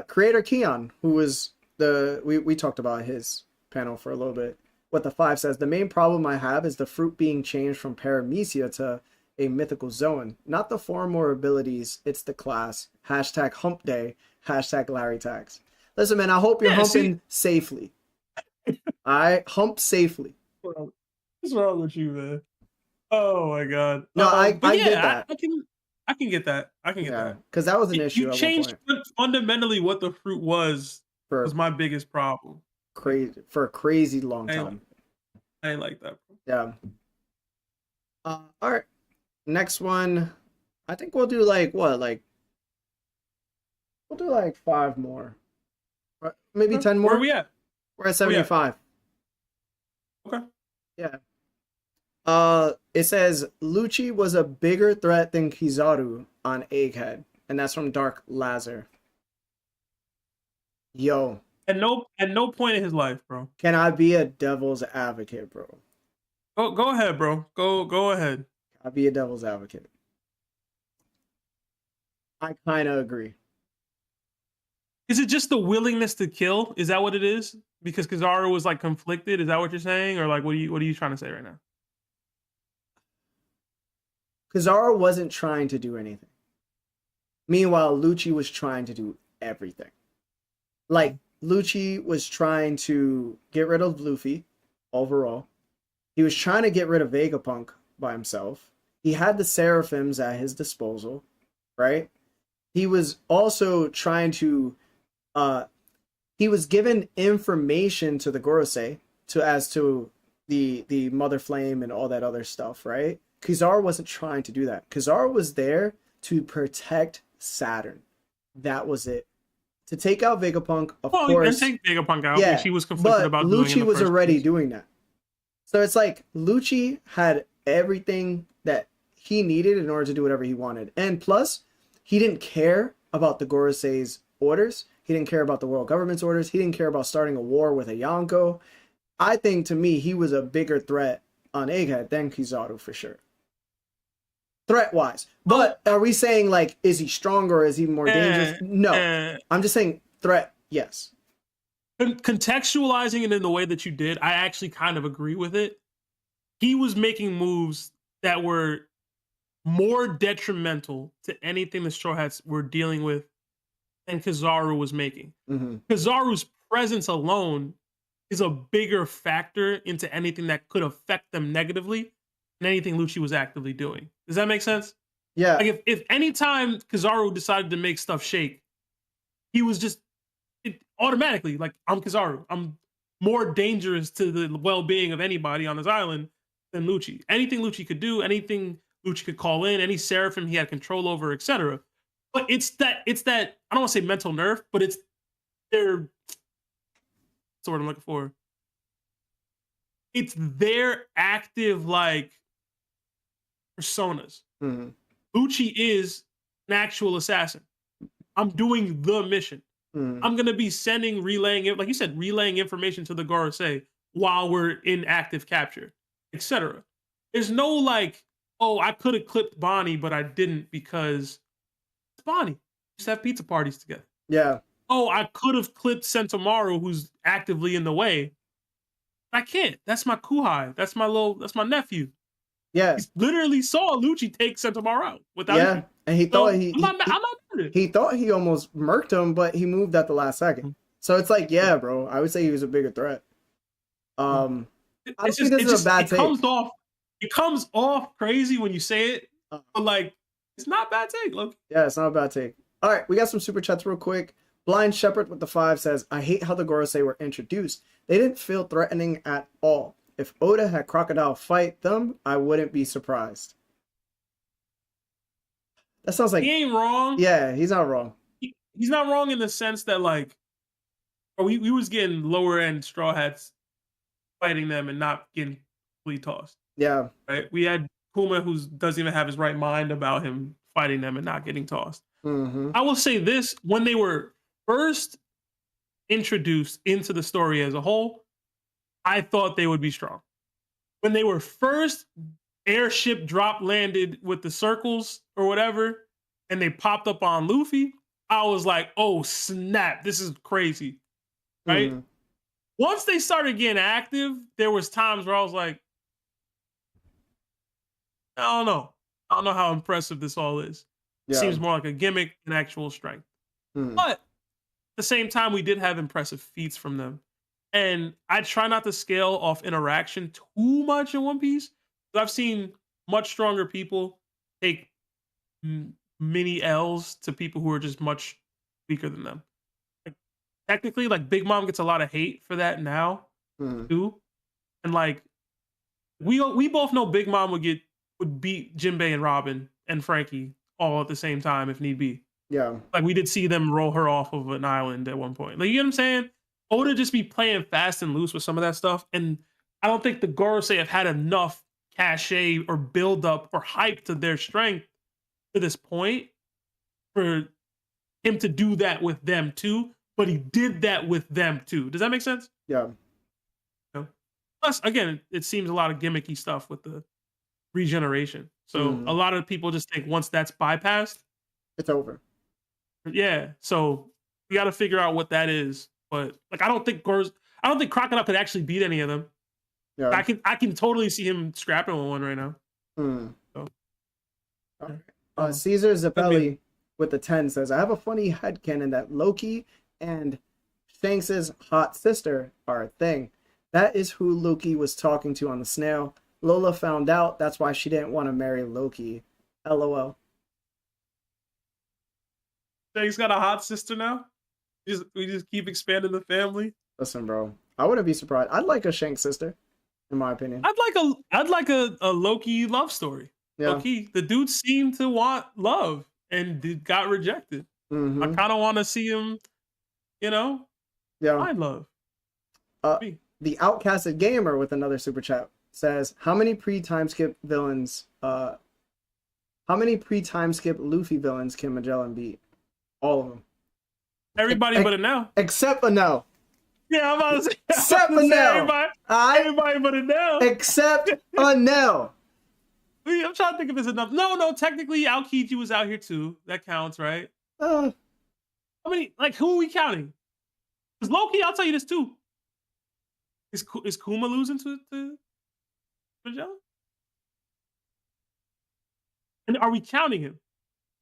Creator Keon, who was we talked about his panel for a little bit. What the 5 says, the main problem I have is the fruit being changed from Paramecia to a mythical zone. Not the form or abilities, it's the class. Hashtag hump day. Hashtag Larry Tax. Listen, man, I hope you're humping safely. I hump safely. What's wrong with you, man? Oh my god. No, I get that. I can get that. I can get that. Because that was an issue. You changed fundamentally what the fruit was my biggest problem. For a crazy long time. I ain't like that. Yeah. All right. Next one. I think we'll do like what? We'll do like 5 more. Maybe 10 more. Where are we at? We're at 75. Okay. Yeah. It says Lucci was a bigger threat than Kizaru on Egghead, and that's from Dark Lazar. Yo, At no point in his life, bro. Can I be a devil's advocate, bro? Go ahead, bro. Go ahead. I'll be a devil's advocate. I kind of agree. Is it just the willingness to kill? Is that what it is? Because Kizaru was like conflicted. Is that what you're saying, or like what are you trying to say right now? Kizaru wasn't trying to do anything. Meanwhile, Lucci was trying to do everything. Like, Lucci was trying to get rid of Luffy overall. He was trying to get rid of Vegapunk by himself. He had the Seraphims at his disposal, right? He was also trying to he was given information to the Gorosei as to the Mother Flame and all that other stuff, right? Kizaru wasn't trying to do that. Kizaru was there to protect Saturn. That was it. To take out Vegapunk, of course. Take Vegapunk out. Yeah, she was conflicted about Lucci doing it was already doing that. So it's like Lucci had everything that he needed in order to do whatever he wanted. And plus, he didn't care about the Gorosei's orders. He didn't care about the world government's orders. He didn't care about starting a war with a Yonko. I think, to me, he was a bigger threat on Egghead than Kizaru for sure. Threat-wise. But are we saying, like, is he stronger or is he more dangerous? No. I'm just saying threat, yes. Contextualizing it in the way that you did, I actually kind of agree with it. He was making moves that were more detrimental to anything the Straw Hats were dealing with than Kizaru was making. Mm-hmm. Kizaru's presence alone is a bigger factor into anything that could affect them negatively than anything Lucci was actively doing. Does that make sense? Yeah. Like if any time Kizaru decided to make stuff shake, he was just automatically like, I'm Kizaru. I'm more dangerous to the well-being of anybody on this island than Lucci. Anything Lucci could do, anything Lucci could call in, any Seraphim he had control over, etc. But it's that I don't want to say mental nerf, but it's their, that's what I'm looking for. It's their active like personas. Mm-hmm. Lucci is an actual assassin. I'm doing the mission. Mm-hmm. I'm gonna be relaying it, like you said, relaying information to the Gorosei while we're in active capture, etc. There's no like, oh, I could have clipped Bonnie, but I didn't because it's Bonnie. We just have pizza parties together. Yeah. Oh, I could have clipped Sentomaru, who's actively in the way. I can't. That's my Kuhai. That's my nephew. Yeah. He literally saw Lucci take Sentomaru out without. Yeah, and he thought he thought he almost murked him, but he moved at the last second. Mm-hmm. So it's like, yeah, bro, I would say he was a bigger threat. I think this is a bad take. It comes off crazy when you say it, but like it's not a bad take. Look. Yeah, it's not a bad take. All right, we got some super chats real quick. Blind Shepherd with the 5 says, I hate how the Gorosei were introduced. They didn't feel threatening at all. If Oda had Crocodile fight them, I wouldn't be surprised. That sounds like... He ain't wrong. Yeah, he's not wrong. He's not wrong in the sense that, like, we was getting lower-end Straw Hats fighting them and not getting completely tossed. Yeah. Right? We had Kuma, who doesn't even have his right mind about him fighting them and not getting tossed. Mm-hmm. I will say this, when they were first introduced into the story as a whole, I thought they would be strong. When they were first airship drop landed with the circles or whatever, and they popped up on Luffy, I was like, oh snap, this is crazy. Right? Mm-hmm. Once they started getting active, there was times where I was like, I don't know how impressive this all is. Yeah. It seems more like a gimmick than actual strength. Mm-hmm. But at the same time, we did have impressive feats from them. And I try not to scale off interaction too much in One Piece. I've seen much stronger people take mini L's to people who are just much weaker than them. Like, technically, like Big Mom gets a lot of hate for that now, too. And like, we both know Big Mom would beat Jimbei and Robin and Frankie all at the same time if need be. Yeah. Like we did see them roll her off of an island at one point. Like, you know what I'm saying? Oda just be playing fast and loose with some of that stuff. And I don't think the Gorosei have had enough cachet or build up or hype to their strength to this point for him to do that with them too. but he did that with them too. Does that make sense? Yeah. Plus, again, it seems a lot of gimmicky stuff with the regeneration. So a lot of people just think once that's bypassed, it's over. Yeah. So we got to figure out what that is. But like, I don't think Crocodile could actually beat any of them. Yeah. I can totally see him scrapping one right now. So. Caesar Zappelli with the 10 says, I have a funny headcanon that Loki and Shanks' hot sister are a thing. That is who Loki was talking to on the snail. Lola found out. That's why she didn't want to marry Loki. LOL. Shanks got a hot sister now? We just keep expanding the family? Listen, bro. I wouldn't be surprised. I'd like a Shanks sister, in my opinion. I'd like a Loki love story. Yeah. Loki, the dude seemed to want love and got rejected. I kind of want to see him, find love. The Outcasted Gamer with another super chat says, how many pre-time skip Luffy villains can Magellan beat? All of them. Everybody but Enel. Except Enel. Yeah, I'm about to say. Except Enel. Everybody but Enel. Except Enel. I'm trying to think if it's enough. No, technically Aokiji was out here too. That counts, right? How many, who are we counting? Because Loki, I'll tell you this too. Is Kuma losing to Magellan? And are we counting him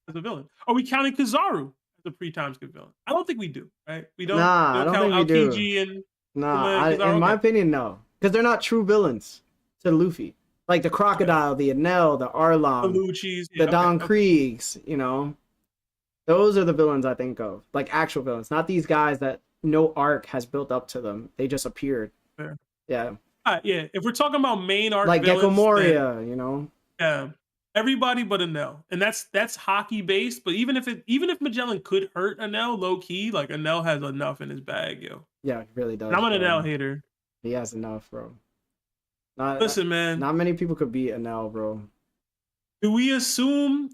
as a villain? Are we counting Kizaru as a pre-time skip villain? I don't think we do, right? We don't. Nah, I don't think we Aokiji do. In my opinion, no, because they're not true villains to Luffy. Like the Crocodile, the Enel, the Arlong, the Don Kriegs. Those are the villains I think of, like actual villains, not these guys that no arc has built up to them. They just appeared. Fair. Yeah. Yeah. If we're talking about main arc, like villains, Gecko Moria, Yeah. Everybody but Enel, and that's Haki based. But even if Magellan could hurt Enel, low key, like Enel has enough in his bag, yo. Yeah, he really does. And I'm an Enel hater. He has enough, bro. Listen, man. Not many people could beat Enel, bro. Do we assume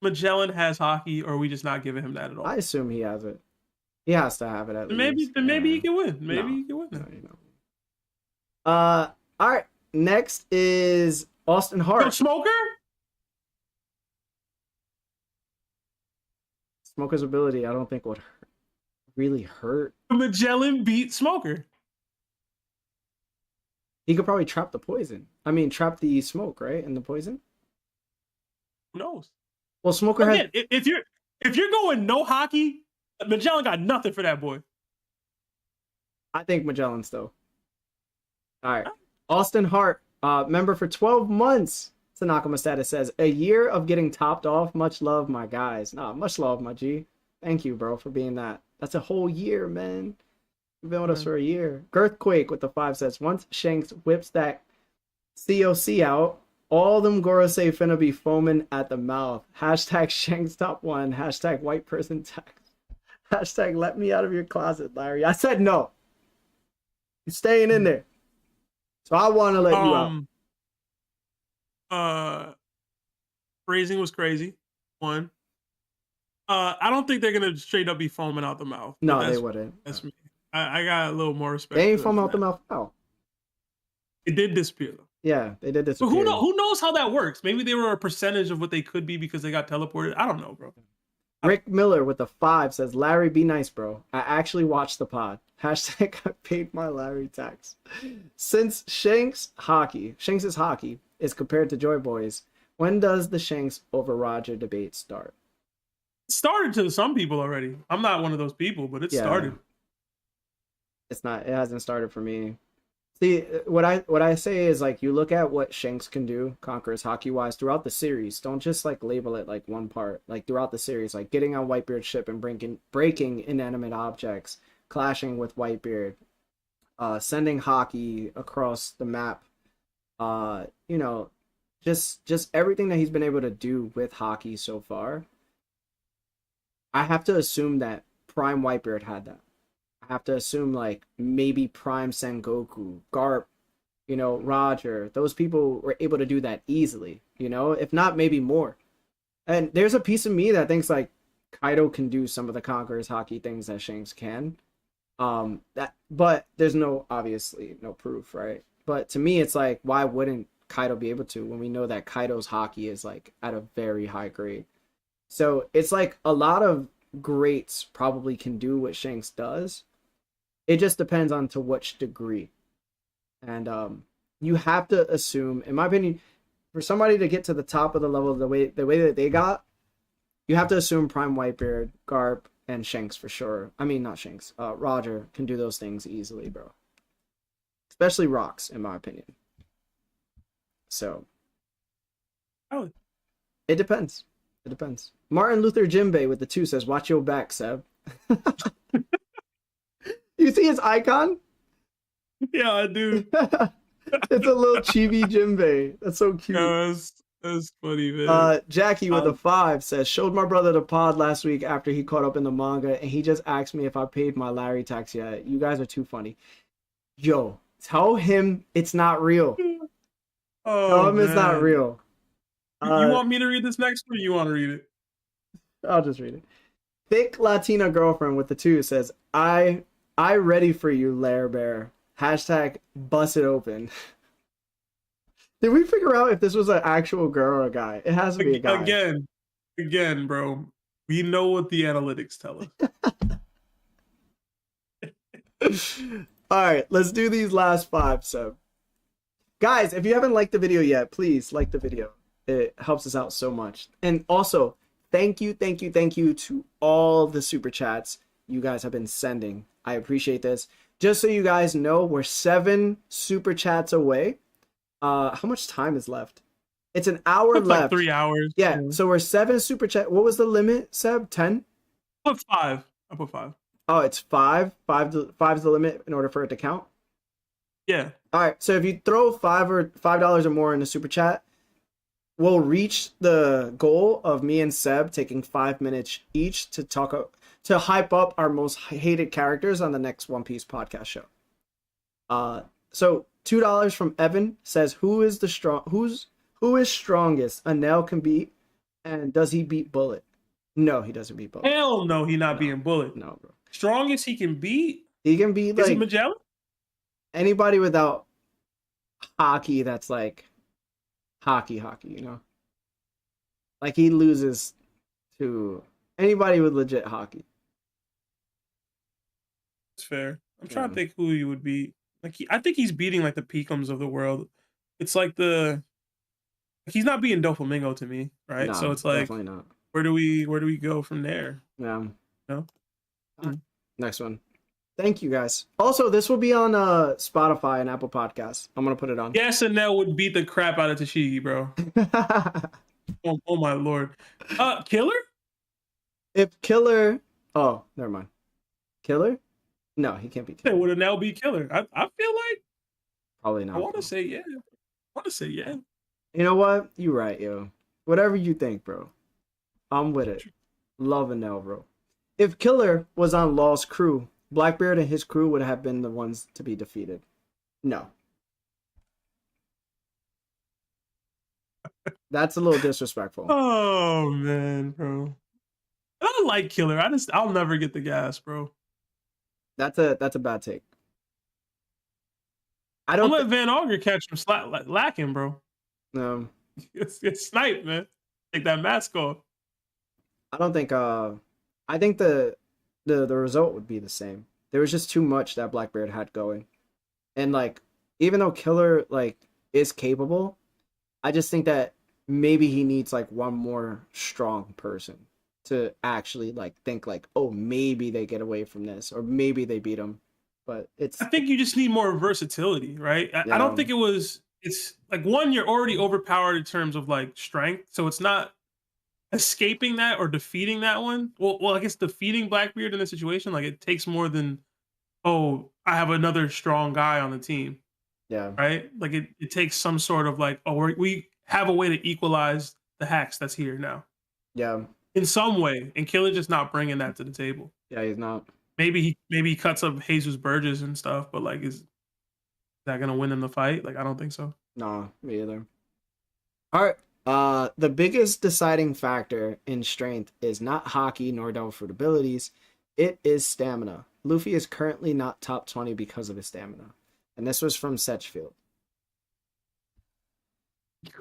Magellan has Haki, or are we just not giving him that at all? I assume he has it. He has to have it at least. Maybe he can win. Maybe he can win. All right. Next is Austin Hart. No Smoker? Smoker's ability, I don't think would really hurt. Magellan beat Smoker. He could probably trap the poison. I mean, trap the smoke, right? And the poison? Who knows? Well, Smoker has... If you're going no Haki, Magellan got nothing for that boy. I think Magellan's though. All right. Austin Hart, member for 12 months. Tanakama status says, a year of getting topped off. Much love, my guys. Nah, much love, my G. Thank you, bro, for being that. That's a whole year, man. You've been with us for a year. Girthquake with the 5 says, once Shanks whips that COC out, all them Gorosei finna be foaming at the mouth. Hashtag Shanks top 1. Hashtag white person tax. Hashtag let me out of your closet, Larry. I said no. You're staying in there. So I want to let you out. Phrasing was crazy. One. I don't think they're gonna straight up be foaming out the mouth. No, they wouldn't. That's me. I got a little more respect. They ain't foaming out the mouth now. It did disappear though. Yeah, they did disappear. But who knows how that works? Maybe they were a percentage of what they could be because they got teleported. I don't know, bro. Rick Miller with the 5 says, Larry, be nice, bro. I actually watched the pod. Hashtag I paid my Larry tax. Since Shanks' Haki is compared to Joy Boy's, when does the Shanks over Roger debate start? It started to some people already. I'm not one of those people, but it started. It hasn't started for me. See, what I say is, like, you look at what Shanks can do, Conquerors Haki-wise, throughout the series. Don't just, like, label it, like, one part. Like, throughout the series, like, getting on Whitebeard's ship and breaking inanimate objects, clashing with Whitebeard, sending Haki across the map, just everything that he's been able to do with Haki so far. I have to assume that Prime Whitebeard had that. Have to assume like maybe Prime Sengoku, Garp, Roger, those people were able to do that easily, if not maybe more. And there's a piece of me that thinks like Kaido can do some of the Conqueror's Haki things that Shanks can. But there's obviously no proof, right? But to me, it's like, why wouldn't Kaido be able to when we know that Kaido's Haki is like at a very high grade? So it's like a lot of greats probably can do what Shanks does. It just depends on to which degree. And you have to assume, in my opinion, for somebody to get to the top of the level the way that they got, you have to assume Prime Whitebeard, Garp, and Shanks for sure. I mean, not Shanks. Roger can do those things easily, bro. Especially Rocks, in my opinion. So, it depends. It depends. Martin Luther Jimbei with the 2 says, "Watch your back, Seb." You see his icon? Yeah, I do. It's a little chibi Jimbei. That's so cute. That's funny, man. Jackie with a 5 says, "Showed my brother the pod last week after he caught up in the manga, and he just asked me if I paid my Larry tax yet. You guys are too funny." Yo, tell him it's not real. Tell him it's not real. You want me to read this next, or you want to read it? I'll just read it. Thick Latina girlfriend with the 2 says, I ready for you, Lair Bear. Hashtag bust it open." Did we figure out if this was an actual girl or a guy? It has to be a guy. Again, bro. We know what the analytics tell us. All right, let's do these last 5. So, guys, if you haven't liked the video yet, please like the video. It helps us out so much. And also, thank you to all the super chats you guys have been sending. I appreciate this. Just so you guys know, we're 7 super chats away. How much time is left? It's an hour left. Like 3 hours. Yeah, so we're 7 super chat. What was the limit, Seb? 10? I put 5. Oh, it's 5. 5 is the limit in order for it to count? Yeah. All right, so if you throw $5 or more in the super chat, we'll reach the goal of me and Seb taking 5 minutes each to hype up our most hated characters on the next One Piece podcast show. So $2 from Evan says, who is strongest Enel can beat, and does he beat Bullet? No, he doesn't beat Bullet. Hell no, he's not beating Bullet. No, bro. Strongest he can beat? He can beat Is he Magellan? Anybody without Haki that's like Haki, you know? Like he loses to anybody with legit Haki. That's fair. I'm trying to think who he would beat. Like I think he's beating like the Peakums of the world. It's like he's not beating Doflamingo to me, right? No, so it's like definitely not. Where do we go from there? Yeah. No. Next one. Thank you guys. Also, this will be on Spotify and Apple Podcasts. I'm gonna put it on. Yes, Enel would beat the crap out of Tashigi, bro. oh my lord. Killer? If Killer, oh, never mind. Killer? No, he can't be Killer. Would Enel be Killer? I feel like probably not. I want to say yeah. You know what? You're right, yo. Whatever you think, bro. I'm with it. Love Enel, bro. If Killer was on Law's crew, Blackbeard and his crew would have been the ones to be defeated. No. That's a little disrespectful. Oh man, bro. I don't like Killer. I'll never get the gas, bro. That's a bad take. I don't let Van Auger catch him lacking, bro. No. It's snipe, man. Take that mask off. I don't think I think the result would be the same. There was just too much that Blackbeard had going. And like even though Killer like is capable, I just think that maybe he needs like one more strong person to actually like think like, oh, maybe they get away from this or maybe they beat him. But I think you just need more versatility, right? I don't think it's like one, you're already overpowered in terms of like strength, so it's not escaping that or defeating that one. Well, I guess defeating Blackbeard in this situation, like it takes more than, oh, I have another strong guy on the team. Yeah. Right? Like it takes some sort of like, oh, we have a way to equalize the hacks that's here now. Yeah. In some way. And Killer just not bringing that to the table. Yeah, he's not. Maybe he cuts up Jesus Burgess and stuff, but like is that gonna win in the fight? Like I don't think so. No, me either. All right. The biggest deciding factor in strength is not Haki nor Devil Fruit abilities. It is stamina. Luffy is currently not top 20 because of his stamina. And this was from Setchfield.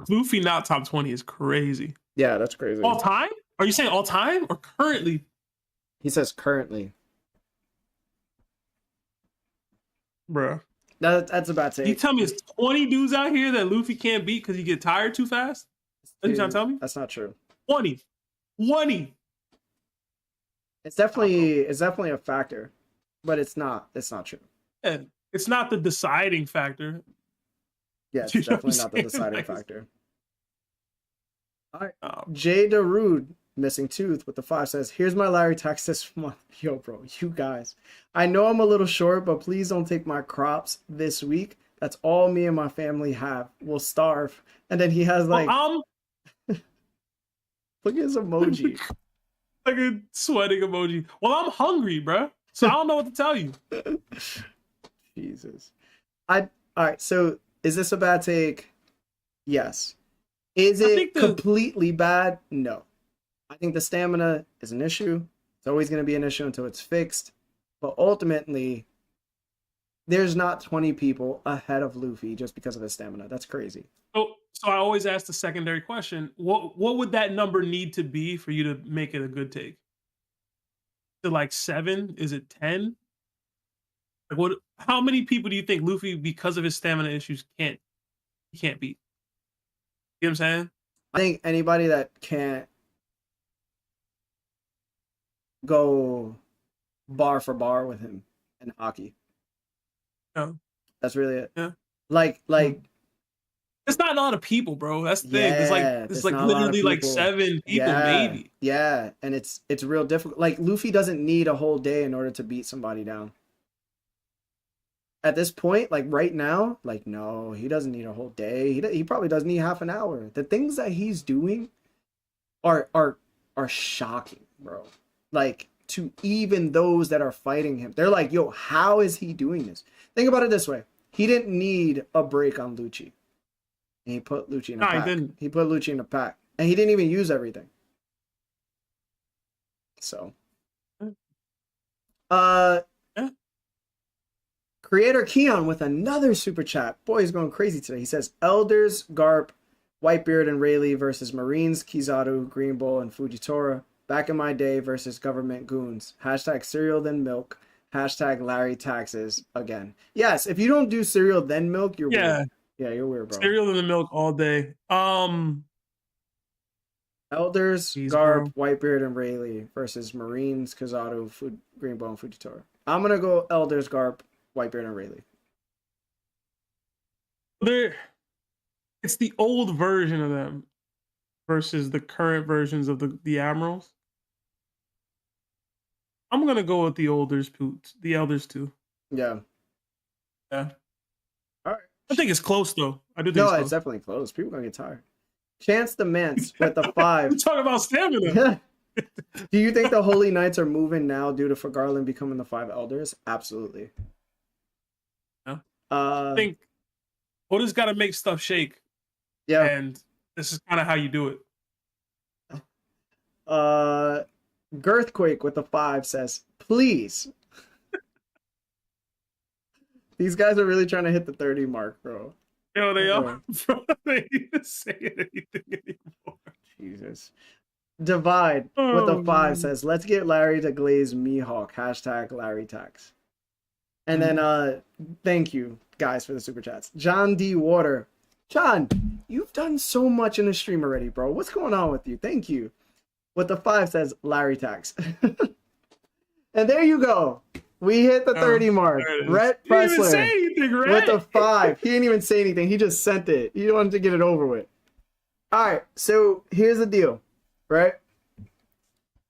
Luffy not top 20 is crazy. Yeah, that's crazy. All time? Are you saying all time or currently? He says currently. Bruh. That's about to. You tell me it's 20 dudes out here that Luffy can't beat because you get tired too fast? What are you trying to tell me? That's not true. 20. 20. It's definitely a factor, but it's not true. Yeah, it's not the deciding factor. Yeah, it's definitely not the deciding factor. All right. Jay Darude, missing tooth with the 5 says, "Here's my Larry tax this month." Yo, bro, you guys. I know I'm a little short, but please don't take my crops this week. That's all me and my family have. We'll starve. And then he has like, look at his emoji. Like a sweating emoji. Well, I'm hungry, bro. So I don't know what to tell you. Jesus. All right, so is this a bad take? Yes. Is it completely bad? No. I think the stamina is an issue. It's always going to be an issue until it's fixed. But ultimately, there's not 20 people ahead of Luffy just because of his stamina. That's crazy. So I always ask the secondary question: what would that number need to be for you to make it a good take? Is it like 7? Is it 10? Like what? How many people do you think Luffy, because of his stamina issues, can't beat? You know what I'm saying? I think anybody that can't go bar for bar with him in Haki. Yeah. That's really it. Yeah. Like it's not a lot of people, bro. That's the thing. It's like literally like 7 people, maybe. Yeah, and it's real difficult. Like Luffy doesn't need a whole day in order to beat somebody down. At this point, like right now, like no, he doesn't need a whole day. He probably doesn't need half an hour. The things that he's doing are shocking, bro. Like to even those that are fighting him, they're like, yo, how is he doing this? Think about it this way: he didn't need a break on Lucci. And he put Lucci in a pack. He put Lucci in a pack. And he didn't even use everything. So. Creator Keon with another super chat. Boy, he's going crazy today. He says, Elders, Garp, Whitebeard and Rayleigh versus Marines, Kizaru, Green Bull, and Fujitora. Back in my day versus government goons. Hashtag cereal then milk. Hashtag Larry taxes again. Yes, if you don't do cereal then milk, you're weird. Yeah, you're weird, bro. Cereal and the milk all day. Elders, Garp, Whitebeard, and Rayleigh versus Marines, Kizaru, Green Bull, and Fujitora. I'm going to go Elders, Garp, Whitebeard, and Rayleigh. It's the old version of them versus the current versions of the Admirals. I'm going to go with the Elders too. Yeah. Yeah. All right. I think it's close, though. I do think it's definitely close. People are going to get tired. Chance the Mance with the 5. We're talking about stamina. Do you think the Holy Knights are moving now due to Garland becoming the 5 Elders? Absolutely. Yeah. I think Oda's got to make stuff shake. Yeah. And this is kind of how you do it. Girthquake with the 5 says, please. These guys are really trying to hit the 30 mark, bro. Yo, they are. Bro, they ain't saying anything anymore. Jesus. Divide with the 5 says, let's get Larry to glaze Mihawk. Hashtag Larry tax. And then thank you guys for the super chats. John D. Water. John, you've done so much in the stream already, bro. What's going on with you? Thank you. With the 5 says Larry tax. And there you go. We hit the 30 mark. Rhett Pressler with the 5. He didn't even say anything. He just sent it. He wanted to get it over with. All right. So here's the deal, right?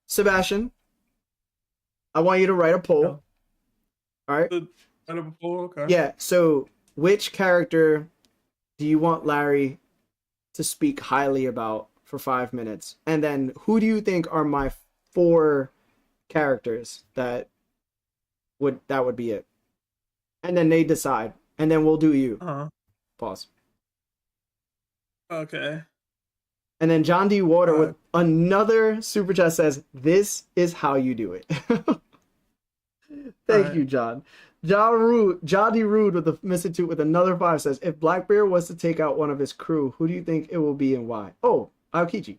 Sebastian, I want you to write a poll. All right. Okay. Yeah. So which character do you want Larry to speak highly about for 5 minutes? And then who do you think are my 4 characters that would be it? And then they decide. And then we'll do you. Uh-huh. Pause. Okay. And then John D. Water Uh, with another super chat says, "This is how you do it." Thank you, John. John D. Rude with the Missing Tooth with another 5 says, "If Blackbeard was to take out one of his crew, who do you think it will be and why?" Oh, Aokiji.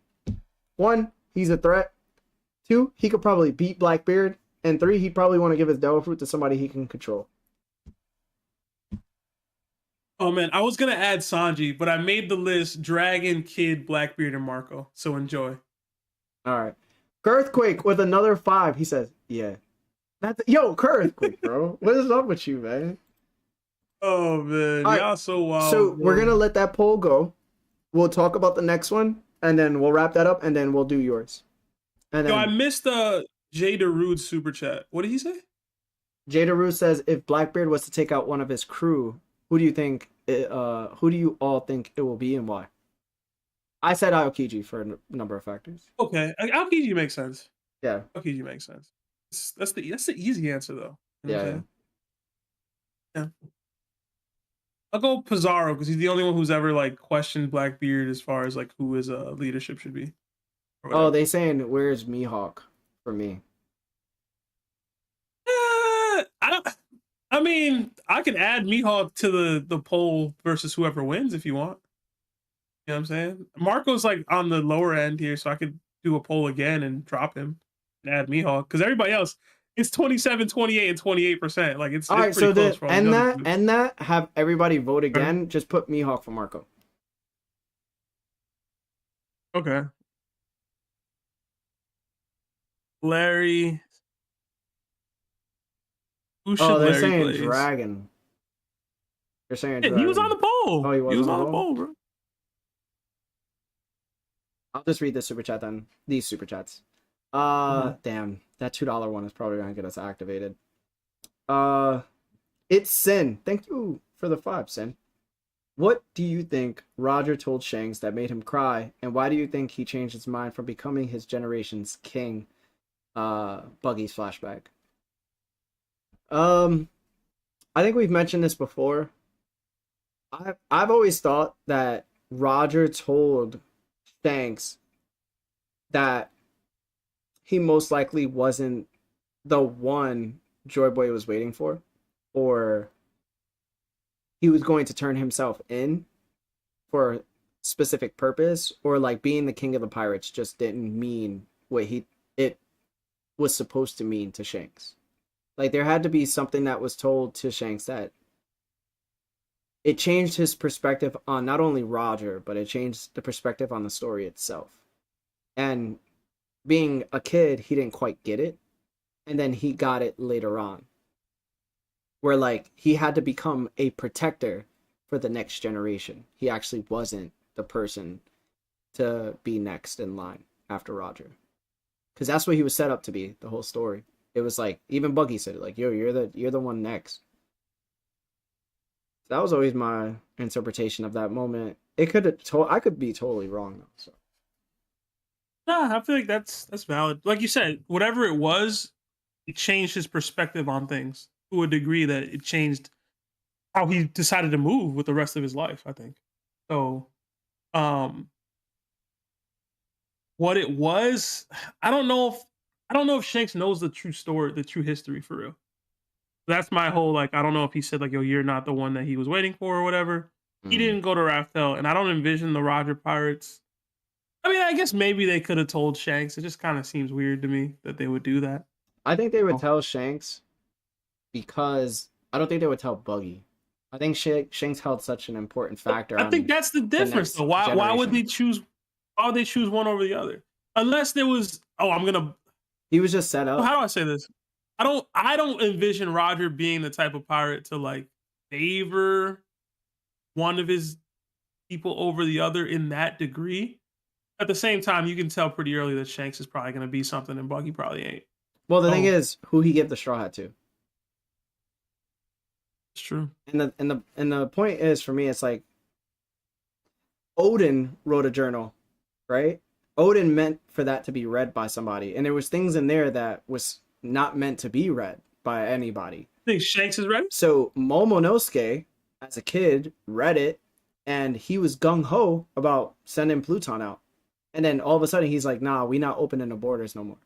1, he's a threat. 2, he could probably beat Blackbeard. And 3, he'd probably want to give his devil fruit to somebody he can control. Oh man, I was gonna add Sanji, but I made the list: Dragon, Kid, Blackbeard, and Marco. So enjoy. All right. Earthquake with another 5. He says, "Yeah, yo, Earthquake, bro. What is up with you, man?" Oh man, All y'all right. so wild. So bro. we're gonna let that poll go. We'll talk about the next one, and then we'll wrap that up, and then we'll do yours. And then Yo, I missed Jay DeRude's super chat. What did he say? Jada Rue says, "If Blackbeard was to take out one of his crew, who do you think? Who do you all think it will be, and why?" I said Aokiji for a number of factors. Okay, Aokiji makes sense. Yeah. Aokiji makes sense. That's the easy answer though. You know what I'm saying? Yeah. I'll go Pizarro because he's the only one who's ever like questioned Blackbeard as far as like who his leadership should be. Oh, they saying where's Mihawk for me? I don't. I mean, I can add Mihawk to the poll versus whoever wins if you want. You know what I'm saying? Marco's like on the lower end here, so I could do a poll again and drop him and add Mihawk because everybody else it's 27, 28, and 28%. Like it's All right. pretty So close for all the other two. and that have everybody vote again. Just put Mihawk for Marco. Okay. Larry. Who should Oh, they're Larry saying plays? Dragon. They're saying Yeah, Dragon. he was on the poll. Oh, he was on the poll, bro. I'll just read the super chat then. These super chats. Damn, that $2 one is probably gonna get us activated. It's Sin. Thank you for the 5, Sin. What do you think Roger told Shanks that made him cry, and why do you think he changed his mind from becoming his generation's king? Buggy's flashback. I think we've mentioned this before. I've always thought that Roger told Shanks that he most likely wasn't the one Joy Boy was waiting for, or he was going to turn himself in for a specific purpose, or like being the king of the pirates just didn't mean what it was supposed to mean to Shanks. Like there had to be something that was told to Shanks that it changed his perspective on not only Roger, but it changed the perspective on the story itself. And being a kid, he didn't quite get it. And then he got it later on. Where like he had to become a protector for the next generation. He actually wasn't the person to be next in line after Roger. Because that's what he was set up to be, the whole story. It was like, even Buggy said it, like, yo, you're the one next. That was always my interpretation of that moment. It could have I could be totally wrong though. So Nah, I feel like that's valid. Like you said, whatever it was, it changed his perspective on things to a degree that it changed how he decided to move with the rest of his life, I think. So, what it was, I don't know if Shanks knows the true story, the true history for real. That's my whole like. I don't know if he said like, "Yo, you're not the one that he was waiting for" or whatever. He didn't go to Raftel, and I don't envision the Roger Pirates. I mean, I guess maybe they could have told Shanks. It just kind of seems weird to me that they would do that. I think they would tell Shanks because I don't think they would tell Buggy. I think Shanks held such an important factor. I think that's the difference, though. Why would they choose? Why would they choose one over the other? Unless there was, He was just set up. How do I say this? I don't envision Roger being the type of pirate to like favor one of his people over the other in that degree. At the same time, you can tell pretty early that Shanks is probably going to be something and Buggy probably ain't. Well, the thing is, who he gave the straw hat to. It's true. And the point is, for me, it's like Odin wrote a journal, right? Odin meant for that to be read by somebody, and there was things in there that was not meant to be read by anybody. I think Shanks is ready. So Momonosuke, as a kid, read it, and he was gung ho about sending Pluton out. And then all of a sudden he's like, nah, we not opening the borders no more.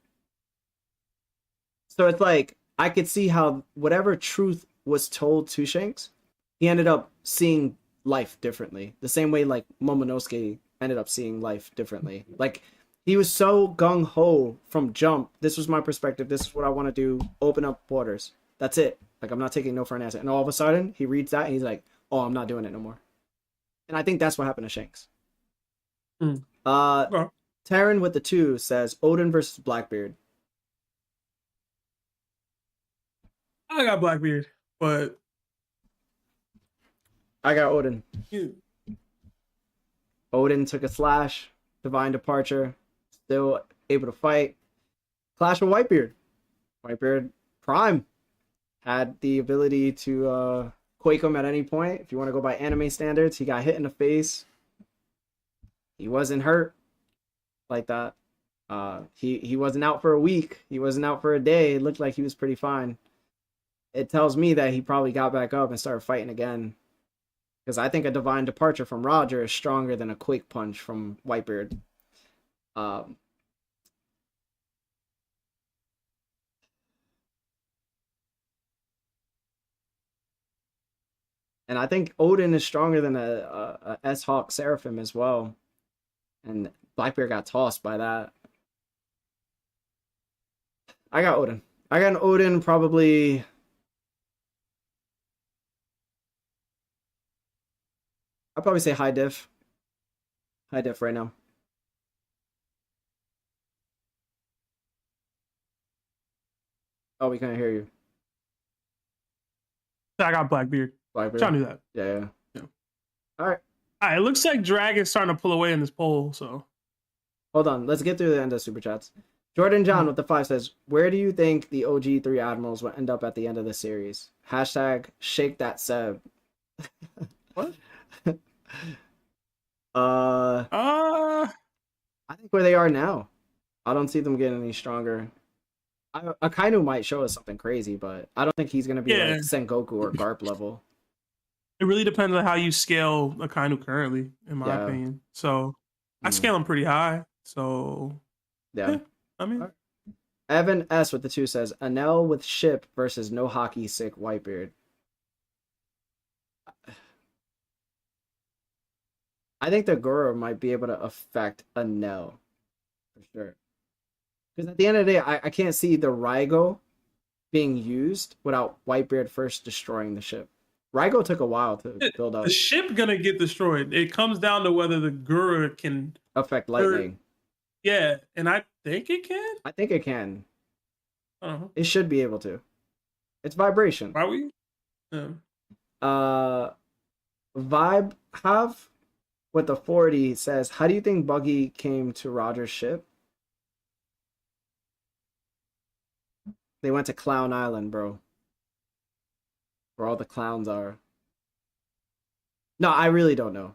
So it's like, I could see how whatever truth was told to Shanks, he ended up seeing life differently. The same way like Momonosuke ended up seeing life differently. Like, he was so gung-ho from jump. This was my perspective. This is what I want to do. Open up borders. That's it. Like, I'm not taking no for an answer. And all of a sudden, he reads that and he's like, oh, I'm not doing it no more. And I think that's what happened to Shanks. Taryn with the 2 says, Odin versus Blackbeard. I got Blackbeard, but I got Odin. Yeah. Odin took a slash. Divine Departure. Still able to fight. Clash with Whitebeard. Whitebeard Prime. Had the ability to quake him at any point. If you want to go by anime standards, he got hit in the face. He wasn't hurt like that. He wasn't out for a week. He wasn't out for a day. It looked like he was pretty fine. It tells me that he probably got back up and started fighting again. Because I think a Divine Departure from Roger is stronger than a Quake Punch from Whitebeard. And I think Odin is stronger than a S-Hawk Seraphim as well. And Blackbeard got tossed by that. I got Odin. I got an Odin probably... I'd probably say high diff. High diff right now. Oh, we can't hear you. I got Blackbeard. Blackbeard. I knew that. Yeah. All right. It looks like Dragon's starting to pull away in this poll, so. Hold on. Let's get through the end of Super Chats. Jordan John with the 5 says, where do you think the OG 3 Admirals will end up at the end of the series? Hashtag shake that Seb. What? I think where they are now. I don't see them getting any stronger. Akainu might show us something crazy, but I don't think he's going to be like Sengoku or Garp level. It really depends on how you scale Akainu currently, in my opinion. So I scale him pretty high. So yeah. I mean, Evan S with the 2 says, Enel with ship versus no Haki sick Whitebeard. I think the Goro might be able to affect Enel for sure. Because at the end of the day, I can't see the Raigo being used without Whitebeard first destroying the ship. Raigo took a while to build up. The ship gonna get destroyed. It comes down to whether the Guru can affect lightning. Yeah, and I think it can. I think it can. Uh-huh. It should be able to. It's vibration. Are we? Vibe have with the 40 says, how do you think Buggy came to Roger's ship? They went to Clown Island, bro. Where all the clowns are. No, I really don't know.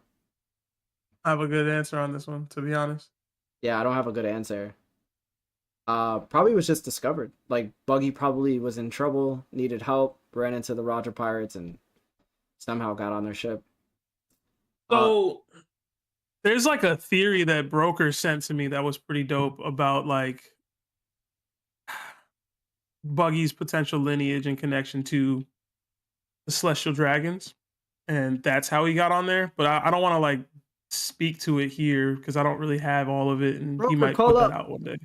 I have a good answer on this one, to be honest. Yeah, I don't have a good answer. Probably was just discovered. Like, Buggy probably was in trouble, needed help, ran into the Roger Pirates, and somehow got on their ship. So, there's like a theory that Broker sent to me that was pretty dope about like Buggy's potential lineage and connection to the Celestial Dragons, and that's how he got on there. But I don't want to like speak to it here because I don't really have all of it, and Broker, he might put that out one day.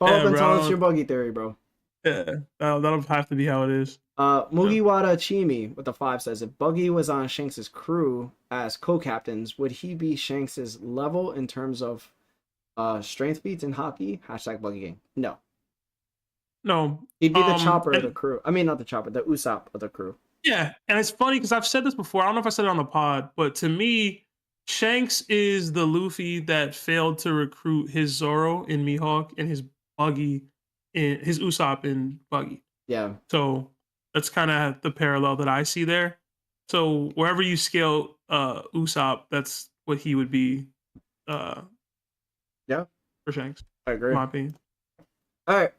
Call up and tell us your Buggy theory, bro. Yeah, that'll have to be how it is. Mugiwara Chimi with the 5 says, if Buggy was on Shanks' crew as co-captains, would he be Shanks' level in terms of strength feats and Haki? Hashtag Buggy Gang. No. He'd be the chopper of the crew. I mean, not the chopper, the Usopp of the crew. Yeah, and it's funny because I've said this before. I don't know if I said it on the pod, but to me, Shanks is the Luffy that failed to recruit his Zoro in Mihawk and his Buggy in his Usopp in Buggy. Yeah. So that's kind of the parallel that I see there. So wherever you scale Usopp, that's what he would be. Yeah. For Shanks. I agree. In my opinion. All right.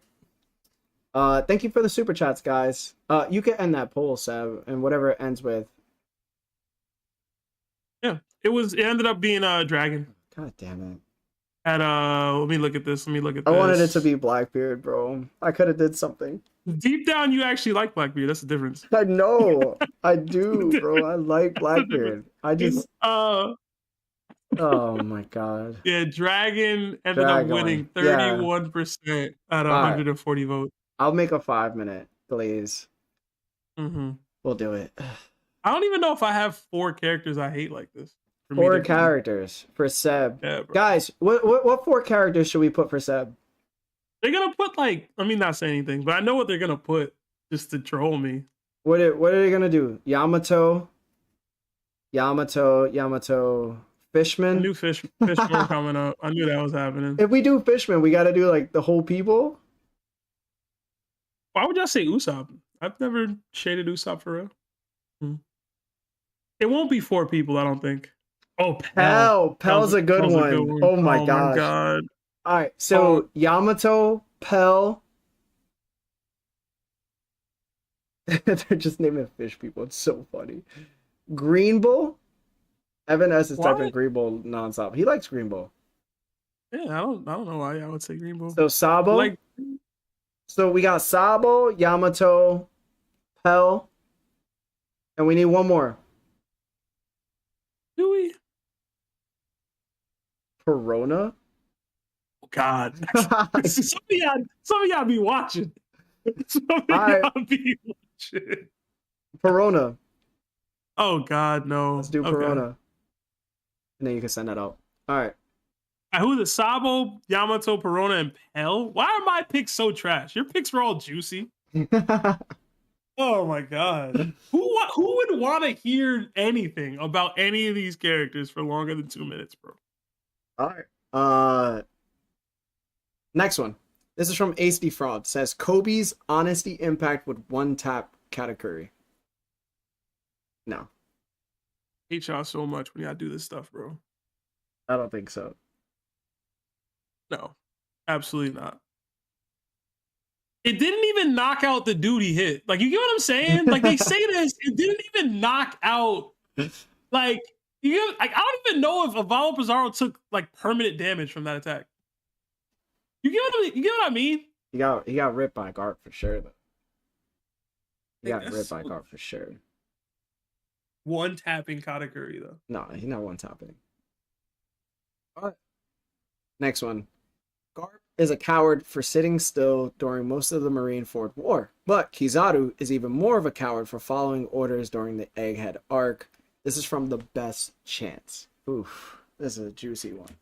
Thank you for the super chats, guys. You can end that poll, Seb, and whatever it ends with. Yeah, it ended up being a dragon. God damn it. At let me look at this. Let me look at I this. wanted it to be Blackbeard, bro. I could have did something. Deep down, you actually like Blackbeard. That's the difference. I know. I do, bro. I like Blackbeard. I just oh my god. Yeah, Dragon ended up Dragon. winning Yeah. 31% out of All right. 140 votes. I'll make a 5-minute, please. Mm-hmm. We'll do it. I don't even know if I have 4 characters I hate like this. 4 characters for Seb. Yeah, bro. Guys, what 4 characters should we put for Seb? They're gonna put like, I mean, not say anything, but I know what they're gonna put just to troll me. What are they gonna do? Yamato, Fishman. I knew Fishman were coming up. I knew that was happening. If we do Fishman, we got to do like the whole people. Why would y'all say Usopp? I've never shaded Usopp for real. It won't be 4 people, I don't think. Oh, Pell. Pell's a good one. Oh my gosh. God. All right, so Yamato, Pell. They're just naming fish people. It's so funny. Green Bull. Evan S is typing Green Bull nonstop. He likes Green Bull. Yeah, I don't know why I would say Green Bull. So Sabo. So we got Sabo, Yamato, Pell, and we need one more. Do we? Perona. Oh God. some of y'all be watching. Perona. Oh God, no. Let's do Perona. And then you can send that out. All right. Who is it? Sabo, Yamato, Perona, and Pell? Why are my picks so trash? Your picks were all juicy. Oh my God. Who would want to hear anything about any of these characters for longer than 2 minutes, bro? All right. Next one. This is from Ace Defraud. Says Kobe's honesty impact with one tap Katakuri. No. I hate y'all so much when y'all do this stuff, bro. I don't think so. No, absolutely not. It didn't even knock out the dude he hit. Like, you get what I'm saying? Like, they say this, it didn't even knock out. Like, I don't even know if Avalo Pizarro took like permanent damage from that attack. You get what I mean? He got ripped by Garp for sure, though. He got ripped by Garp for sure. One tapping Katakuri though. No, he's not one tapping. All right. Next one. Garp is a coward for sitting still during most of the Marineford War, but Kizaru is even more of a coward for following orders during the Egghead arc. This is from The Best Chance. Oof, this is a juicy one.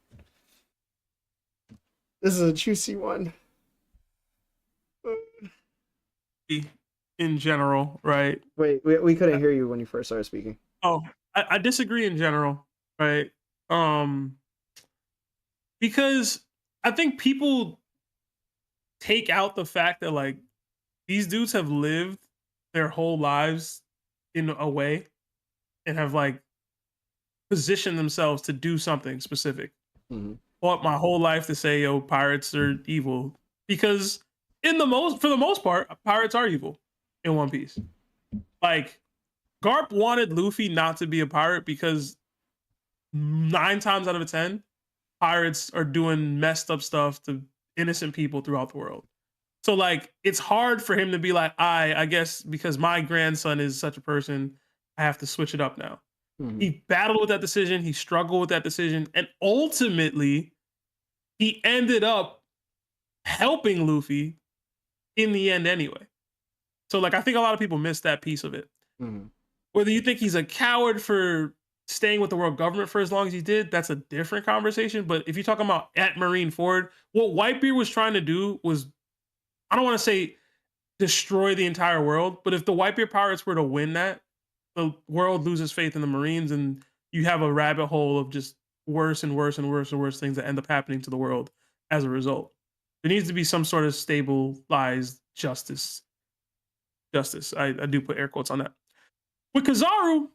In general, right? Wait, we couldn't hear you when you first started speaking. Oh, I disagree in general, right? Because I think people take out the fact that like these dudes have lived their whole lives in a way and have like positioned themselves to do something specific. Mm-hmm. Fought my whole life to say, yo, pirates are evil. Because for the most part, pirates are evil in One Piece. Like, Garp wanted Luffy not to be a pirate because 9 times out of 10, pirates are doing messed up stuff to innocent people throughout the world. So, like, it's hard for him to be like, I guess because my grandson is such a person, I have to switch it up now. Mm-hmm. He battled with that decision. He struggled with that decision. And ultimately, he ended up helping Luffy in the end anyway. So, like, I think a lot of people miss that piece of it. Mm-hmm. Whether you think he's a coward for staying with the world government for as long as he did, that's a different conversation. But if you're talking about at Marineford, what Whitebeard was trying to do was, I don't want to say destroy the entire world, but if the Whitebeard pirates were to win that, the world loses faith in the Marines and you have a rabbit hole of just worse and worse and worse and worse things that end up happening to the world as a result. There needs to be some sort of stabilized justice. I do put air quotes on that. With Kizaru,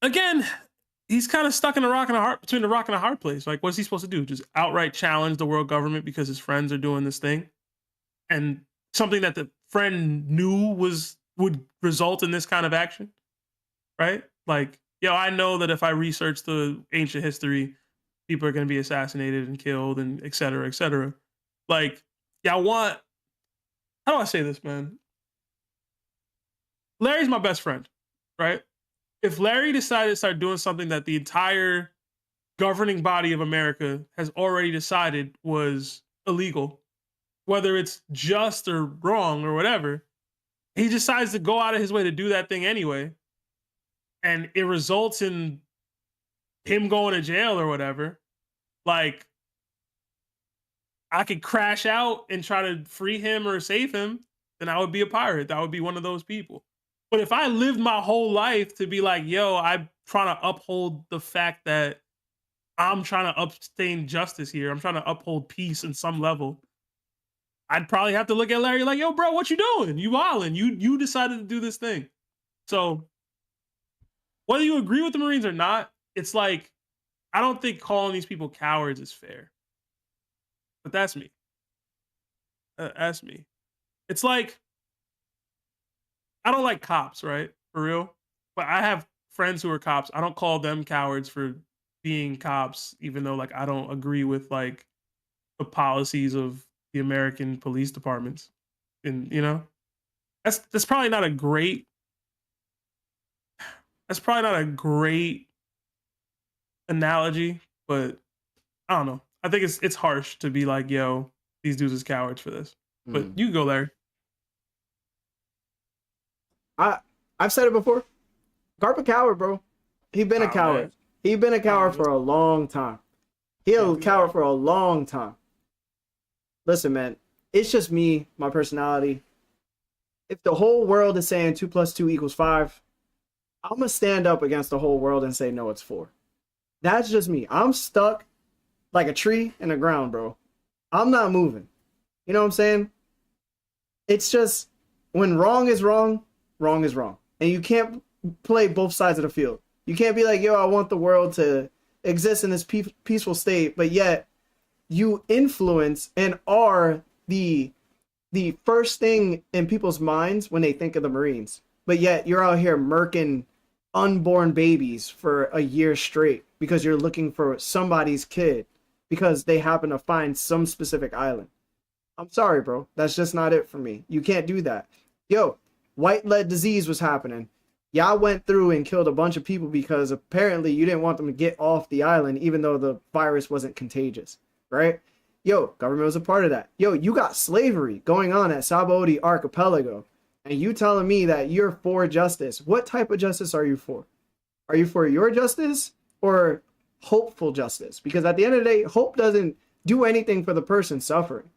again, he's kind of stuck in between the rock and a hard place. Like, what's he supposed to do? Just outright challenge the world government because his friends are doing this thing? And something that the friend knew would result in this kind of action? Right? Like, yo, I know that if I research the ancient history, people are going to be assassinated and killed and et cetera, et cetera. Like, y'all want, how do I say this, man? Larry's my best friend, right? If Larry decided to start doing something that the entire governing body of America has already decided was illegal, whether it's just or wrong or whatever, he decides to go out of his way to do that thing anyway, and it results in him going to jail or whatever, like, I could crash out and try to free him or save him, then I would be a pirate. That would be one of those people. But if I lived my whole life to be like, yo, I'm trying to uphold the fact that I'm trying to obtain justice here, I'm trying to uphold peace in some level, I'd probably have to look at Larry like, yo, bro, what you doing? You wildin'. You decided to do this thing. So whether you agree with the Marines or not, it's like, I don't think calling these people cowards is fair. But that's me. That's me. It's like, I don't like cops, right? For real. But I have friends who are cops. I don't call them cowards for being cops, even though like I don't agree with like the policies of the American police departments. And you know, that's probably not a great analogy, but I don't know. I think it's harsh to be like, yo, these dudes is cowards for this. But you can go, Larry. I've said it before. Garp a coward, bro. He been a coward. Man. He been a coward for a long time. He a coward for a long time. Listen, man, it's just me, my personality. If the whole world is saying 2 + 2 = 5, I'm gonna stand up against the whole world and say no, it's 4. That's just me. I'm stuck like a tree in the ground, bro. I'm not moving. You know what I'm saying? It's just, when wrong is wrong, wrong is wrong. And you can't play both sides of the field. You can't be like, yo, I want the world to exist in this peaceful state, but yet you influence and are the first thing in people's minds when they think of the Marines. But yet you're out here murking unborn babies for a year straight because you're looking for somebody's kid because they happen to find some specific island. I'm sorry, bro. That's just not it for me. You can't do that. Yo, white lead disease was happening. Y'all went through and killed a bunch of people because apparently you didn't want them to get off the island even though the virus wasn't contagious, right? Yo, government was a part of that. Yo, you got slavery going on at Sabaody Archipelago, and you telling me that you're for justice. What type of justice are you for? Are you for your justice or hopeful justice? Because at the end of the day, hope doesn't do anything for the person suffering.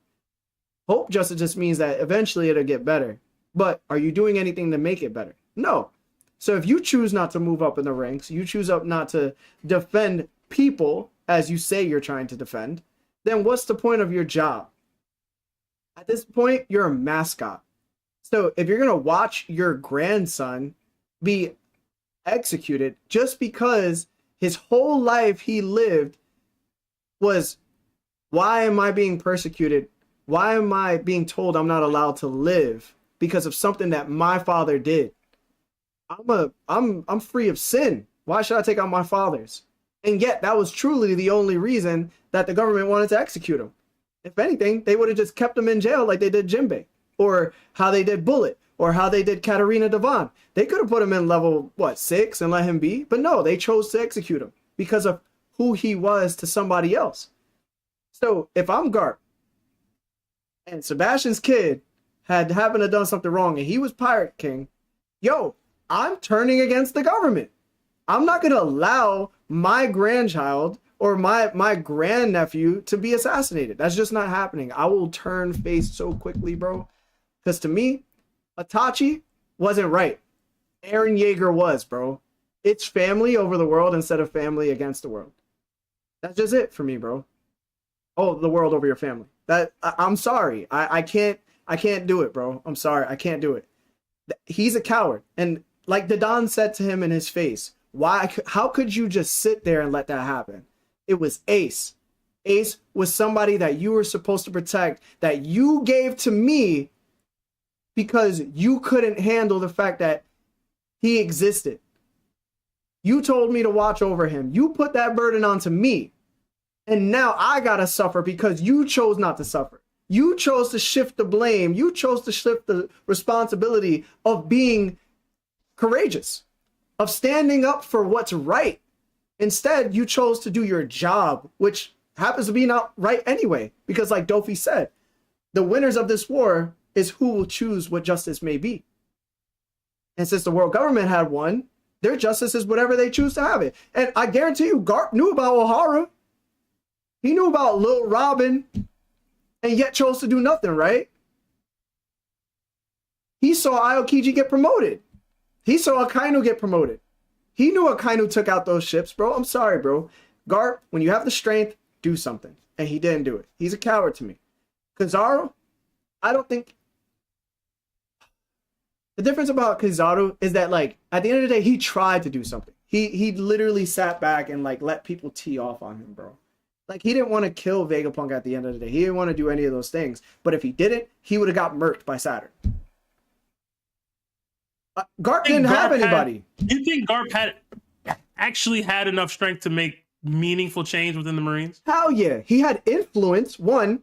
Hope justice just means that eventually it'll get better. But are you doing anything to make it better? No. So if you choose not to move up in the ranks, you choose not to defend people as you say you're trying to defend, then what's the point of your job? At this point, you're a mascot. So if you're going to watch your grandson be executed just because his whole life he lived was, why am I being persecuted? Why am I being told I'm not allowed to live because of something that my father did? I'm free of sin. Why should I take out my father's? And yet that was truly the only reason that the government wanted to execute him. If anything, they would have just kept him in jail like they did Jimbei, or how they did Bullet, or how they did Katarina Devon. They could have put him in level, 6 and let him be, but no, they chose to execute him because of who he was to somebody else. So if I'm Garp and Sebastian's kid had happened to done something wrong and he was Pirate King, yo, I'm turning against the government. I'm not going to allow my grandchild or my grandnephew to be assassinated. That's just not happening. I will turn face so quickly, bro. Because to me, Itachi wasn't right. Eren Yeager was, bro. It's family over the world instead of family against the world. That's just it for me, bro. Oh, the world over your family. I'm sorry. I can't do it, bro. I'm sorry. I can't do it. He's a coward. And like the Don said to him in his face, how could you just sit there and let that happen? It was Ace. Ace was somebody that you were supposed to protect, that you gave to me because you couldn't handle the fact that he existed. You told me to watch over him. You put that burden onto me. And now I gotta suffer because you chose not to suffer. You chose to shift the blame. You chose to shift the responsibility of being courageous, of standing up for what's right. Instead, you chose to do your job, which happens to be not right anyway. Because like Dofi said, the winners of this war is who will choose what justice may be. And since the world government had won, their justice is whatever they choose to have it. And I guarantee you, Garp knew about Ohara. He knew about Lil Robin, and yet chose to do nothing, right? He saw Aokiji get promoted. He saw Akainu get promoted. He knew Akainu took out those ships, bro. I'm sorry, bro. Garp, when you have the strength, do something. And he didn't do it. He's a coward to me. Kizaru, I don't think... The difference about Kizaru is that, like, at the end of the day, he tried to do something. He literally sat back and, like, let people tee off on him, bro. Like, he didn't want to kill Vegapunk at the end of the day. He didn't want to do any of those things. But if he didn't, he would have got murked by Saturn. Garp didn't have anybody. You think Garp actually had enough strength to make meaningful change within the Marines? Hell yeah. He had influence. One,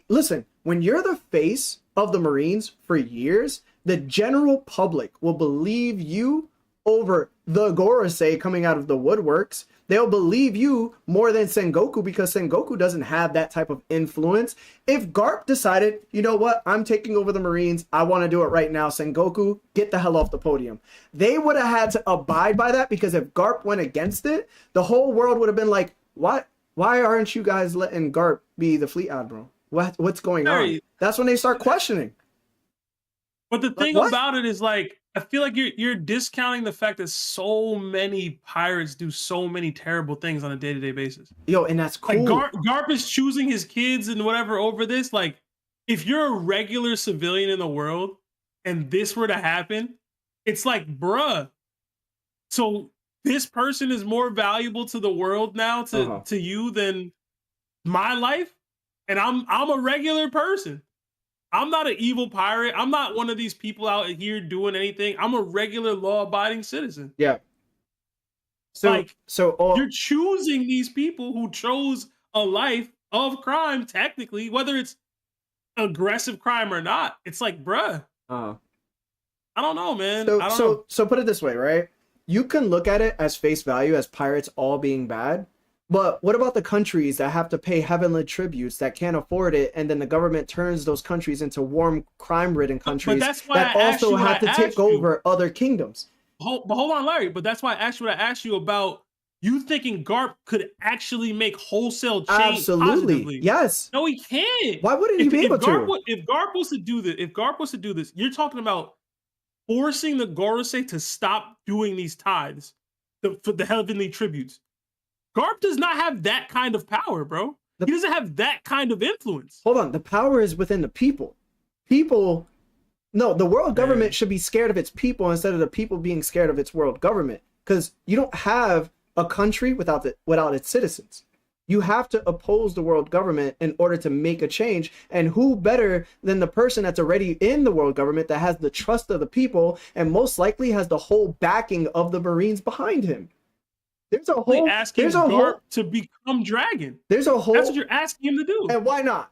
listen, when you're the face of the Marines for years, the general public will believe you over the Gorosei coming out of the woodworks. They'll believe you more than Sengoku because Sengoku doesn't have that type of influence. If Garp decided, you know what, I'm taking over the Marines, I want to do it right now, Sengoku, get the hell off the podium. They would have had to abide by that because if Garp went against it, the whole world would have been like, what? Why aren't you guys letting Garp be the fleet admiral? What's going on? That's when they start questioning. But the thing about it is, like, I feel like you're discounting the fact that so many pirates do so many terrible things on a day-to-day basis. Yo, and that's cool. Like Garp is choosing his kids and whatever over this. Like, if you're a regular civilian in the world and this were to happen, it's like, bruh. So this person is more valuable to the world now to you than my life, and I'm a regular person. I'm not an evil pirate. I'm not one of these people out here doing anything. I'm a regular law-abiding citizen. Yeah. So you're choosing these people who chose a life of crime, technically, whether it's aggressive crime or not. It's like, bruh. I don't know, man. So put it this way, right? You can look at it as face value as pirates all being bad. But what about the countries that have to pay heavenly tributes that can't afford it, and then the government turns those countries into warm, crime-ridden countries that also have to take over other kingdoms? Hold on, Larry. But that's why I asked you what I asked you about. You thinking Garp could actually make wholesale change? Absolutely, positively? Yes. No, he can't. Why wouldn't he be able to? If Garp was to do this, you're talking about forcing the Gorosei to stop doing these tithes for the heavenly tributes. Garp does not have that kind of power, bro. He doesn't have that kind of influence. Hold on. The power is within the people. The world government should be scared of its people instead of the people being scared of its world government. Because you don't have a country without its citizens. You have to oppose the world government in order to make a change. And who better than the person that's already in the world government that has the trust of the people and most likely has the whole backing of the Marines behind him? There's a whole asking Garp to become Dragon. That's what you're asking him to do. And why not?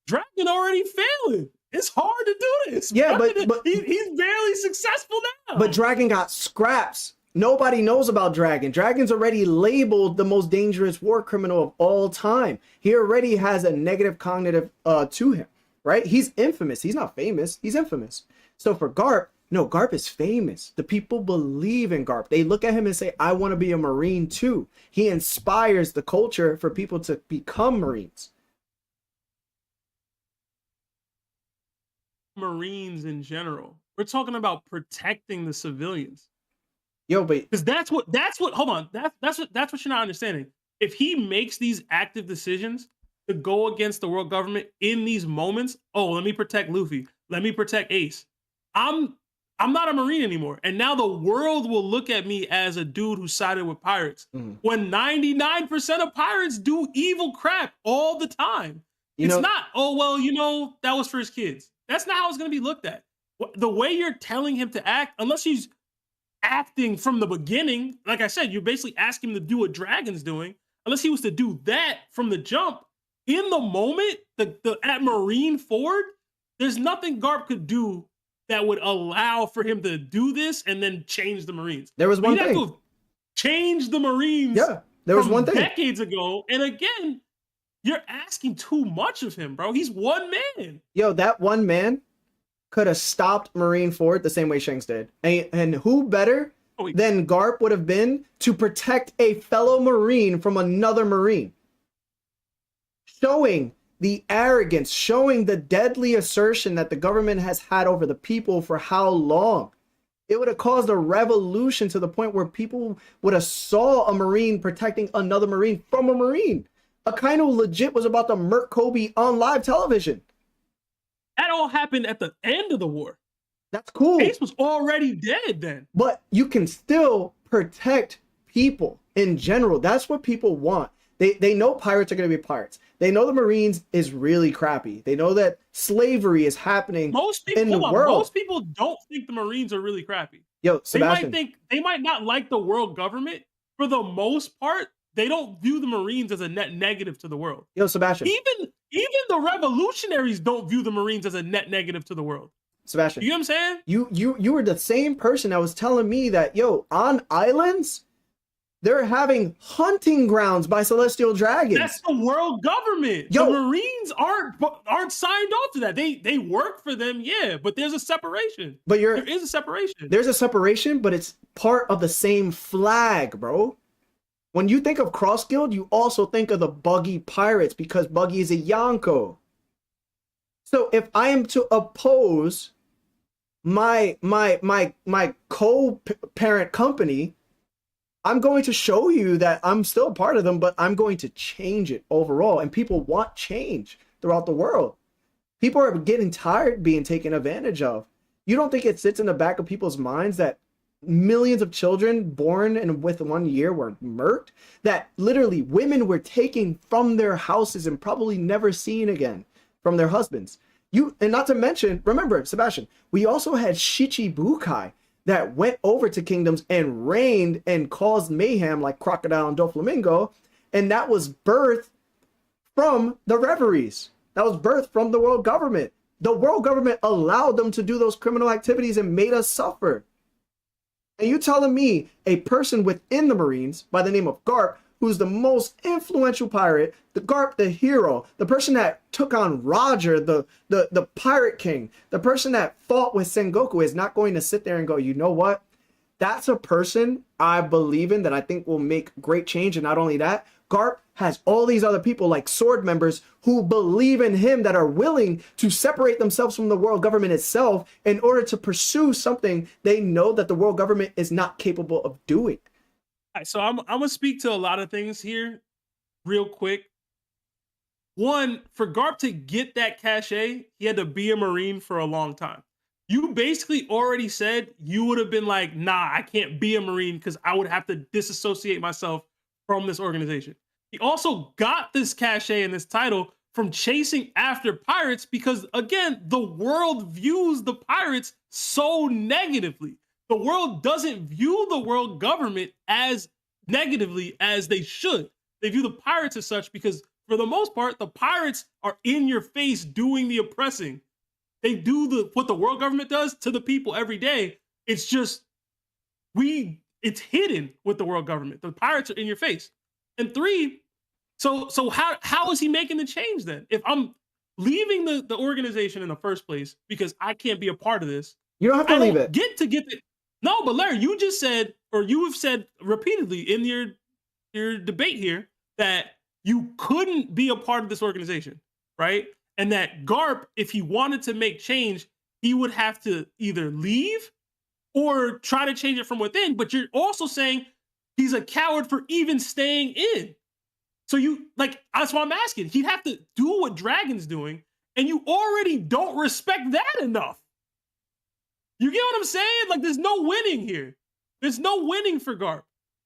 Dragon already failing. It's hard to do this. Yeah, but he's barely successful now. But Dragon got scraps. Nobody knows about Dragon. Dragon's already labeled the most dangerous war criminal of all time. He already has a negative cognitive to him, right? He's infamous. He's not famous. He's infamous. So for Garp, no, Garp is famous. The people believe in Garp. They look at him and say, I want to be a Marine too. He inspires the culture for people to become Marines. Marines in general. We're talking about protecting the civilians. Yo, but because that's what hold on. That's what you're not understanding. If he makes these active decisions to go against the world government in these moments, let me protect Luffy. Let me protect Ace. I'm not a Marine anymore. And now the world will look at me as a dude who sided with pirates. When 99% of pirates do evil crap all the time. It's not, that was for his kids. That's not how it's going to be looked at. The way you're telling him to act, unless he's acting from the beginning. Like I said, you're basically asking him to do what Dragon's doing. Unless he was to do that from the jump, in the moment, at Marine Ford, there's nothing Garp could do that would allow for him to do this and then change the Marines. There was one thing. Have to change the Marines. Yeah, there was one thing decades ago, and again, you're asking too much of him, bro. He's one man. Yo, that one man could have stopped Marine Ford the same way Shanks did. And who better than Garp would have been to protect a fellow Marine from another Marine? Showing the arrogance, showing the deadly assertion that the government has had over the people for how long. It would have caused a revolution to the point where people would have saw a Marine protecting another Marine from a Marine. Akainu legit was about to murk Kobe on live television. That all happened at the end of the war. That's cool. Ace was already dead then. But you can still protect people in general. That's what people want. They know pirates are going to be pirates. They know the Marines is really crappy. They know that slavery is happening in the world. Most people don't think the Marines are really crappy. Yo, Sebastian. They might not like the world government. For the most part, they don't view the Marines as a net negative to the world. Yo, Sebastian. Even the revolutionaries don't view the Marines as a net negative to the world. Sebastian. You know what I'm saying? You were the same person that was telling me that, yo, on islands, they're having hunting grounds by celestial dragons. That's the world government. Yo, the Marines aren't signed off to that. They work for them, yeah, but there's a separation. There is a separation. There's a separation, but it's part of the same flag, bro. When you think of Cross Guild, you also think of the Buggy Pirates because Buggy is a Yonko. So if I am to oppose my co-parent company, I'm going to show you that I'm still a part of them, but I'm going to change it overall. And people want change throughout the world. People are getting tired being taken advantage of. You don't think it sits in the back of people's minds that millions of children born and with 1 year were murked? That literally women were taken from their houses and probably never seen again from their husbands. And not to mention, remember, Sebastian, we also had Shichibukai that went over to kingdoms and reigned and caused mayhem like Crocodile and Doflamingo, and that was birthed from the reveries. That was birthed from the world government. The world government allowed them to do those criminal activities and made us suffer. And you telling me a person within the Marines by the name of Garp, who's the most influential pirate, the Garp, the hero, the person that took on Roger, the pirate king, the person that fought with Sengoku, is not going to sit there and go, you know what? That's a person I believe in that I think will make great change. And not only that, Garp has all these other people like sword members who believe in him that are willing to separate themselves from the world government itself in order to pursue something they know that the world government is not capable of doing. All right, so I'm going to speak to a lot of things here real quick. One, for Garp to get that cachet, he had to be a Marine for a long time. You basically already said you would have been like, nah, I can't be a Marine because I would have to disassociate myself from this organization. He also got this cachet and this title from chasing after pirates because, again, the world views the pirates so negatively. The world doesn't view the world government as negatively as they should. They view the pirates as such because, for the most part, the pirates are in your face doing the oppressing. They do what the world government does to the people every day. It's just, it's hidden with the world government. The pirates are in your face. And three, so how is he making the change then? If I'm leaving the organization in the first place because I can't be a part of this. You don't have to leave it. No, but Larry, you just said, or you have said repeatedly in your debate here that you couldn't be a part of this organization, right? And that Garp, if he wanted to make change, he would have to either leave or try to change it from within. But you're also saying he's a coward for even staying in. So that's why I'm asking. He'd have to do what Dragon's doing, and you already don't respect that enough. You get what I'm saying? Like, there's no winning here. There's no winning for Garp.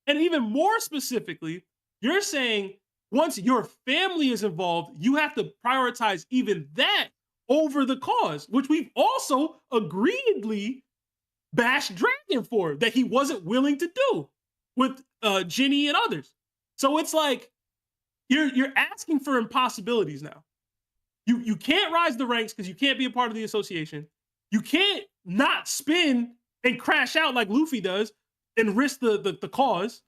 And even more specifically, you're saying once your family is involved, you have to prioritize even that over the cause, which we've also agreedly bashed Dragon for that he wasn't willing to do with Ginny and others. So it's like you're asking for impossibilities now. You can't rise the ranks because you can't be a part of the association. You can't not spin and crash out like Luffy does and risk the cause.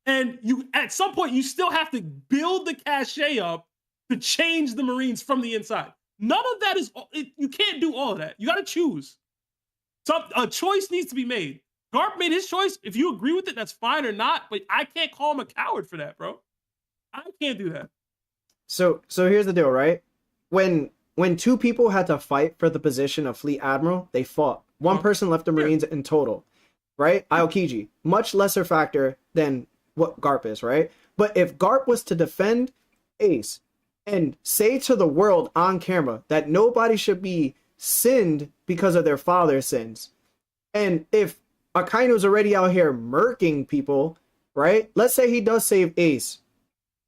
And you at some point you still have to build the cachet up to change the Marines from the inside. None of that is you can't do all of that. You got to choose. So a choice needs to be made. Garp made his choice. If you agree with it, that's fine or not. But I can't call him a coward for that, bro. I can't do that. So here's the deal, right? When two people had to fight for the position of Fleet Admiral, they fought. One person left the Marines in total, right? Aokiji, much lesser factor than what Garp is, right? But if Garp was to defend Ace and say to the world on camera that nobody should be sinned because of their father's sins, and if Akaino's already out here murking people, right? Let's say he does save Ace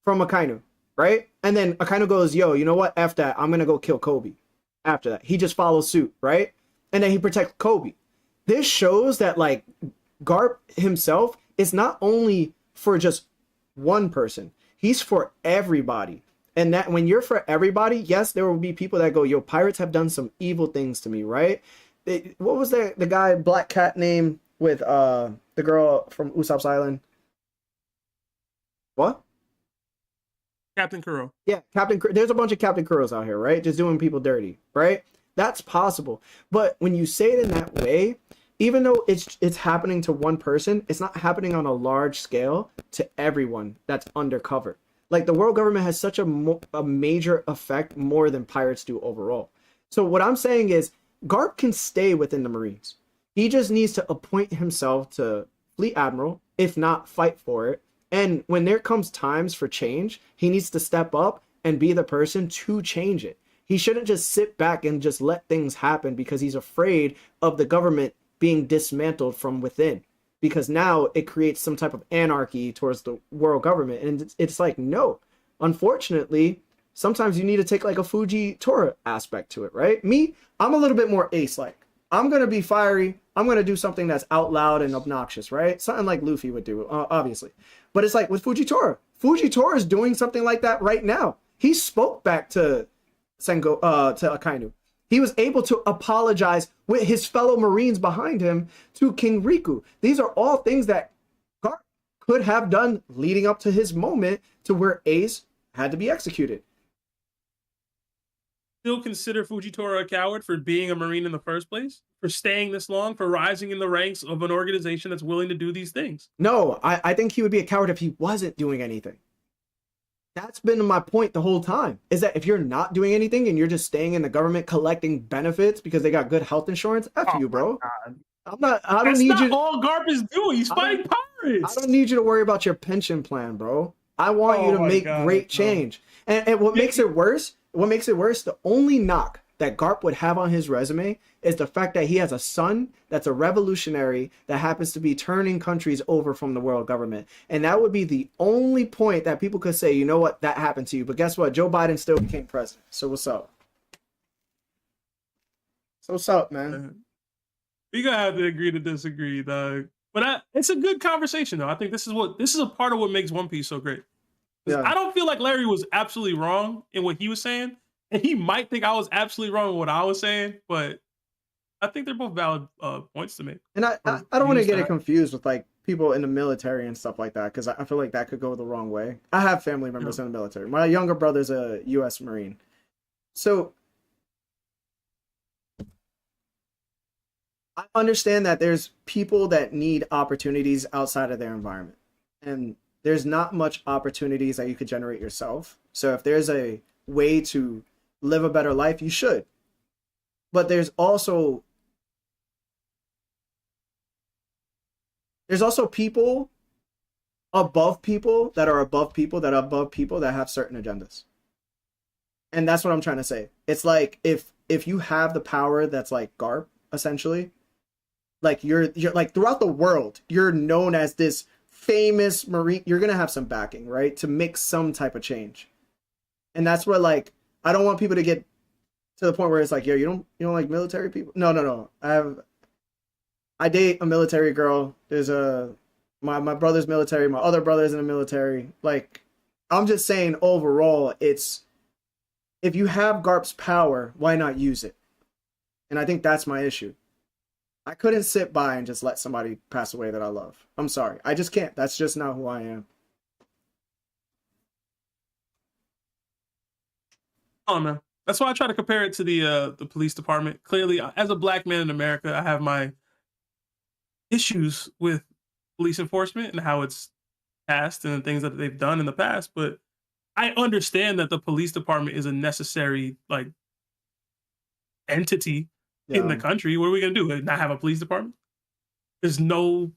from Akainu, right? And then Akainu goes, yo, you know what? F that. I'm going to go kill Kobe. After that, he just follows suit, right? And then he protects Kobe. This shows that, like, Garp himself is not only for just one person. He's for everybody. And that when you're for everybody, yes, there will be people that go, yo, pirates have done some evil things to me, right? What was the guy, Black Cat name with the girl from Usopp's Island? What? Captain Kuro. Yeah, there's a bunch of Captain Kuros out here, right? Just doing people dirty, right? That's possible. But when you say it in that way, even though it's happening to one person, it's not happening on a large scale to everyone that's undercover. Like, the world government has such a major effect more than pirates do overall. So what I'm saying is Garp can stay within the Marines. He just needs to appoint himself to Fleet Admiral, if not fight for it. And when there comes times for change, he needs to step up and be the person to change it. He shouldn't just sit back and just let things happen because he's afraid of the government being dismantled from within. Because now it creates some type of anarchy towards the world government. And it's like, no. Unfortunately, sometimes you need to take like a Fujitora aspect to it, right? Me, I'm a little bit more Ace-like. I'm going to be fiery. I'm going to do something that's out loud and obnoxious, right? Something like Luffy would do, obviously. But it's like with Fujitora. Fujitora is doing something like that right now. He spoke back to to Akainu. He was able to apologize with his fellow Marines behind him to King Riku. These are all things that Garp could have done leading up to his moment to where Ace had to be executed. Still consider Fujitora a coward for being a Marine in the first place? For staying this long? For rising in the ranks of an organization that's willing to do these things? No, I think he would be a coward if he wasn't doing anything. That's been my point the whole time, is that if you're not doing anything and you're just staying in the government collecting benefits because they got good health insurance, F you, bro. I don't need you. All Garp is doing. He's fighting pirates. I don't need you to worry about your pension plan, bro. I want you to make great change. And what makes it worse, the only knock that Garp would have on his resume is the fact that he has a son that's a revolutionary that happens to be turning countries over from the world government. And that would be the only point that people could say, you know what, that happened to you. But guess what? Joe Biden still became president. So what's up? So what's up, man? We gotta have to agree to disagree, dog. But it's a good conversation, though. I think this is a part of what makes One Piece so great. Yeah. I don't feel like Larry was absolutely wrong in what he was saying. And he might think I was absolutely wrong in what I was saying, but I think they're both valid points to make. And I don't want to get it confused with like people in the military and stuff like that, because I feel like that could go the wrong way. I have family members in the military. My younger brother's a U.S. Marine. So I understand that there's people that need opportunities outside of their environment. And there's not much opportunities that you could generate yourself. So if there's a way to live a better life, you should. But there's also people above people that are above people that are above people that have certain agendas. And that's what I'm trying to say. It's like if you have the power that's like Garp, essentially, like you're like throughout the world, you're known as this famous Marine, you're gonna have some backing, right? To make some type of change. And that's what, like, I don't want people to get to the point where it's like, yo, you don't like military people? No. I I date a military girl. There's my brother's military, my other brother's in the military. Like, I'm just saying overall, it's if you have Garp's power, why not use it? And I think that's my issue. I couldn't sit by and just let somebody pass away that I love. I'm sorry. I just can't. That's just not who I am. Oh man, that's why I try to compare it to the police department. Clearly, as a black man in America, I have my issues with police enforcement and how it's passed and the things that they've done in the past. But I understand that the police department is a necessary like entity in the country. What are we gonna do? Not have a police department? There's no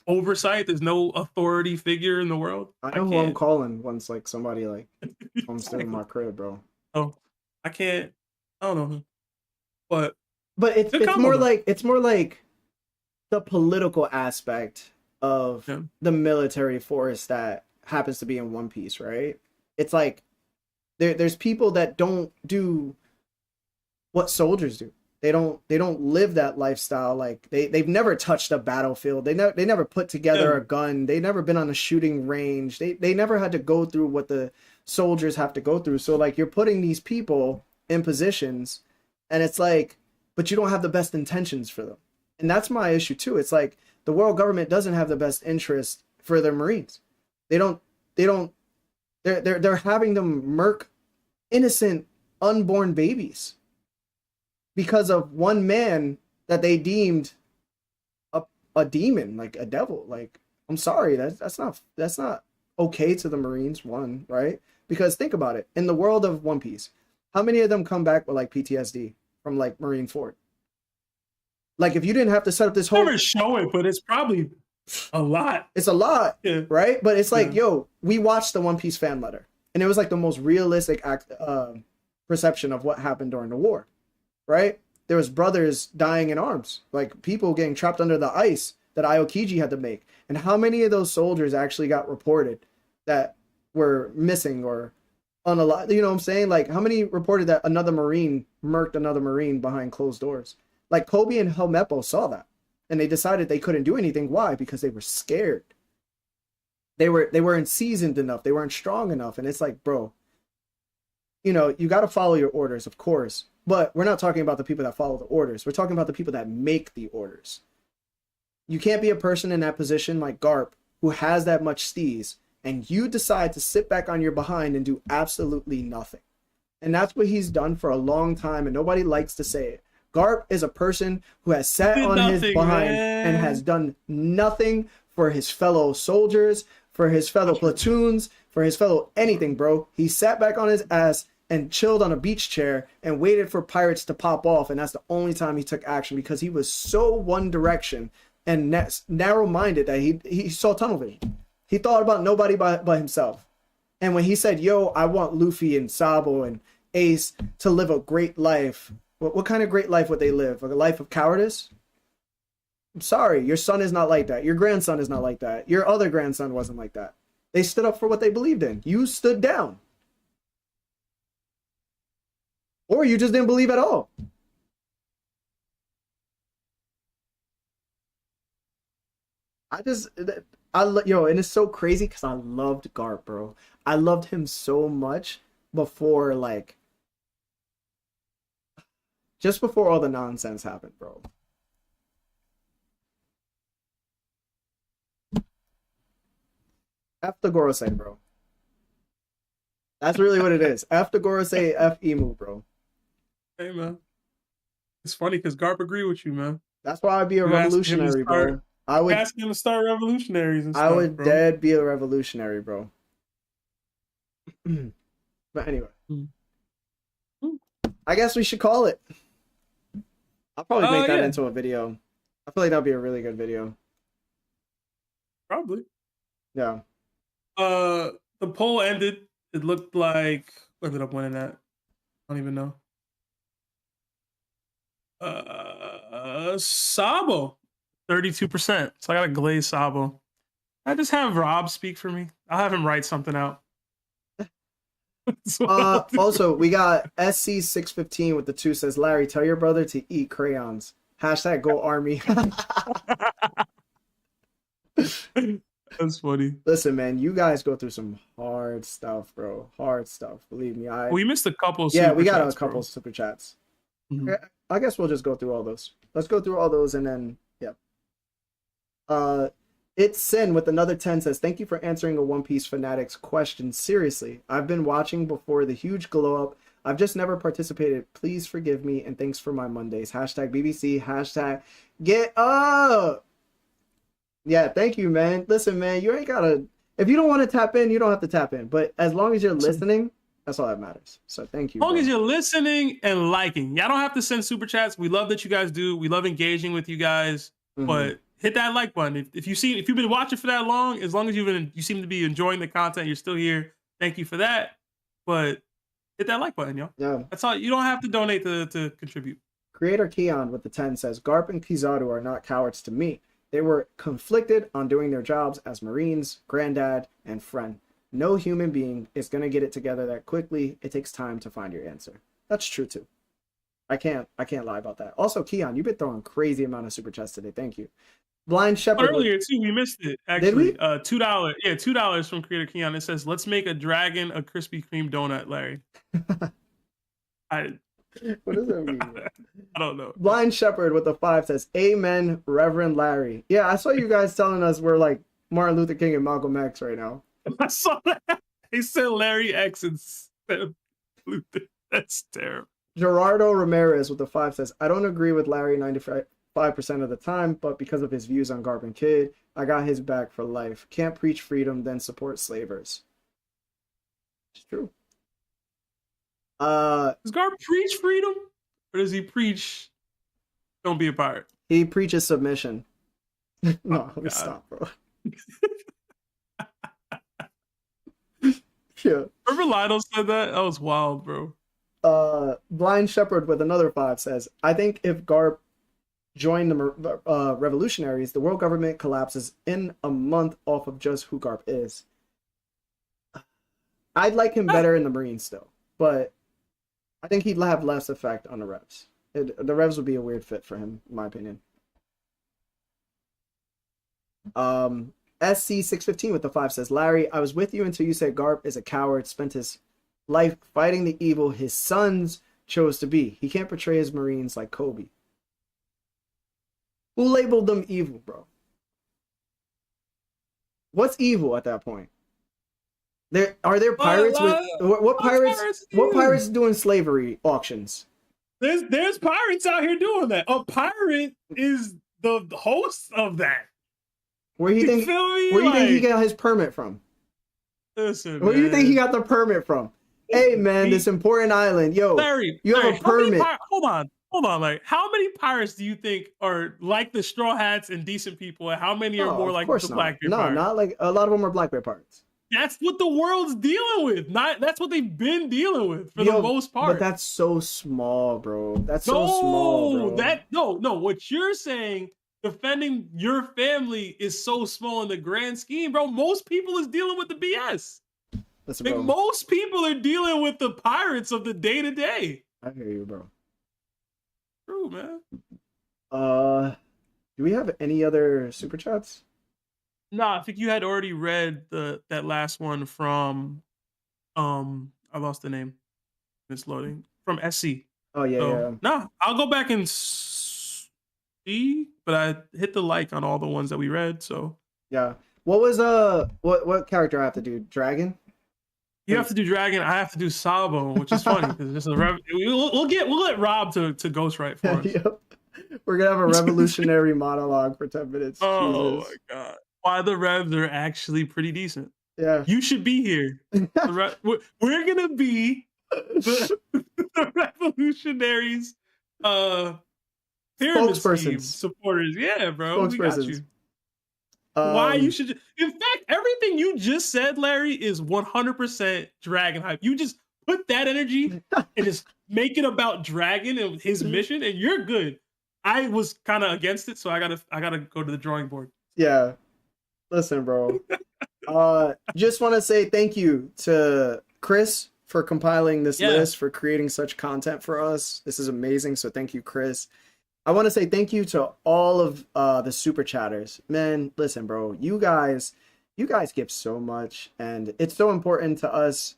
oversight. There's no authority figure in the world. I know who I'm calling once like somebody like comes to my crib, bro. Oh, I can't. I don't know. But it's more like the political aspect of the military force that happens to be in One Piece, right? It's like there's people that don't do what soldiers do. They don't live that lifestyle. Like they've never touched a battlefield. They never put together a gun. They never been on a shooting range. They never had to go through what the soldiers have to go through. So like you're putting these people in positions and it's like, but you don't have the best intentions for them. And that's my issue too. It's like the world government doesn't have the best interest for their Marines. They're having them murk innocent unborn babies because of one man that they deemed a demon, like a devil. Like, I'm sorry, that's not okay to the Marines, one, right? Because think about it. In the world of One Piece, how many of them come back with like PTSD from like Marine Ford? Like if you didn't have to set up this whole... Never show it, but it's probably a lot. It's a lot, right? But it's like, yo, we watched the One Piece fan letter. And it was like the most realistic perception of what happened during the war, right? There was brothers dying in arms, like people getting trapped under the ice that Aokiji had to make. And how many of those soldiers actually got reported that were missing or unalive? You know what I'm saying? Like how many reported that another Marine murked another Marine behind closed doors? Like Kobe and Helmeppo saw that and they decided they couldn't do anything. Why? Because they were scared. They weren't seasoned enough. They weren't strong enough. And it's like, bro, you know, you got to follow your orders, of course. But we're not talking about the people that follow the orders. We're talking about the people that make the orders. You can't be a person in that position like Garp who has that much steez and you decide to sit back on your behind and do absolutely nothing. And that's what he's done for a long time and nobody likes to say it. Garp is a person who has sat on his behind and has done nothing for his fellow soldiers, for his fellow platoons, for his fellow anything, bro. He sat back on his ass and chilled on a beach chair and waited for pirates to pop off. And that's the only time he took action because he was so one direction and narrow-minded that he saw tunnel vision. He thought about nobody but himself. And when he said, yo, I want Luffy and Sabo and Ace to live a great life, what kind of great life would they live? A life of cowardice? I'm sorry, your son is not like that. Your grandson is not like that. Your other grandson wasn't like that. They stood up for what they believed in. You stood down. Or you just didn't believe at all. Yo, and it's so crazy because I loved Garp, bro. I loved him so much before, like, just before all the nonsense happened, bro. F the Gorosei, bro. That's really what it is. F the Gorosei, F Emu, bro. Hey, man. It's funny because Garp agree with you, man. That's why I'd be a revolutionary, bro. I would ask him to start revolutionaries and stuff, I would dead be a revolutionary, bro. But anyway. I guess we should call it. I'll probably make that into a video. I feel like that'd be a really good video. Probably. Yeah. The poll ended. It looked like who ended up winning that? I don't even know. Sabo, 32%. So I got a glaze Sabo. I just have Rob speak for me. I'll have him write something out. Also, we got SC615 with the 2 says, Larry, tell your brother to eat crayons. Hashtag go army. That's funny. Listen, man, you guys go through some hard stuff, bro. Hard stuff. Believe me. We missed a couple. Yeah, we got chats, a couple bro. super chats. Mhm. I guess we'll just go through all those. Let's go through all those and then It's Sin with another 10 says, thank you for answering a One Piece Fanatics question. Seriously, I've been watching before the huge glow up. I've just never participated. Please forgive me and thanks for my Mondays. Hashtag BBC, hashtag get up. Yeah, thank you, man. Listen, man, you ain't gotta, if you don't want to tap in, you don't have to tap in. But as long as you're listening, that's all that matters. So thank you. As long as you're listening and liking. Y'all don't have to send super chats. We love that you guys do. We love engaging with you guys. But hit that like button. If you've been watching for that long, as long as you seem to be enjoying the content, you're still here. Thank you for that. But hit that like button, yo. Yeah. That's all. You don't have to donate to contribute. Creator Keon with the 10 says, Garp and Kizaru are not cowards to me. They were conflicted on doing their jobs as Marines, granddad, and friend. No human being is going to get it together that quickly. It takes time to find your answer. That's true too. I can't lie about that. Also, Keon, you've been throwing crazy amount of super chats today. Thank you. Blind Shepherd. Earlier too, we missed it. Actually, did we? $2. Yeah, $2 from Creator Keon. It says, "Let's make a dragon a Krispy Kreme donut, Larry." What does that mean? I don't know. Blind Shepherd with the 5 says, "Amen, Reverend Larry." Yeah, I saw you guys telling us we're like Martin Luther King and Malcolm X right now. I saw that. He said Larry X instead of Luther. That's terrible. Gerardo Ramirez with the 5 says, "I don't agree with Larry 95% of the time, but because of his views on Garp and Kid, I got his back for life. Can't preach freedom, then support slavers." It's true. Does Garp preach freedom, or does he preach don't be a pirate? He preaches submission. No, let me stop, bro. Yeah. Remember Lionel said that? That was wild, bro. Blind Shepherd with another 5 says, "I think if Garp joined the revolutionaries, the world government collapses in a month off of just who Garp is." I'd like him better in the Marines still, but I think he'd have less effect on the Revs. The Revs would be a weird fit for him, in my opinion. SC615 with the 5 says, "Larry, I was with you until you said Garp is a coward, spent his life fighting the evil his sons chose to be. He can't portray his Marines like Kobe." Who labeled them evil, bro? What's evil at that point? Are there pirates what pirates doing slavery auctions? There's pirates out here doing that. A pirate is the host of that. Where do you think he got his permit from? Listen, where do you think he got the permit from? Hey man, this important island, yo, Larry, you have a permit. Hold on, Larry. How many pirates do you think are like the Straw Hats and decent people, and how many are more like the Blackbeard pirates? No, not like a lot of them are Blackbeard pirates. That's what the world's dealing with. That's what they've been dealing with for the most part. But that's so small, bro. That's so small, bro. No. What you're saying, defending your family, is so small in the grand scheme, bro. Most people is dealing with the BS. Listen, like, bro. most people are dealing with the pirates of the day to day. I hear you, bro. True, man. Do we have any other super chats? No, I think you had already read that last one from I lost the name. It's loading. From SC. Oh yeah, yeah. No, I'll go back and see, but I hit the like on all the ones that we read, so yeah. What was what character I have to do? Dragon? You have to do Dragon. I have to do Sabo, which is funny because it's just we'll let Rob to ghostwrite for us. Yep. We're gonna have a revolutionary monologue for 10 minutes. Oh Jesus. my god! Why the Revs are actually pretty decent. Yeah, you should be here. We're gonna be the revolutionaries. Pyramid scheme supporters. Yeah, bro. We got you. Why you should? In fact, everything you just said, Larry, is 100% Dragon hype. You just put that energy and just make it about Dragon and his mission, and you're good. I was kind of against it, so I gotta go to the drawing board. Yeah, listen, bro. Just want to say thank you to Chris for compiling this list, for creating such content for us. This is amazing. So thank you, Chris. I want to say thank you to all of the super chatters. Man, listen, bro, you guys give so much, and it's so important to us,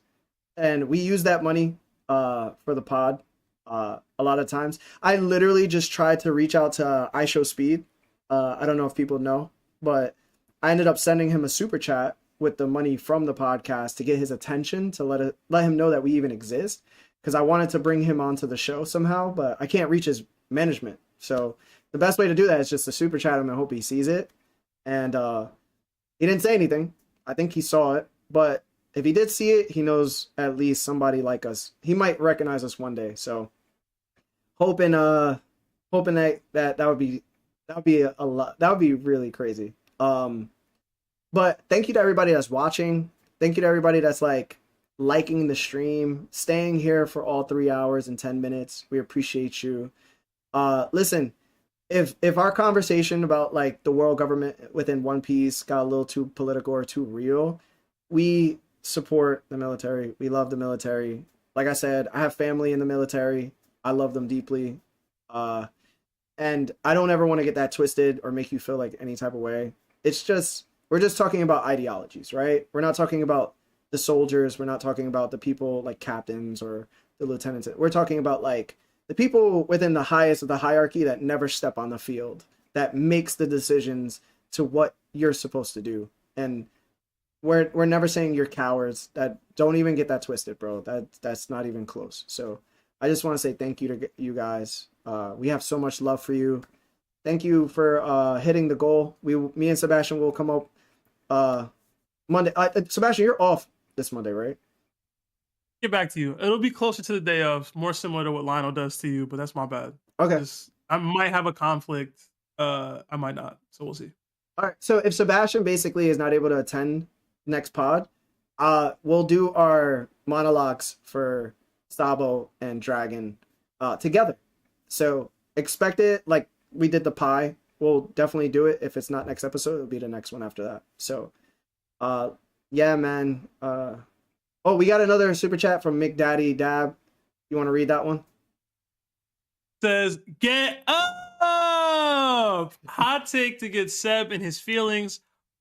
and we use that money for the pod a lot of times. I literally just tried to reach out to I Show Speed. I don't know if people know, but I ended up sending him a super chat with the money from the podcast to get his attention, to let him know that we even exist, because I wanted to bring him onto the show somehow, but I can't reach his management. So the best way to do that is just to super chat him and hope he sees it. And he didn't say anything. I think he saw it, but if he did see it, he knows at least somebody like us. He might recognize us one day. So hoping that would be a lot. That would be really crazy. But thank you to everybody that's watching. Thank you to everybody that's like liking the stream, staying here for all 3 hours and 10 minutes. We appreciate you. Listen, if our conversation about like the world government within One Piece got a little too political or too real, we support the military. We love the military. Like I said, I have family in the military. I love them deeply. And I don't ever want to get that twisted or make you feel like any type of way. It's just, we're just talking about ideologies, right? We're not talking about the soldiers. We're not talking about the people like captains or the lieutenants. We're talking about like the people within the highest of the hierarchy that never step on the field, that makes the decisions to what you're supposed to do. And we're never saying you're cowards. That don't even get that twisted, bro. That's not even close. So I just want to say thank you to you guys. We have so much love for you. Thank you for hitting the goal. Me and Sebastian will come up Monday. Sebastian, you're off this Monday, right? Get back to you. It'll be closer to the day of, more similar to what Lionel does to you, but that's my bad. Okay. I might have a conflict. I might not. So we'll see. All right. So if Sebastian basically is not able to attend next pod, we'll do our monologues for Sabo and Dragon together. So expect it like we did the pie. We'll definitely do it. If it's not next episode, it'll be the next one after that. So yeah, man. Oh, we got another super chat from McDaddy Dab. You want to read that one? Says, get up! Hot take to get Seb in his feelings.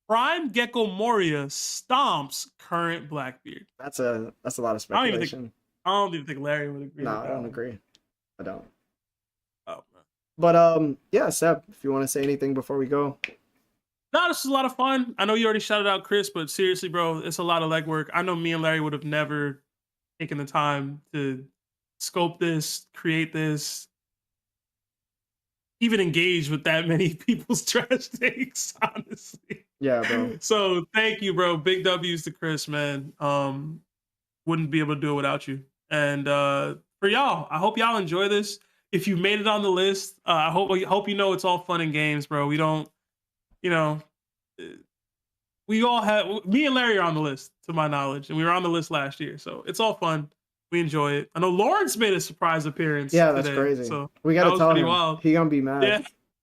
Prime Gecko Moria stomps current Blackbeard. That's a lot of speculation. I don't even think Larry would agree. No, I don't agree. I don't. Oh, man. But yeah, Seb, if you want to say anything before we go. No, this is a lot of fun. I know you already shouted out Chris, but seriously, bro, it's a lot of legwork. I know me and Larry would have never taken the time to scope this, create this, even engage with that many people's trash takes, honestly. Yeah, bro. So thank you, bro. Big W's to Chris, man. Wouldn't be able to do it without you. And for y'all, I hope y'all enjoy this. If you made it on the list, I hope you know it's all fun and games, bro. We don't, we all have, me and Larry are on the list, to my knowledge, and we were on the list last year. So it's all fun. We enjoy it. I know Lawrence made a surprise appearance. Yeah, that's today, crazy. So we got to tell him. Wild. He gonna be mad. Yeah,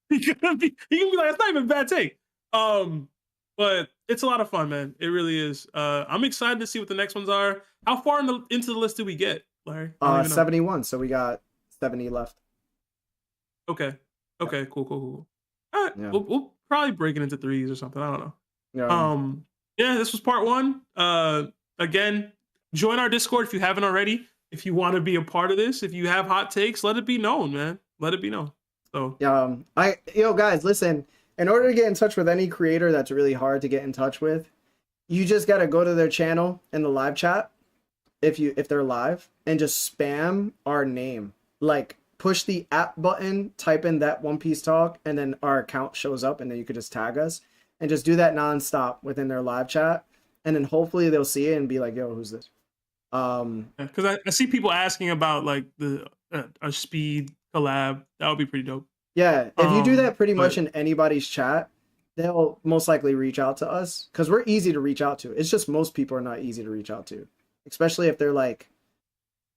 he gonna be like, it's not even a bad take. But it's a lot of fun, man. It really is. I'm excited to see what the next ones are. How far into the list did we get, Larry? 71. So we got 70 left. Okay. Okay. Yeah. Cool. All right. Yeah. We'll probably break it into threes or something. I don't know. Yeah. Yeah. This was part one. Again, join our Discord if you haven't already. If you want to be a part of this, if you have hot takes, let it be known, man. Let it be known. So guys, listen. In order to get in touch with any creator that's really hard to get in touch with, you just gotta go to their channel in the live chat, if they're live, and just spam our name. Like, push the app button, type in that One Piece Talk, and then our account shows up, and then you could just tag us, and just do that nonstop within their live chat, and then hopefully they'll see it and be like, "Yo, who's this?" Because I see people asking about like a speed collab. That would be pretty dope. Yeah, if you do that pretty much in anybody's chat, they'll most likely reach out to us, because we're easy to reach out to. It's just most people are not easy to reach out to, especially if they're like,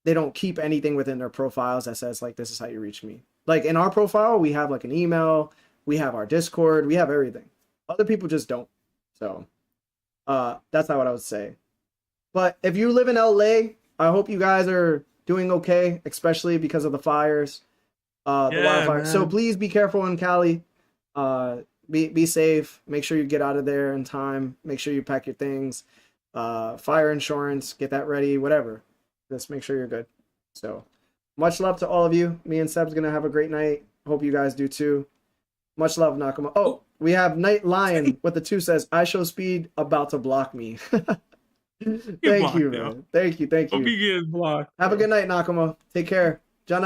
they don't keep anything within their profiles that says like, this is how you reach me. Like in our profile, we have like an email, we have our Discord, we have everything. Other people just don't. So that's not what I would say. But if you live in LA, I hope you guys are doing okay, especially because of the fires. the Yeah, wildfire. So man. please be careful in Cali. Be safe. Make sure you get out of there in time. Make sure you pack your things. Fire insurance, get that ready. Whatever. Just make sure you're good. So much love to all of you. Me and Seb's gonna have a great night. Hope you guys do too. Much love, Nakama. Oh, we have Night Lion with the 2 says, I show speed about to block me. Thank you, man. Thank you. Hope you get blocked. Have a good night, Nakama. Take care.